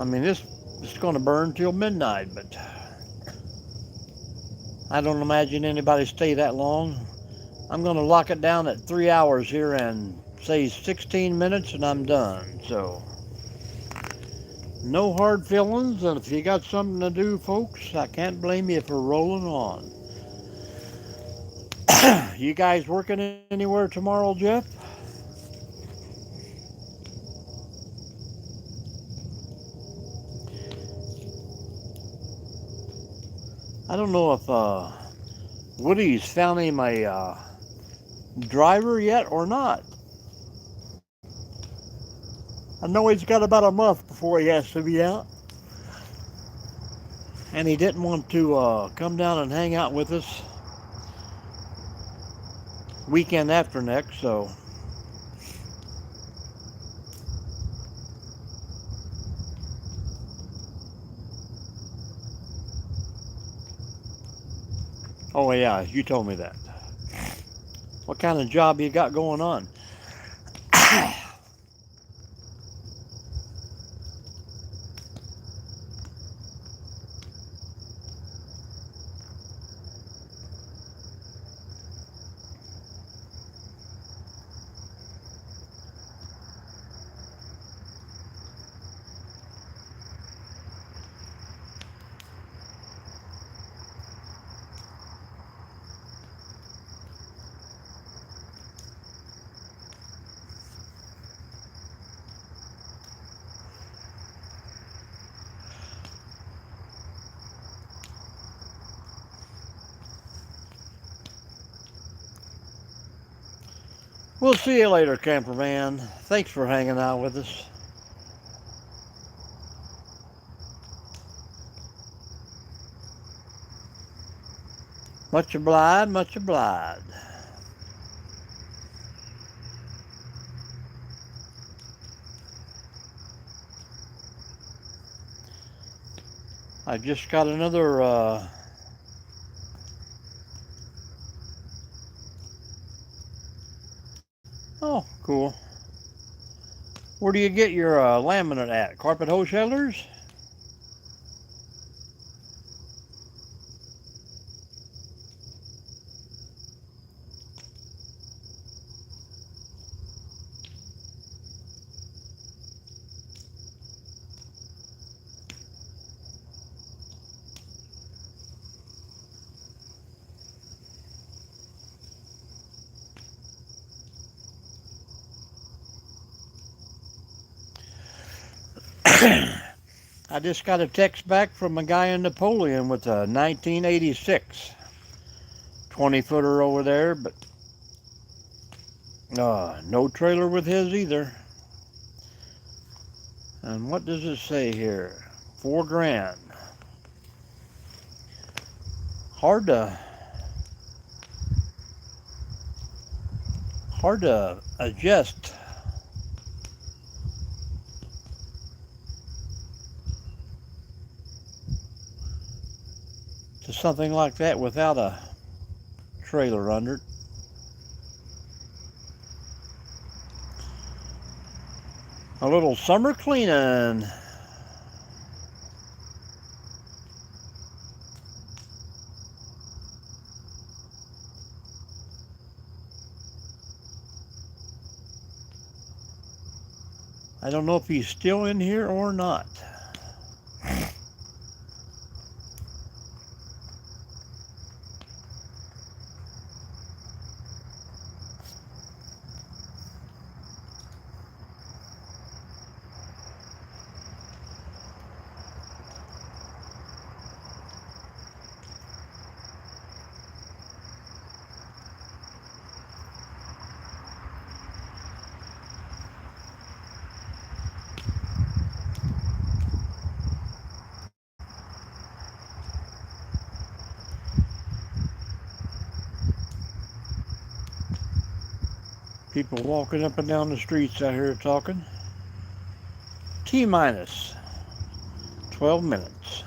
I mean, it's going to burn till midnight, but I don't imagine anybody stay that long. I'm going to lock it down at 3 hours here and say 16 minutes and I'm done. So, no hard feelings, and if you got something to do, folks, I can't blame you for rolling on. You guys working anywhere tomorrow, Jeff? I don't know if Woody's found him a driver yet or not. I know he's got about a month before he has to be out. And he didn't want to come down and hang out with us weekend after next, so. Oh yeah, you told me that. What kind of job you got going on? We'll see you later, camperman. Thanks for hanging out with us. Much obliged, much obliged. I just got another oh, cool. Where do you get your laminate at? Carpet Wholesalers? I just got a text back from a guy in Napoleon with a 1986 20-footer over there, but no trailer with his either. And what does it say here? $4,000. Hard to adjust to something like that without a trailer under it. A little summer cleaning. I don't know if he's still in here or not. People walking up and down the streets out here talking. T-minus 12 minutes.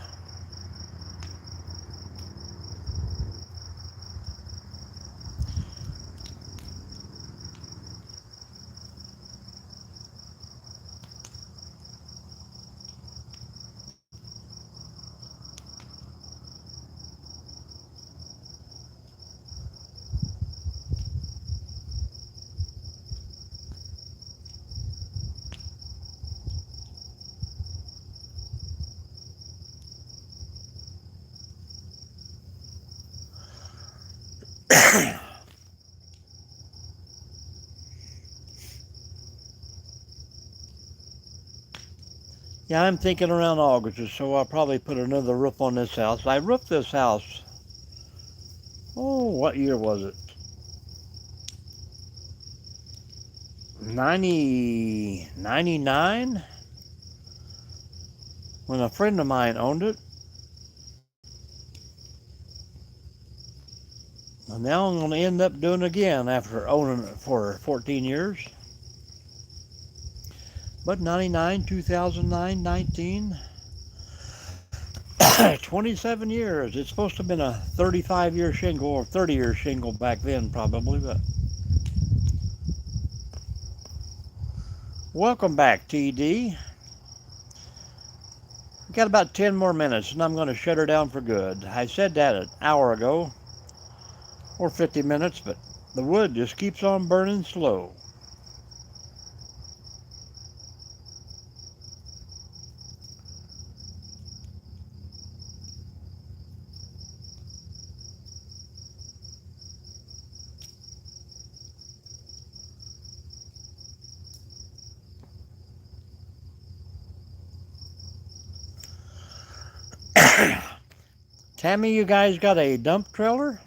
Yeah, I'm thinking around August, so I'll probably put another roof on this house. I roofed this house, oh, what year was it? 99, when a friend of mine owned it. And now I'm going to end up doing it again after owning it for 14 years. But 99, 2009, 19, 27 years. It's supposed to have been a 35-year shingle or 30-year shingle back then probably, but welcome back, TD. We got about 10 more minutes and I'm going to shut her down for good. I said that an hour ago, or 50 minutes, but the wood just keeps on burning slow. Tammy, you guys got a dump trailer?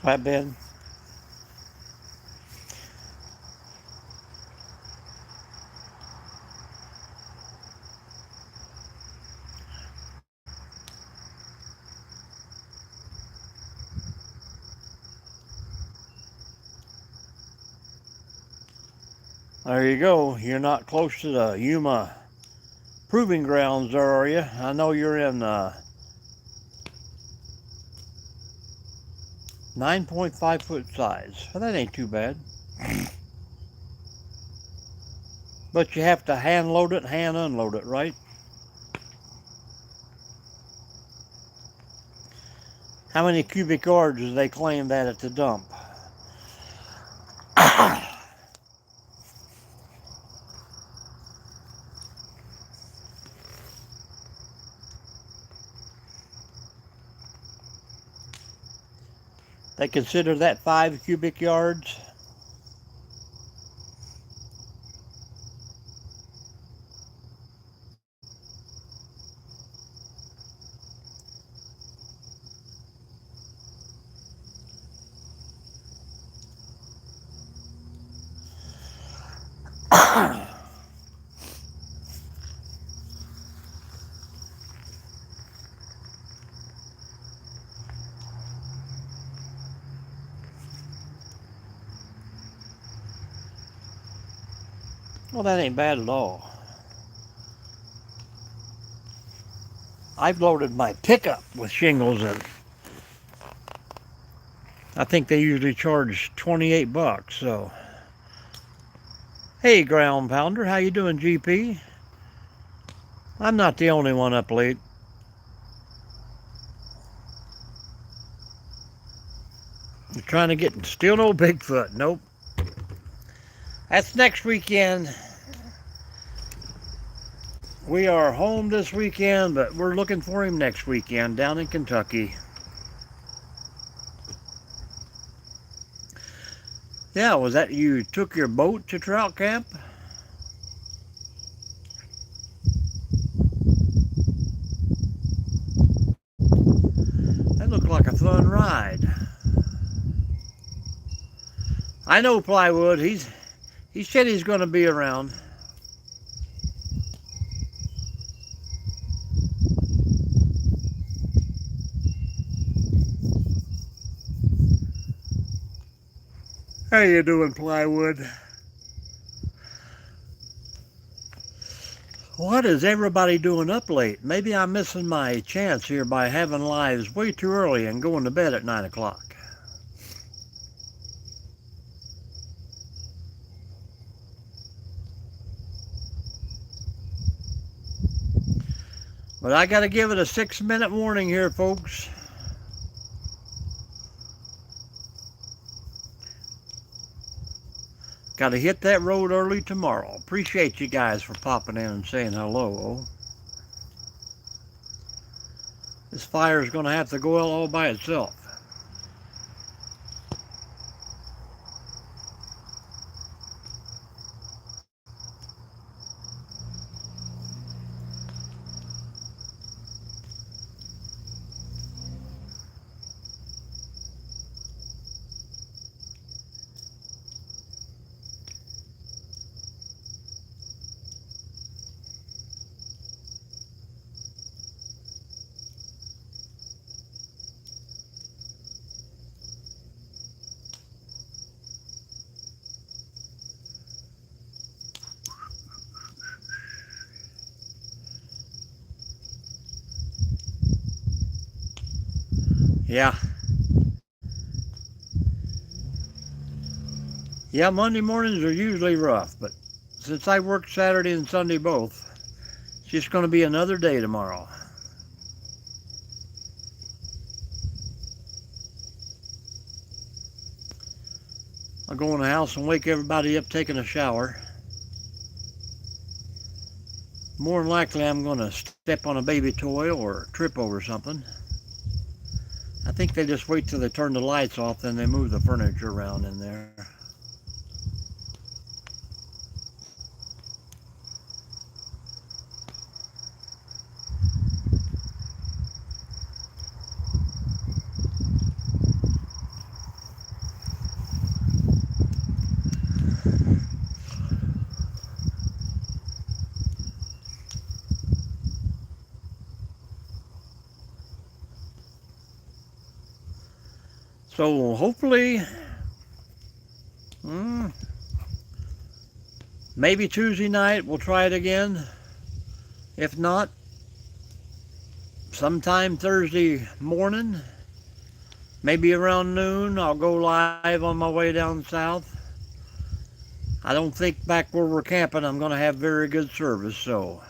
Flatbed? There you go. You're not close to the Yuma proving grounds there, are you? I know you're in 9.5 foot size. Well, that ain't too bad. But you have to hand load it, hand unload it, right? How many cubic yards do they claim that at the dump? They consider that 5 cubic yards. Well, that ain't bad at all. I've loaded my pickup with shingles and I think they usually charge 28 bucks, so. Hey, Ground Pounder, how you doing, GP? I'm not the only one up late. You're trying to get, still no Bigfoot, nope. That's next weekend. We are home this weekend, but we're looking for him next weekend down in Kentucky. Yeah, was that you took your boat to trout camp? That looked like a fun ride. I know Plywood, he said he's going to be around. How you doing, Plywood? What is everybody doing up late? Maybe I'm missing my chance here by having lives way too early and going to bed at 9 o'clock. But I got to give it a 6-minute warning here, folks. Got to hit that road early tomorrow. Appreciate you guys for popping in and saying hello. This fire is going to have to go out all by itself. Yeah. Yeah, Monday mornings are usually rough, but since I work Saturday and Sunday both, it's just going to be another day tomorrow. I'll go in the house and wake everybody up taking a shower. More than likely I'm going to step on a baby toy or trip over something. I think they just wait till they turn the lights off, then they move the furniture around in there. So hopefully, maybe Tuesday night we'll try it again. If not, sometime Thursday morning, maybe around noon, I'll go live on my way down south. I don't think back where we're camping I'm going to have very good service, so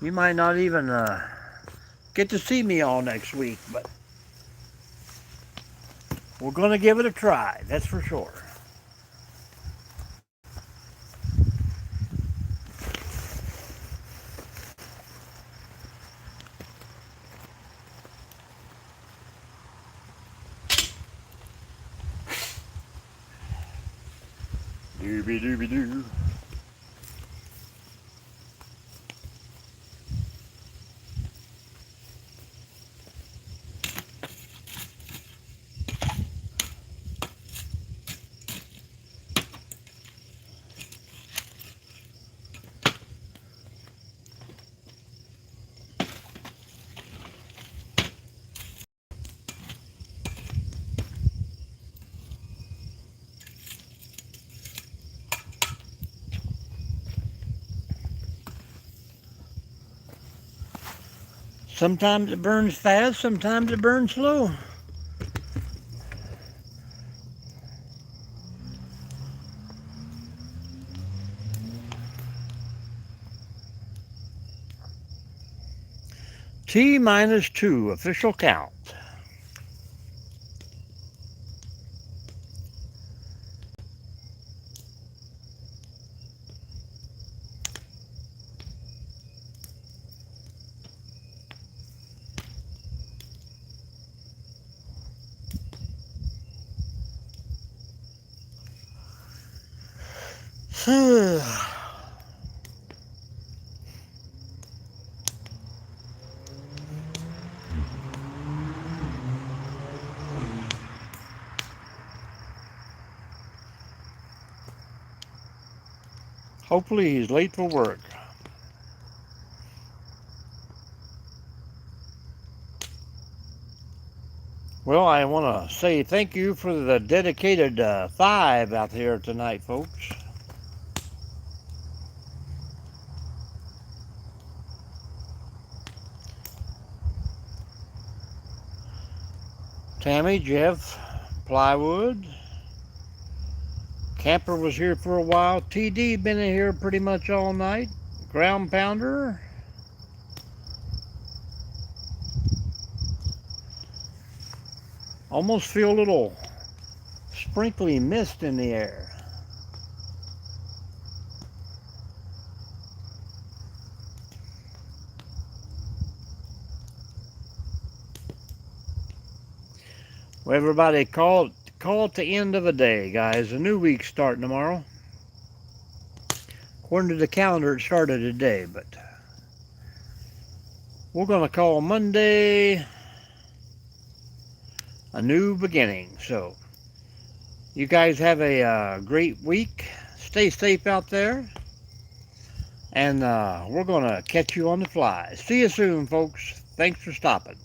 you might not even get to see me all next week, but we're going to give it a try, that's for sure. Doobie doobie doo. Sometimes it burns fast, sometimes it burns slow. T-2 official count. Hopefully he's late for work. Well, I want to say thank you for the dedicated 5 out here tonight, folks. Tammy, Jeff, Plywood. Camper was here for a while. TD been in here pretty much all night. Ground Pounder. Almost feel a little sprinkly mist in the air. Well, everybody call it the end of a day, guys. A new week's starting tomorrow. According to the calendar, it started today, but we're going to call Monday a new beginning. So, you guys have a great week. Stay safe out there. And we're going to catch you on the fly. See you soon, folks. Thanks for stopping.